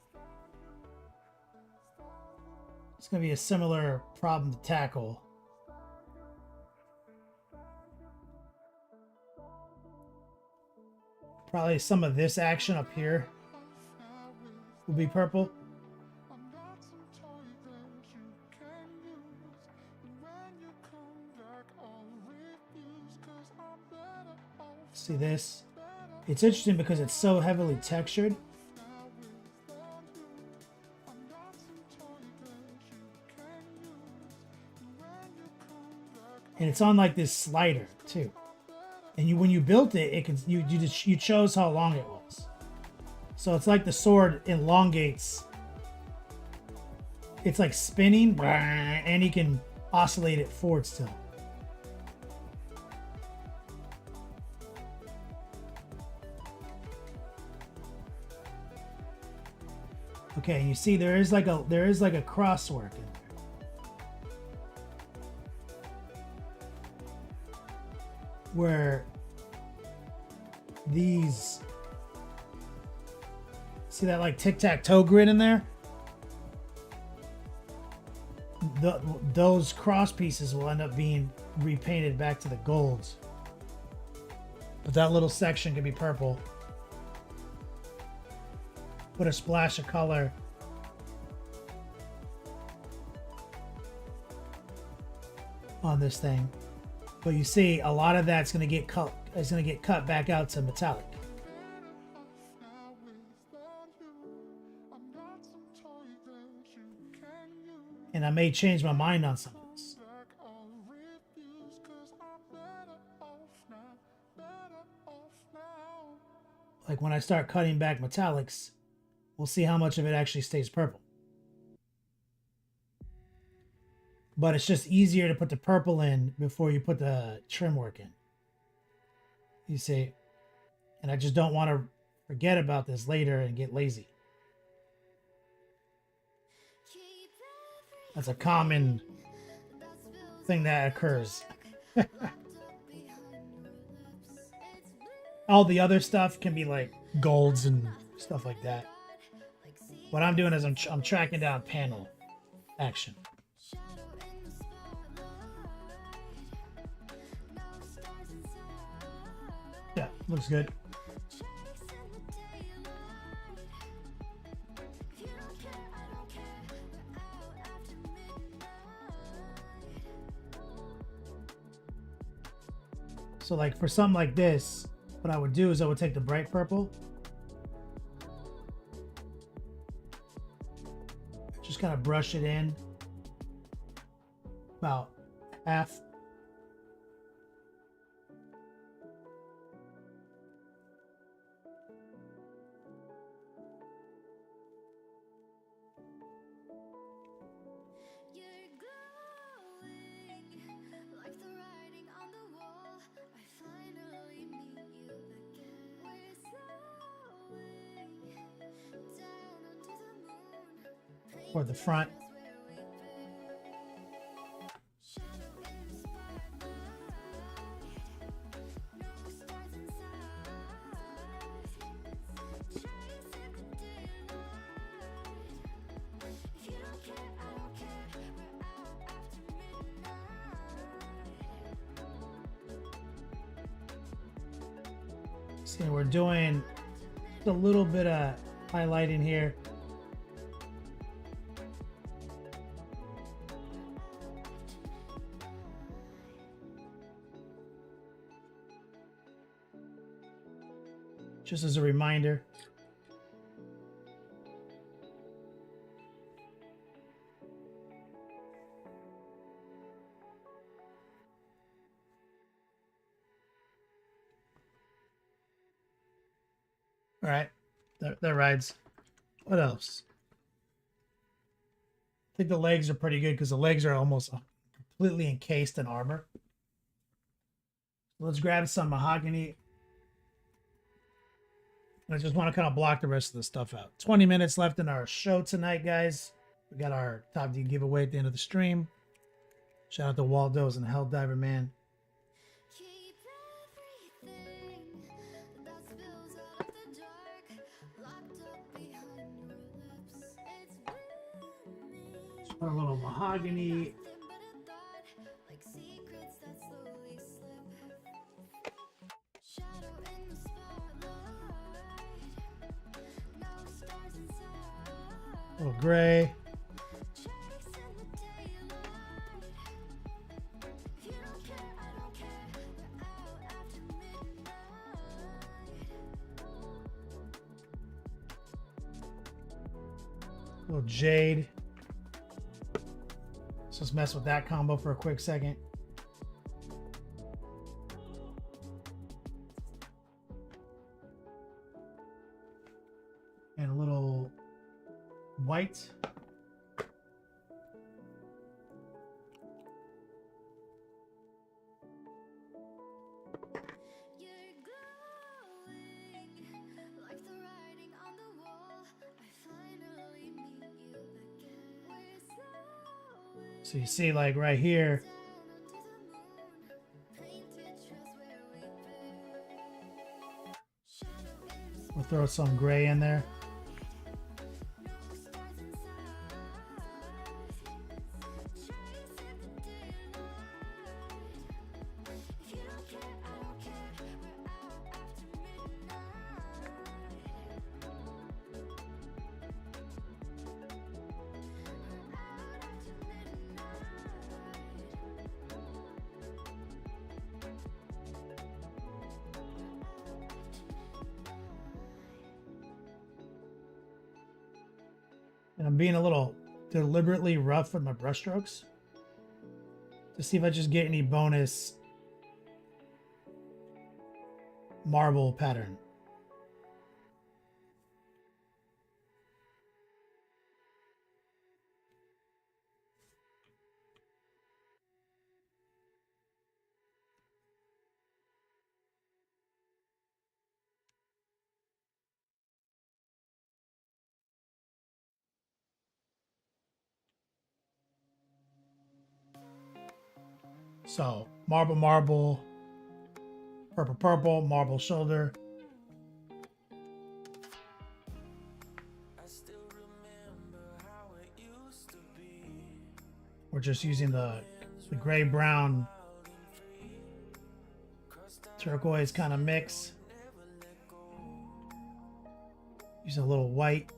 it's going to be a similar problem to tackle. Probably some of this action up here will be purple. See this? It's interesting because it's so heavily textured. And it's on like this slider too. And when you built it, you chose how long it was. So it's like the sword elongates. It's like spinning, and you can oscillate it forward still. Okay, you see there is like a crosswork in there. Where these, see that like tic-tac-toe grid in there? Those cross pieces will end up being repainted back to the golds. But that little section can be purple. Put a splash of color on this thing. But you see, a lot of that's going to get cut. It's going to get cut back out to metallic. And I may change my mind on some of this. Like when I start cutting back metallics, we'll see how much of it actually stays purple. But it's just easier to put the purple in before you put the trim work in. You see? And I just don't want to forget about this later and get lazy. That's a common thing that occurs. All the other stuff can be like golds and stuff like that. What I'm doing is I'm tracking down panel action. Yeah, looks good. So like for something like this, what I would do is I would take the bright purple, just kind of brush it in about half. toward the front. See, we're doing a little bit of highlighting here. Just as a reminder. All right, that rides. What else? I think the legs are pretty good because the legs are almost completely encased in armor. Let's grab some mahogany. I just want to kind of block the rest of the stuff out. 20 minutes left in our show tonight, guys. We got our top D giveaway at the end of the stream. Shout out to Waldo's and Helldiver Man. Just put a little mahogany. A little gray. A little jade. Let's just mess with that combo for a quick second. And a little white. So you see, like right here, we'll throw some gray in there. And I'm being a little deliberately rough with my brush strokes to see if I just get any bonus marble pattern. So marble, marble, purple, purple, marble shoulder. We're just using the gray brown turquoise kind of mix. Use a little white.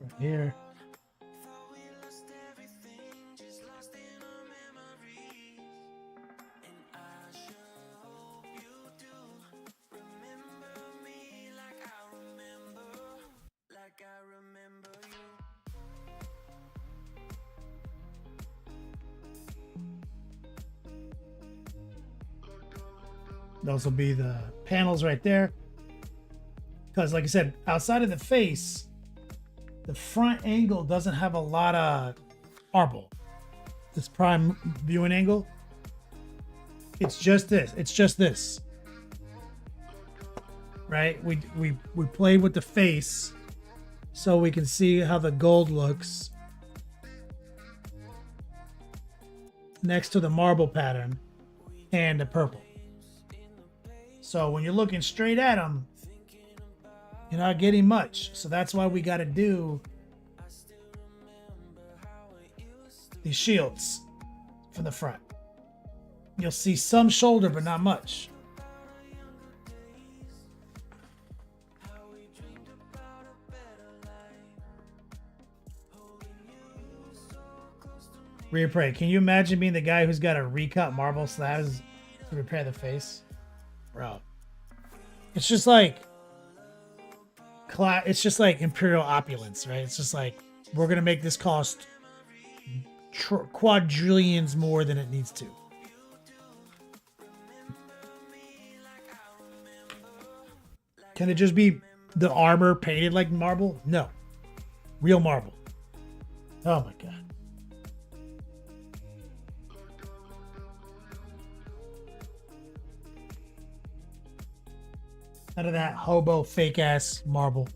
Right here. Those will be the panels right there. Because like I said, outside of the face, the front angle doesn't have a lot of marble. This prime viewing angle, it's just this. It's just this. Right? We played with the face so we can see how the gold looks next to the marble pattern and the purple. So when you're looking straight at them, you're not getting much. So that's why we got to do these shields from the front. You'll see some shoulder, but not much. Reappraise. Can you imagine being the guy who's got to recut marble slabs to repair the face? Bro. It's just like imperial opulence, right? It's just like, we're going to make this cost quadrillions more than it needs to. Can it just be the armor painted like marble? No. Real marble. Oh my God. None of that hobo fake ass marble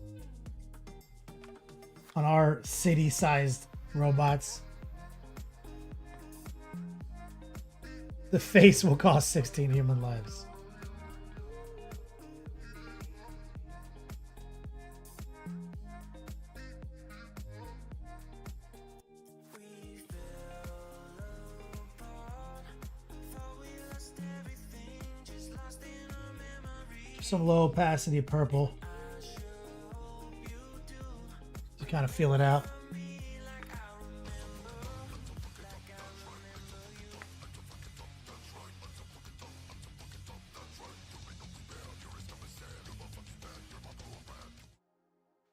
on our city sized robots. The face will cost 16 human lives. Some low opacity purple to kind of feel it out.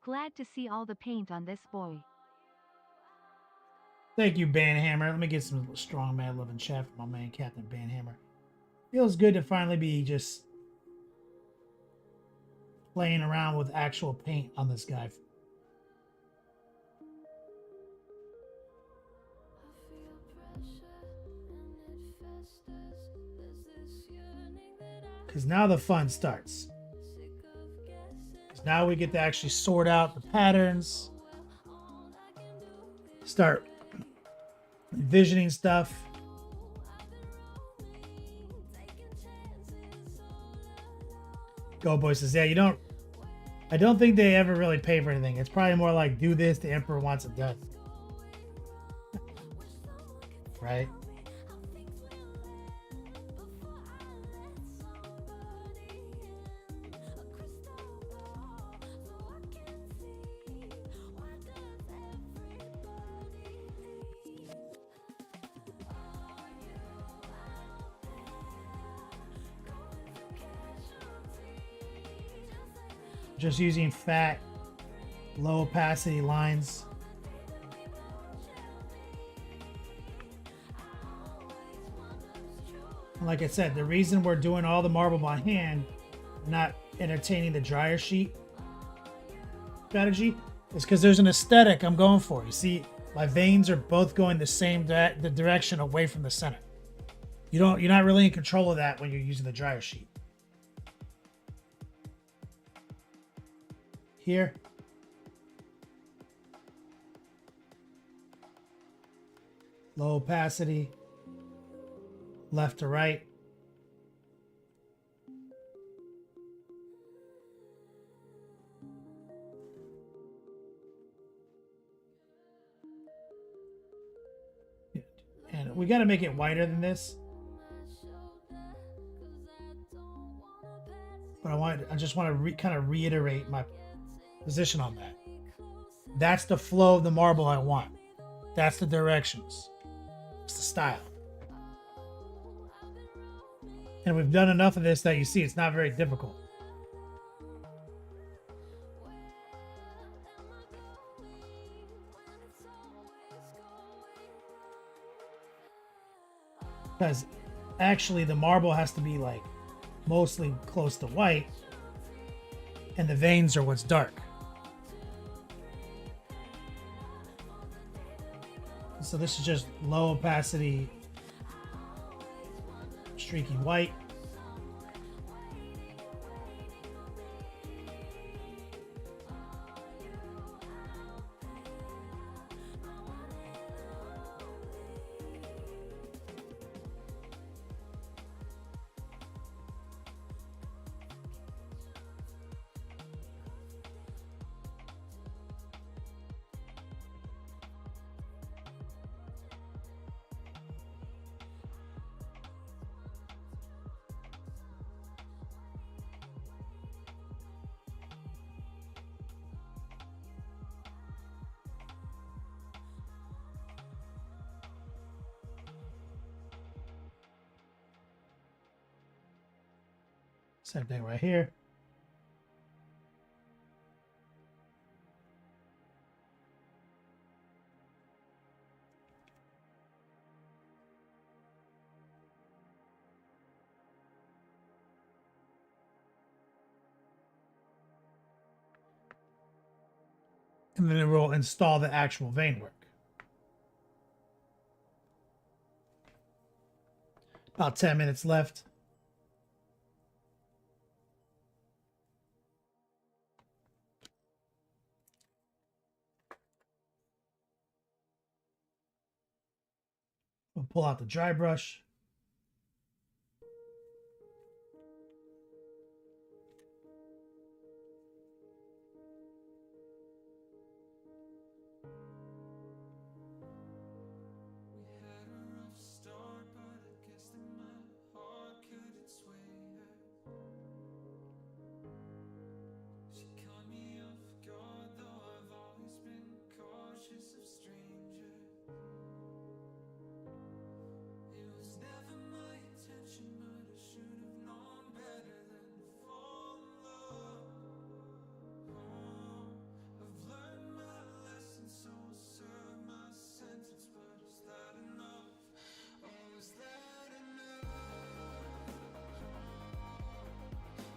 Glad to see all the paint on this boy. Thank you, Banhammer. Let me get some strong man love and chat from my man Captain Banhammer. Feels good to finally be just playing around with actual paint on this guy. Because now the fun starts. Because now we get to actually sort out the patterns, start envisioning stuff. Go Boy says, yeah, I don't think they ever really pay for anything. It's probably more like, do this, the Emperor wants it done. Right? Just using fat, low opacity lines. And like I said, the reason we're doing all the marble by hand, not entertaining the dryer sheet strategy, is because there's an aesthetic I'm going for. You see, my veins are both going the same the direction away from the center. You're not really in control of that when you're using the dryer sheet. Here. Low opacity. Left to right. And we got to make it wider than this. But I just want to kind of reiterate my position on that. That's the flow of the marble I want. That's the directions. It's the style. And we've done enough of this that you see it's not very difficult. Because actually the marble has to be like mostly close to white. and the veins are what's dark. So this is just low opacity, streaky white. Same thing right here. And then we'll install the actual vein work. About 10 minutes left. We'll pull out the dry brush.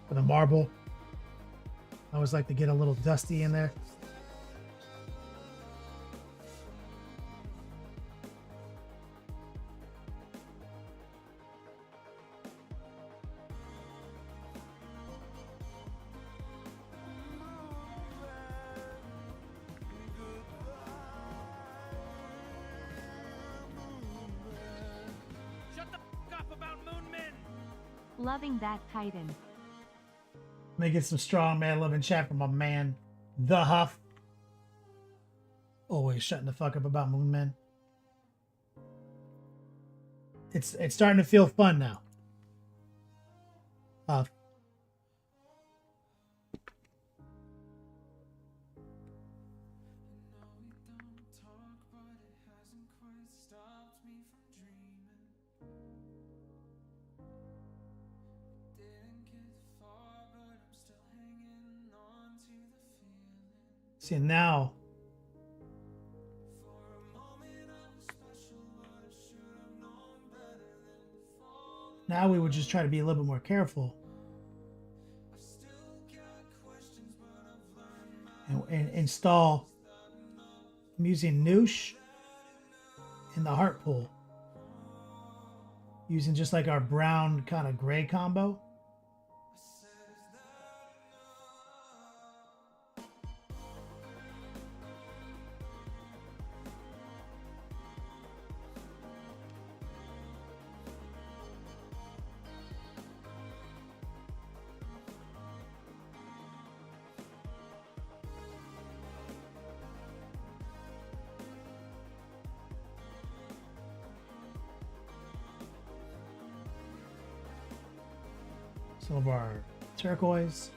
For the marble, I always like to get a little dusty in there. Shut the f up about moon men. Loving that Titan. Let me get some strong man love in chat from my man, The Huff. Always shutting the fuck up about Moon Men. It's starting to feel fun now. Huff. See, now we would just try to be a little bit more careful and install. I'm using Noosh in the heart pool, using just like our brown kind of gray combo. Some of our turquoise.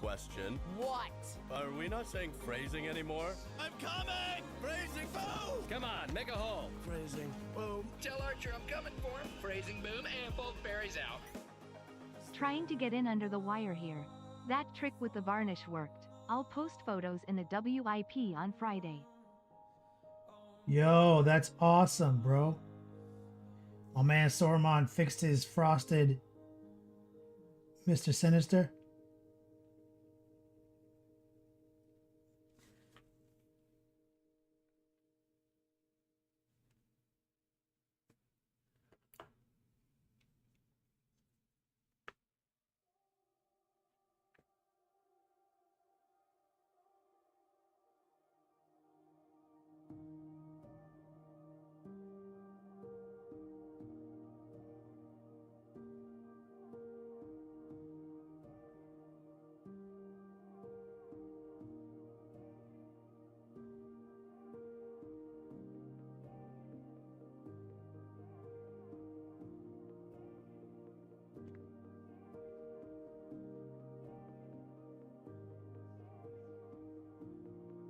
Question. What? Are we not saying phrasing anymore? I'm coming! Phrasing boom! Come on, make a hole. Phrasing boom. Tell Archer I'm coming for him. Phrasing boom and both berries out. Trying to get in under the wire here. That trick with the varnish worked. I'll post photos in the WIP on Friday. Yo, that's awesome, bro. My man Sormon fixed his frosted Mr. Sinister.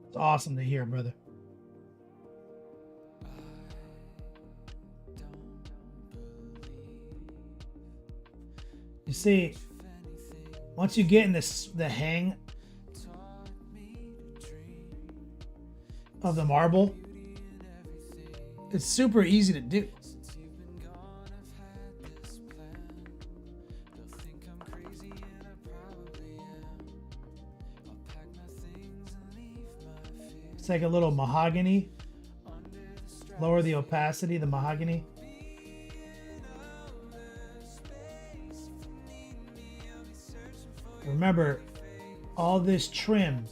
It's awesome to hear, brother. You see, once you get in the hang of the marble, it's super easy to do. It's like a little mahogany. Lower the opacity, the mahogany. Remember, all this trim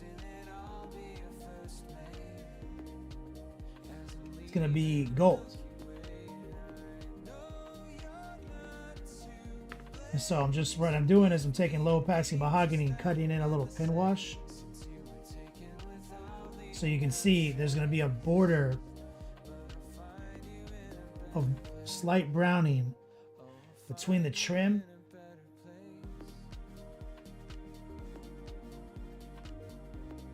is going to be gold. And so what I'm doing is I'm taking low opacity mahogany and cutting in a little pin wash. So you can see there's going to be a border of slight browning between the trim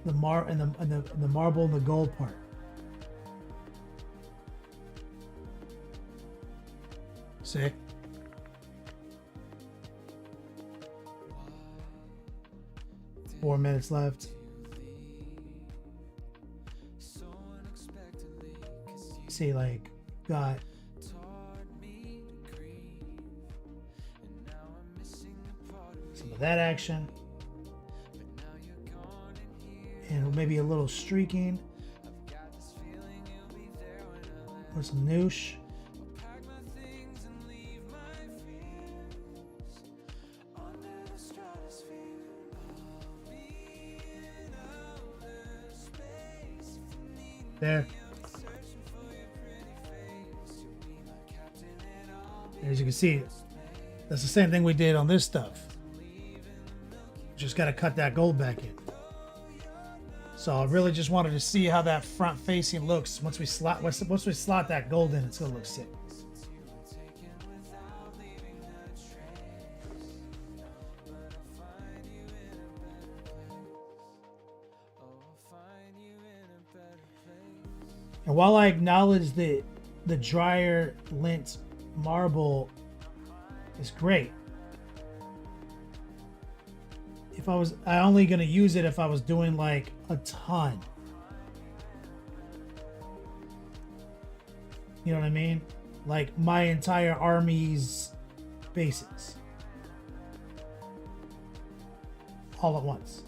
the marble and the gold part. See? Four minutes left. See, like, got some of that action. And maybe a little streaking. Or some noosh. There. As you can see, that's the same thing we did on this stuff. Just got to cut that gold back in. So I really just wanted to see how that front facing looks once we slot that gold in. It's gonna look sick. And while I acknowledge that the drier lint marble is great, I only gonna use it if I was doing like a ton. You know what I mean? Like my entire army's bases. All at once.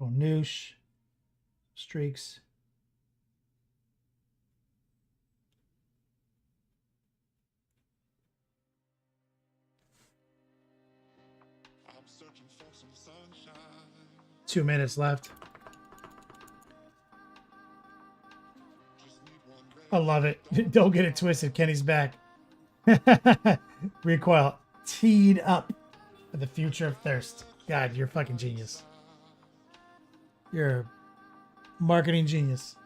Little noosh, streaks. I'm searching for some sunshine. 2 minutes left. I love it. Don't get it twisted. Kenny's back. Recoil teed up for the future of thirst. God, you're a fucking genius. You're a marketing genius.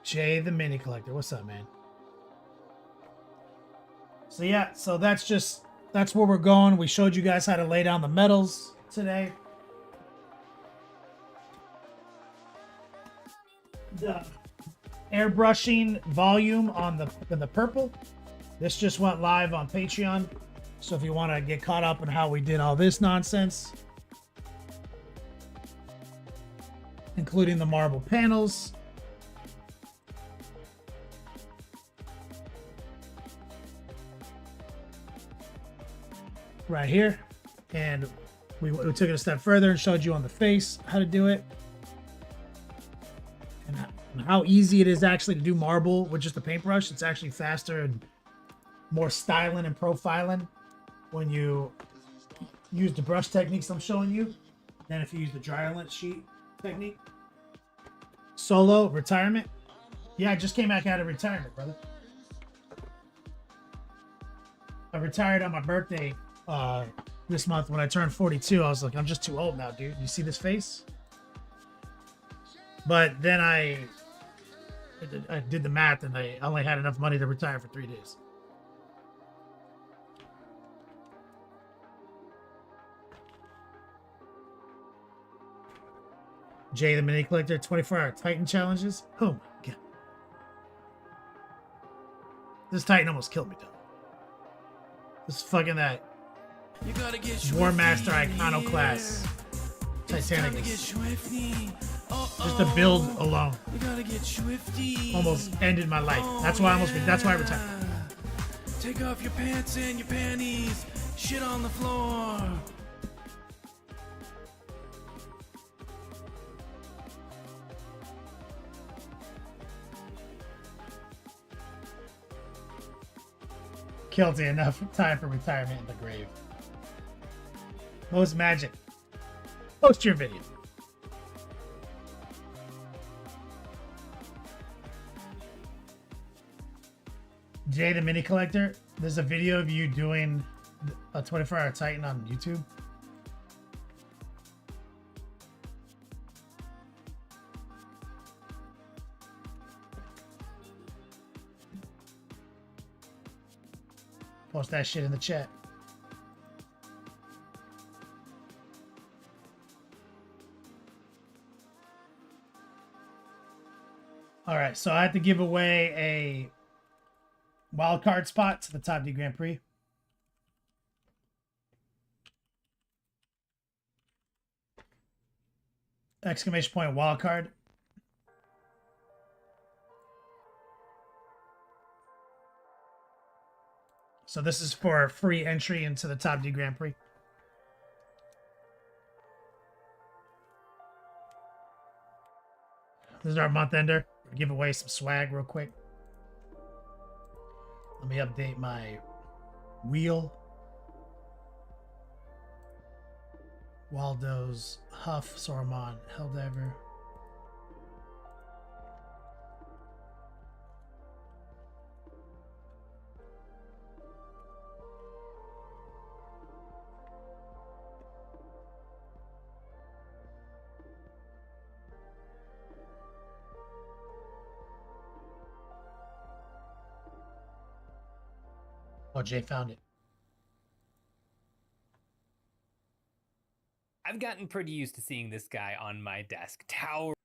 Jay the Mini Collector. What's up, man? So yeah, so that's just that's where we're going. We showed you guys how to lay down the metals today. The airbrushing volume on the purple. This just went live on Patreon. So if you want to get caught up on how we did all this nonsense, including the marble panels, right here, and we took it a step further and showed you on the face how to do it, and how easy it is actually to do marble with just a paintbrush. It's actually faster and more styling and profiling when you use the brush techniques I'm showing you than if you use the dry lint sheet technique. Solo retirement. Yeah, I just came back out of retirement, brother. I retired on my birthday this month when I turned 42. I was like, I'm just too old now, dude. You see this face? But then I did the math, and I only had enough money to retire for 3 days. Jay the Mini Collector 24-hour Titan challenges. Oh my god. This Titan almost killed me, though. This fucking that War Master Iconoclast Titanic. Just the build alone almost ended my life. That's why I retired. Take off your pants and your panties. Shit on the floor. Guilty enough. Time for retirement in the grave. Most magic. Post your video. Jay the Mini Collector, there's a video of you doing a 24-hour Titan on YouTube. Post that shit in the chat. All right, so I have to give away a wild card spot to the Top D Grand Prix. Exclamation point wild card. So this is for free entry into the Top D Grand Prix. This is our month ender. We'll give away some swag real quick. Let me update my wheel. Waldo's Huff, Saruman, Helldiver. Oh, Jay found it. I've gotten pretty used to seeing this guy on my desk, towering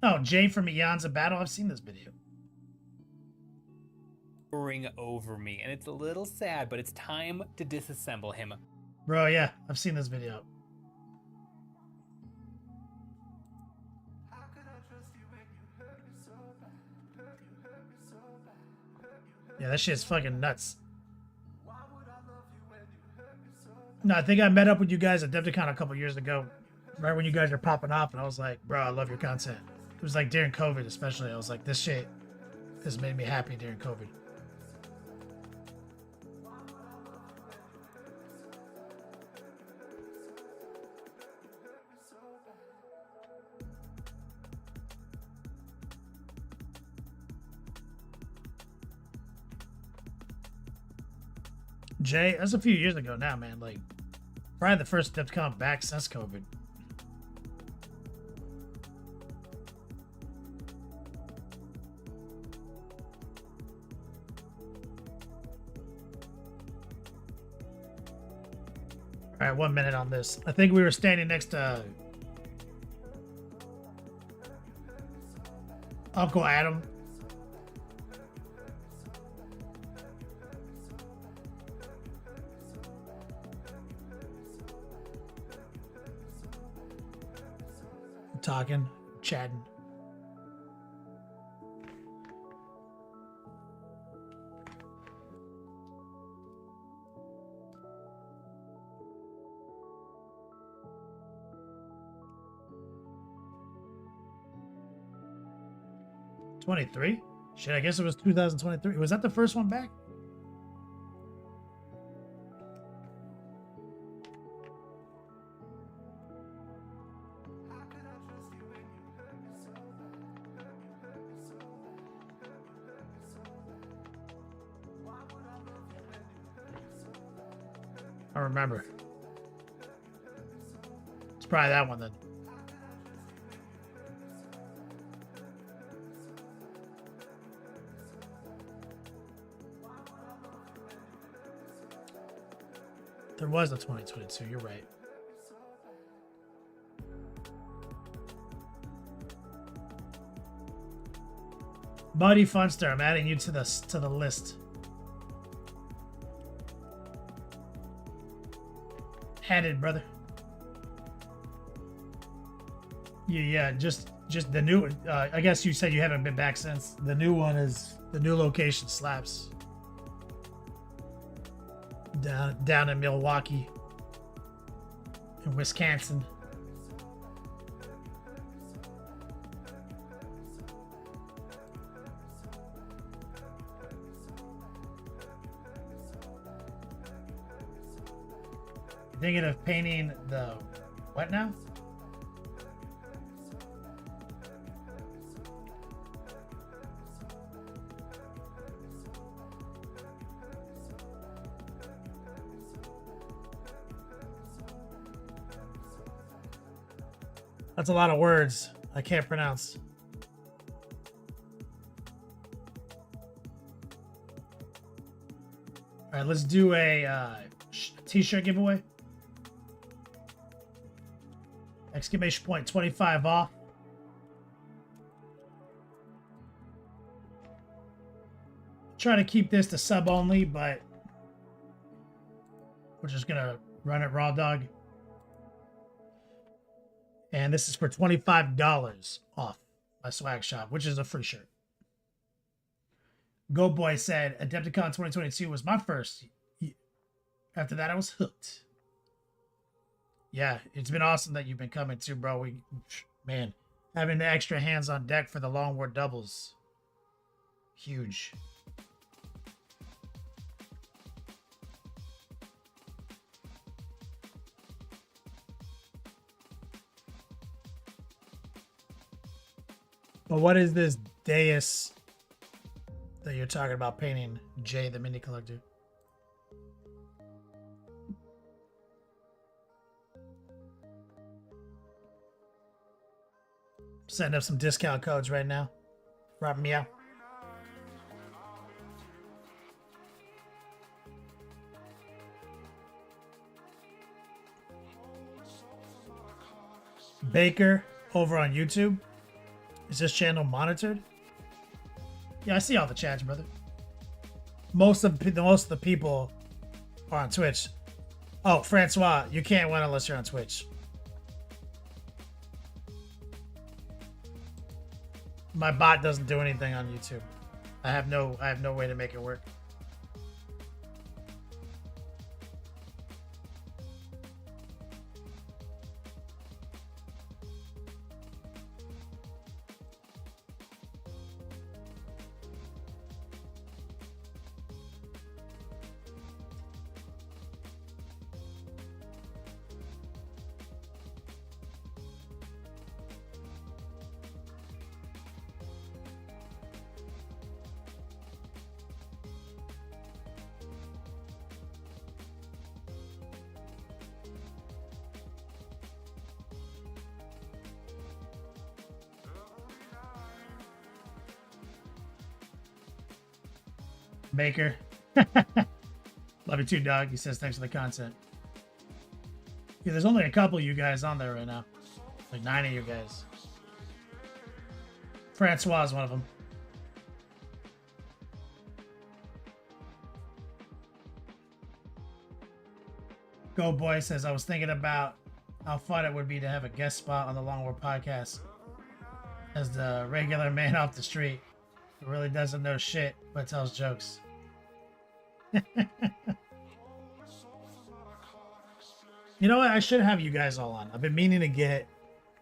Oh, Jay from Eons of Battle. I've seen this video. over me, and it's a little sad, but it's time to disassemble him. Bro, yeah, I've seen this video. Yeah, that shit's fucking nuts. No, I think I met up with you guys at Depticon a couple years ago, right when you guys are popping off, and I was like, bro, I love your content. It was like during COVID, especially. I was like, this shit has made me happy during COVID. Jay, that's a few years ago now, man. Like, probably the first Depticon back since COVID. right, 1 minute on this. I think we were standing next to Uncle Adam. Talking, chatting. '23? Shit, I guess it was 2023. Was that the first one back? I remember. It's probably that one then. There was a 2022, you're right. Buddy Funster, I'm adding you to the list. Added, brother. Yeah, just the new. I guess you said you haven't been back since. The new one is the new location slaps. Down in Milwaukee, in Wisconsin. Thinking of painting the what now? That's a lot of words I can't pronounce. All right, let's do a t-shirt giveaway. Exclamation point 25 off. Try to keep this to sub only, but we're just gonna run it raw dog. And this is for $25 off my swag shop, which is a free shirt. Go Boy said, Adepticon 2022 was my first. After that, I was hooked. Yeah, it's been awesome that you've been coming too, bro. Man, having the extra hands on deck for the long war doubles. Huge. But what is this dais that you're talking about painting, Jay, the mini collector? Setting up some discount codes right now. Rob me out. Baker over on YouTube. Is this channel monitored? Yeah, I see all the chats, brother. Most of the people are on Twitch. Oh, Francois, you can't win unless you're on Twitch. My bot doesn't do anything on YouTube. I have no way to make it work. Baker. Love you too, dog. He says thanks for the content. Yeah, there's only a couple of you guys on there right now. Like 9 of you guys. Francois is one of them. Go Boy says, I was thinking about how fun it would be to have a guest spot on the Long War podcast as the regular man off the street who really doesn't know shit but tells jokes. You know what? I should have you guys all on. I've been meaning to get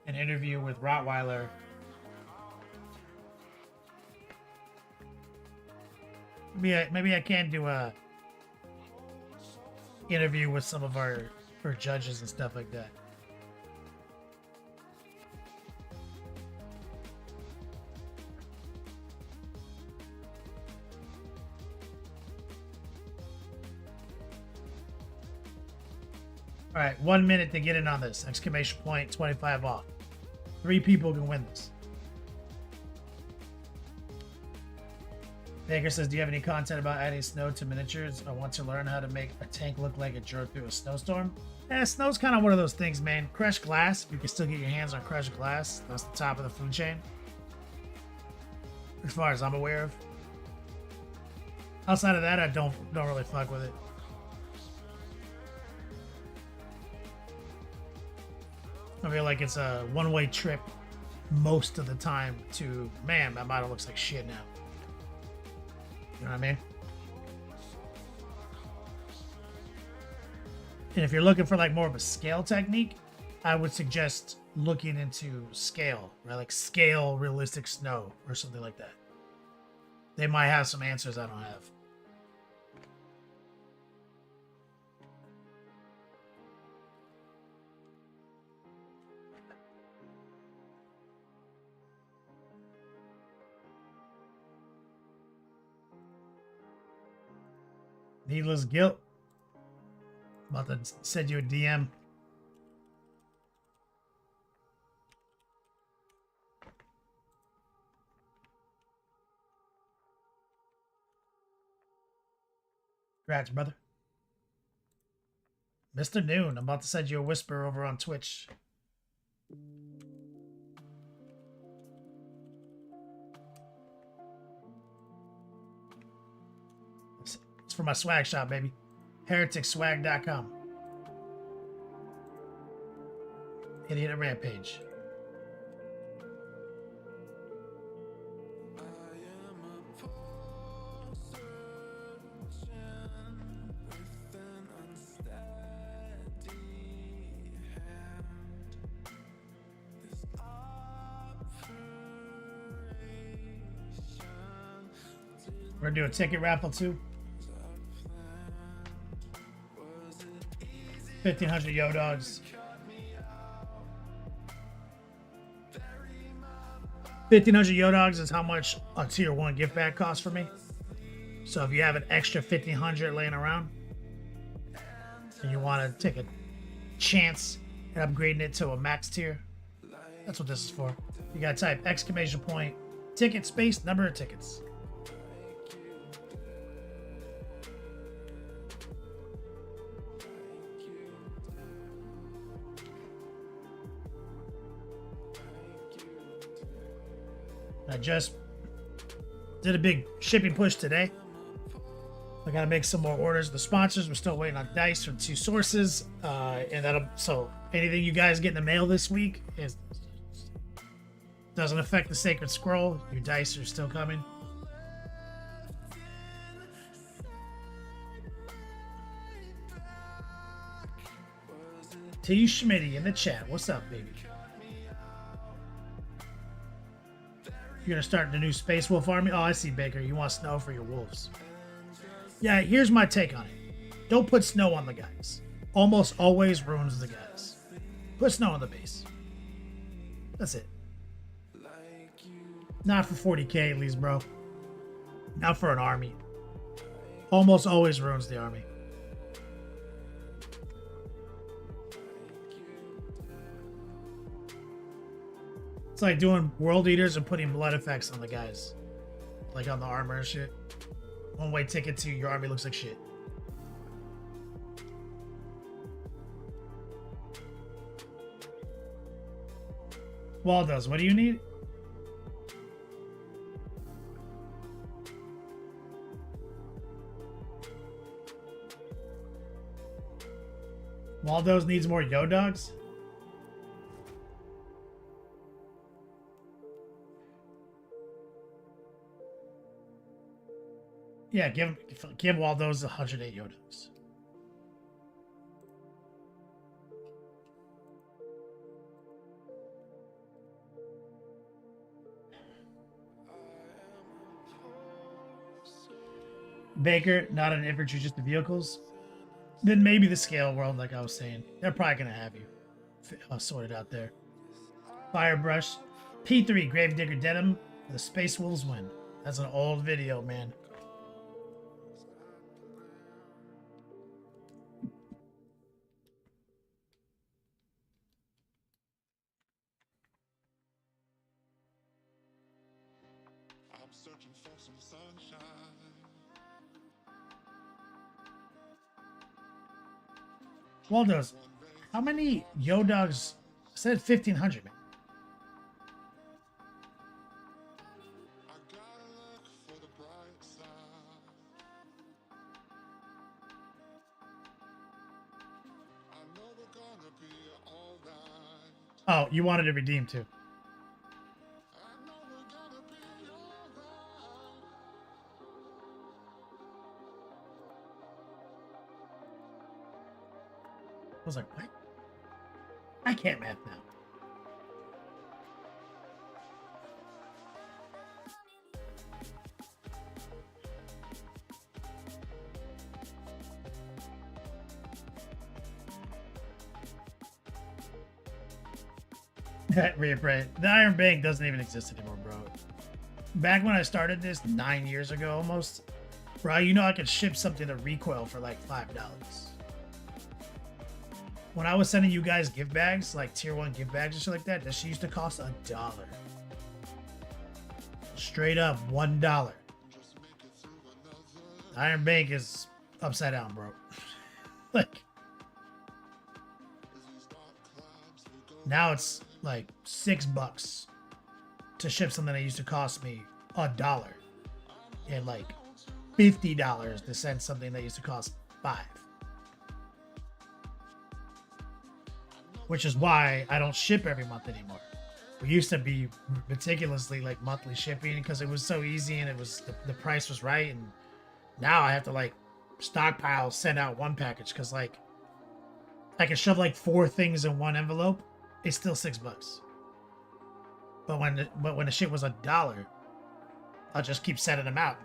an interview with Rottweiler. Maybe I can do a interview with some of our judges and stuff like that. All right, 1 minute to get in on this. Exclamation point, 25 off. 3 people can win this. Baker says, do you have any content about adding snow to miniatures? I want to learn how to make a tank look like it drove through a snowstorm. Yeah, snow's kind of one of those things, man. Crushed glass, if you can still get your hands on crushed glass, that's the top of the food chain. As far as I'm aware of. Outside of that, I don't really fuck with it. I feel like it's a one-way trip most of the time to, man, my model looks like shit now. You know what I mean? And if you're looking for like more of a scale technique, I would suggest looking into scale, right? Like scale realistic snow or something like that. They might have some answers I don't have. Needless guilt. About to send you a DM. Congrats, brother. Mr. Noon, I'm about to send you a whisper over on Twitch. It's for my swag shop, baby. HereticSwag.com. Idiot at Rampage. We're gonna do a ticket raffle too. 1,500 Yo Dogs. 1,500 Yo Dogs is how much a tier 1 gift bag costs for me. So if you have an extra 1,500 laying around and you want to take a chance at upgrading it to a max tier, that's what this is for. You gotta type exclamation point ticket space number of tickets. I just did a big shipping push today. I gotta make some more orders. The sponsors, we're still waiting on dice from 2 sources, and so anything you guys get in the mail this week doesn't affect the Sacred Scroll. Your dice are still coming. T. Schmitty in the chat. What's up, baby? You're gonna start the new Space Wolf army? Oh, I see, Baker. You want snow for your wolves. Yeah, here's my take on it. Don't put snow on the guys. Almost always ruins the guys. Put snow on the base. That's it. Not for 40k at least, bro. Not for an army. Almost always ruins the army. It's like doing World Eaters and putting blood effects on the guys. Like on the armor and shit. One-way ticket to your army looks like shit. Waldo's, what do you need? Waldo's needs more yo dogs. Yeah, give Waldo's 108 yo dogs. Baker, not an infantry, just the vehicles. Then maybe the scale world, like I was saying. They're probably going to have you sorted out there. Firebrush. P3, Gravedigger Denim. The Space Wolves win. That's an old video, man. I'm searching for some sunshine. Waldo's, how many yo dogs? I said 1,500, man. I gotta look for the bright side. I know we're gonna be alright. Oh, you wanted to redeem too. I know we're gonna be alright. I was like, what? I can't math now. Reappraise. The Iron Bank doesn't even exist anymore, bro. Back when I started this 9 years ago almost, bro, you know I could ship something to Recoil for like $5. When I was sending you guys gift bags, like tier 1 gift bags and shit like that, that shit used to cost $1. Straight up $1. Iron Bank is upside down, bro. Like, now it's like $6 to ship something that used to cost me $1, and like $50 to send something that used to cost $5. Which is why I don't ship every month anymore. We used to be meticulously like monthly shipping because it was so easy and it was the price was right. And now I have to like stockpile, send out one package because like I can shove like 4 things in one envelope. It's still $6. But when the shit was $1, I'll just keep sending them out.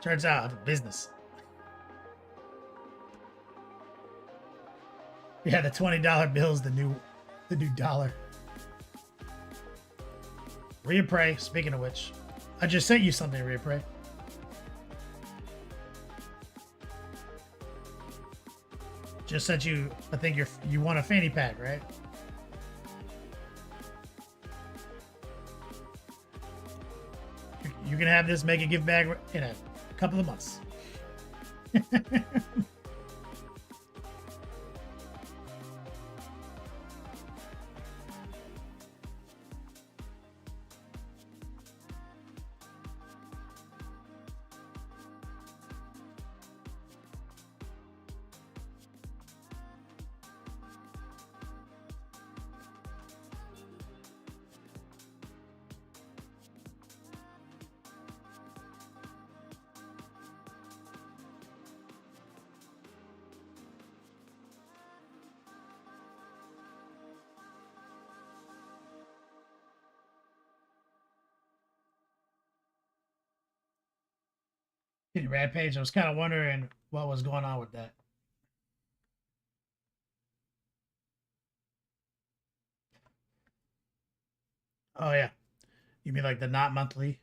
Turns out I have a business. Yeah, the $20 bill is the new dollar. Reappraise, speaking of which, I just sent you something, Reappraise. Just sent you, I think you want a fanny pack, right? You can have this, make a gift bag in a couple of months. Rampage. I was kind of wondering what was going on with that. Oh yeah, you mean like the not monthly?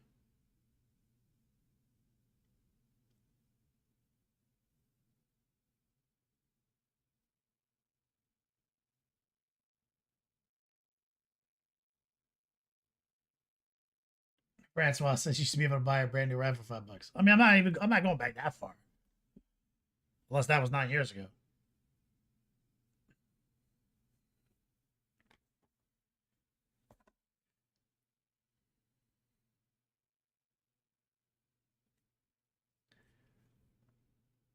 Francois says you should be able to buy a brand new rifle for $5. I mean, I'm not going back that far. Unless that was 9 years ago.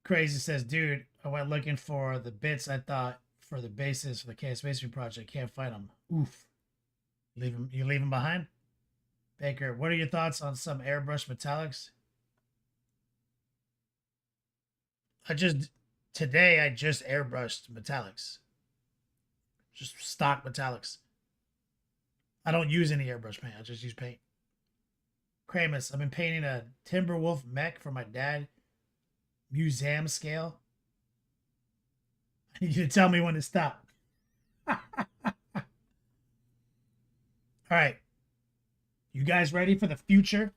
Crazy says, dude, I went looking for the bits I thought for the bases for the KS Masonry project. Can't find them. Oof. You leave them behind? Baker, what are your thoughts on some airbrush metallics? Today I just airbrushed metallics. Just stock metallics. I don't use any airbrush paint. I just use paint. Kramus, I've been painting a Timberwolf mech for my dad. Museum scale. I need you to tell me when to stop. All right. You guys ready for the future?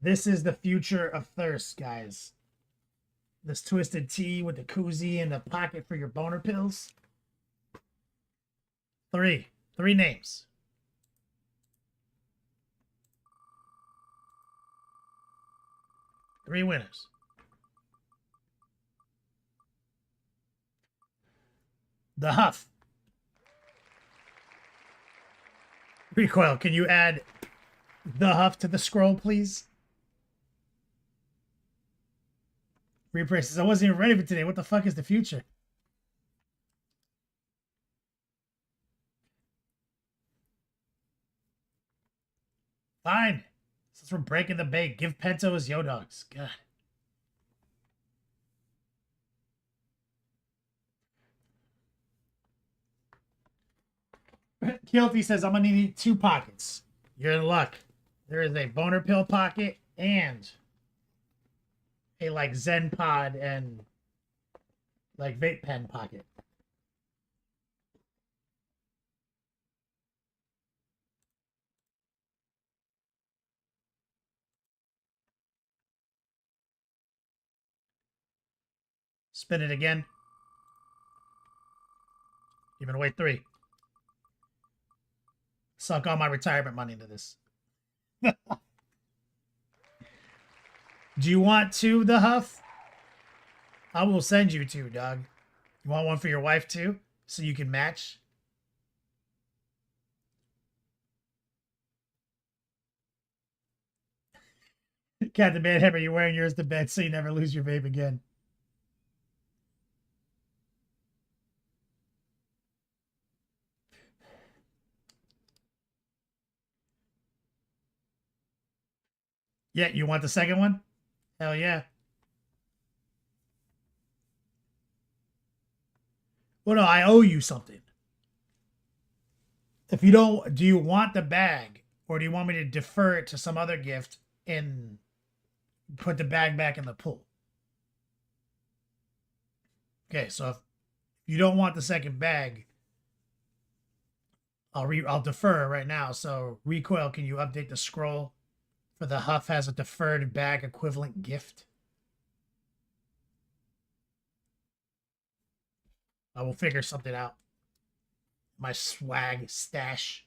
This is the future of thirst, guys. This twisted tea with the koozie and the pocket for your boner pills. Three names. Three winners. The Huff. Recoil, can you add the Huff to the scroll, please? Repress says, I wasn't even ready for today. What the fuck is the future? Fine. Since we're breaking the bait, give Pento his Yo-Dogs. God. Kilty says, I'm going to need 2 pockets. You're in luck. There is a boner pill pocket and a like Zen pod and like vape pen pocket. Spin it again. Giving away 3. Suck all my retirement money into this. Do you want 2, the Huff? I will send you 2, dog. You want one for your wife too? So you can match? Captain Manhammer, you're wearing yours to bed so you never lose your vape again. Yeah, you want the second one? Hell yeah. Well, no, I owe you something. If you don't, do you want the bag or do you want me to defer it to some other gift and put the bag back in the pool? Okay, so if you don't want the second bag, I'll defer right now. So Recoil, can you update the scroll for the Huff has a deferred bag equivalent gift? I will figure something out. My swag stash.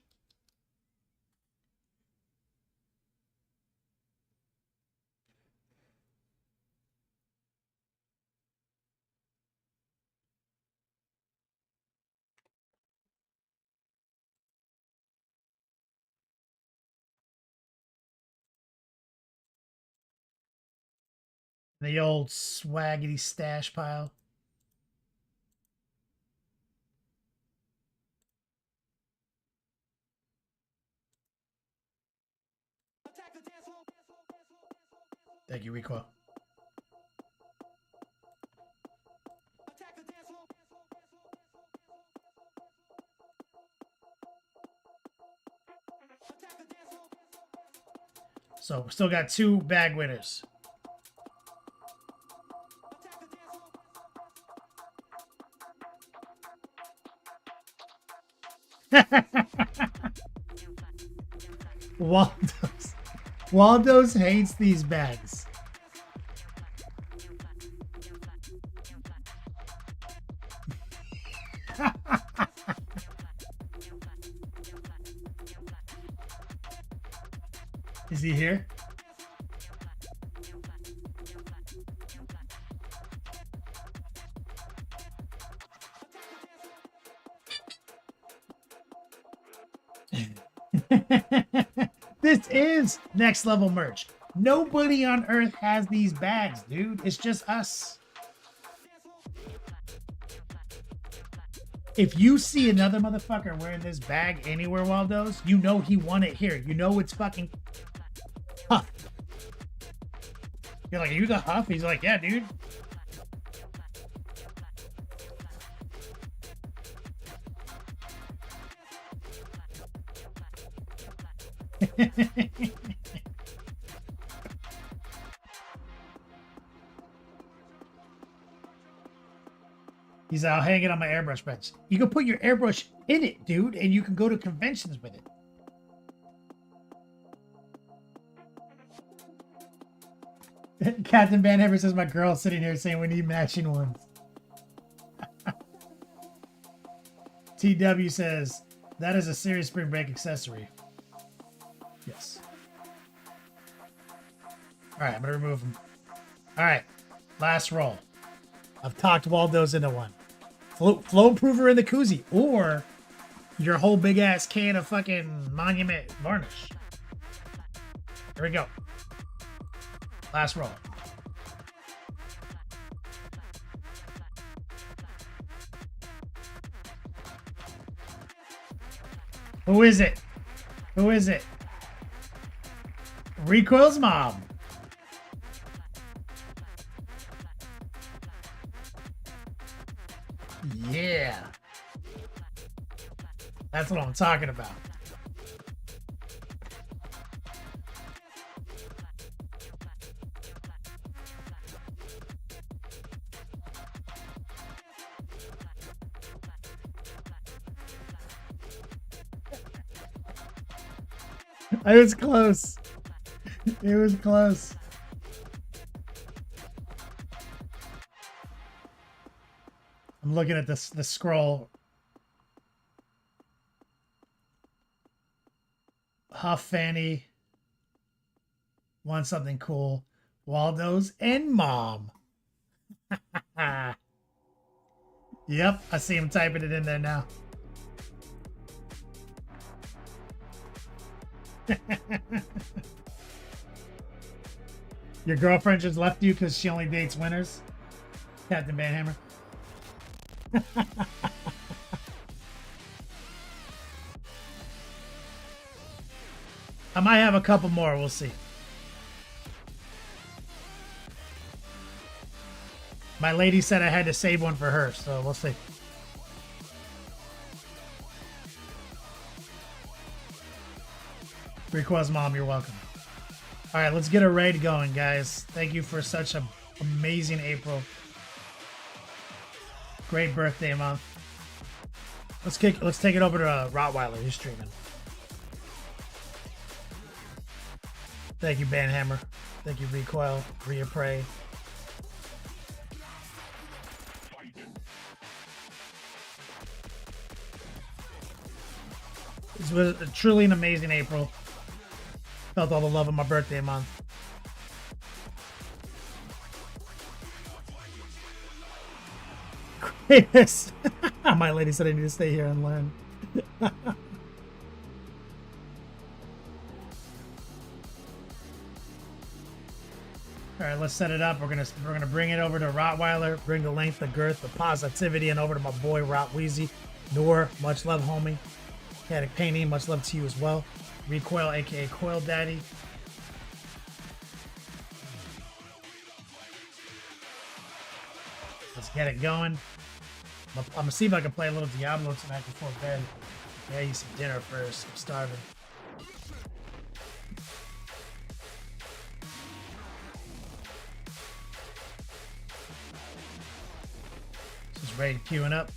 The old swaggity stash pile. Thank you, Recoil. So we still got 2 bag winners. Waldo's hates these bags. Is he here? This is next level merch. Nobody on earth has these bags, dude. It's just us. If you see another motherfucker wearing this bag anywhere, Waldo's, you know he won it here. You know it's fucking Huff. You're like, are you the Huff? He's like, yeah, dude. He's out hanging on my airbrush bench. You can put your airbrush in it, dude, and you can go to conventions with it. Captain Van Hammer says my girl's sitting here saying we need matching ones. TW says that is a serious spring break accessory. Yes. All right, I'm gonna remove them. All right, last roll. I've talked Waldo's into one. Flow improver in the koozie, or your whole big ass can of fucking Monument varnish. Here we go. Last roll. Who is it? Who is it? Recoil's mom. Yeah. That's what I'm talking about. It was close. It was close. I'm looking at this the scroll. Huff Fanny. Want something cool. Waldo's and Mom. Yep, I see him typing it in there now. Your girlfriend just left you because she only dates winners? Captain Van Hammer. I might have a couple more, we'll see. My lady said I had to save one for her, so we'll see. Request Mom, you're welcome. All right, let's get a raid going, guys. Thank you for such an amazing April. Great birthday month. Let's take it over to Rottweiler. He's streaming. Thank you, Banhammer. Thank you, Recoil, Rhea Prey. This was truly an amazing April. Felt all the love of my birthday month. Yes. My lady said I need to stay here and learn. All right, let's set it up. We're gonna bring it over to Rottweiler, bring the length, the girth, the positivity, and over to my boy Rot Wheezy. Noor, much love, homie. Kinetic Painting, much love to you as well. Recoil, aka Coil Daddy. Let's get it going. I'm gonna see if I can play a little Diablo tonight before bed. Yeah, eat some dinner first. I'm starving. Just ready queuing up.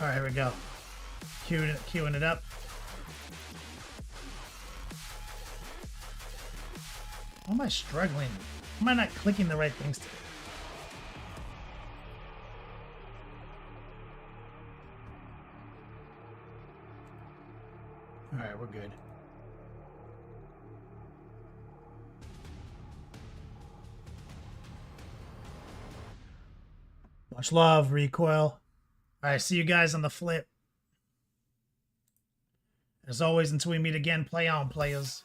All right, here we go. Queuing it up. Why am I struggling? Why am I not clicking the right things today? right, we're good. Much love, Recoil. All right, see you guys on the flip. As always, until we meet again, play on, players.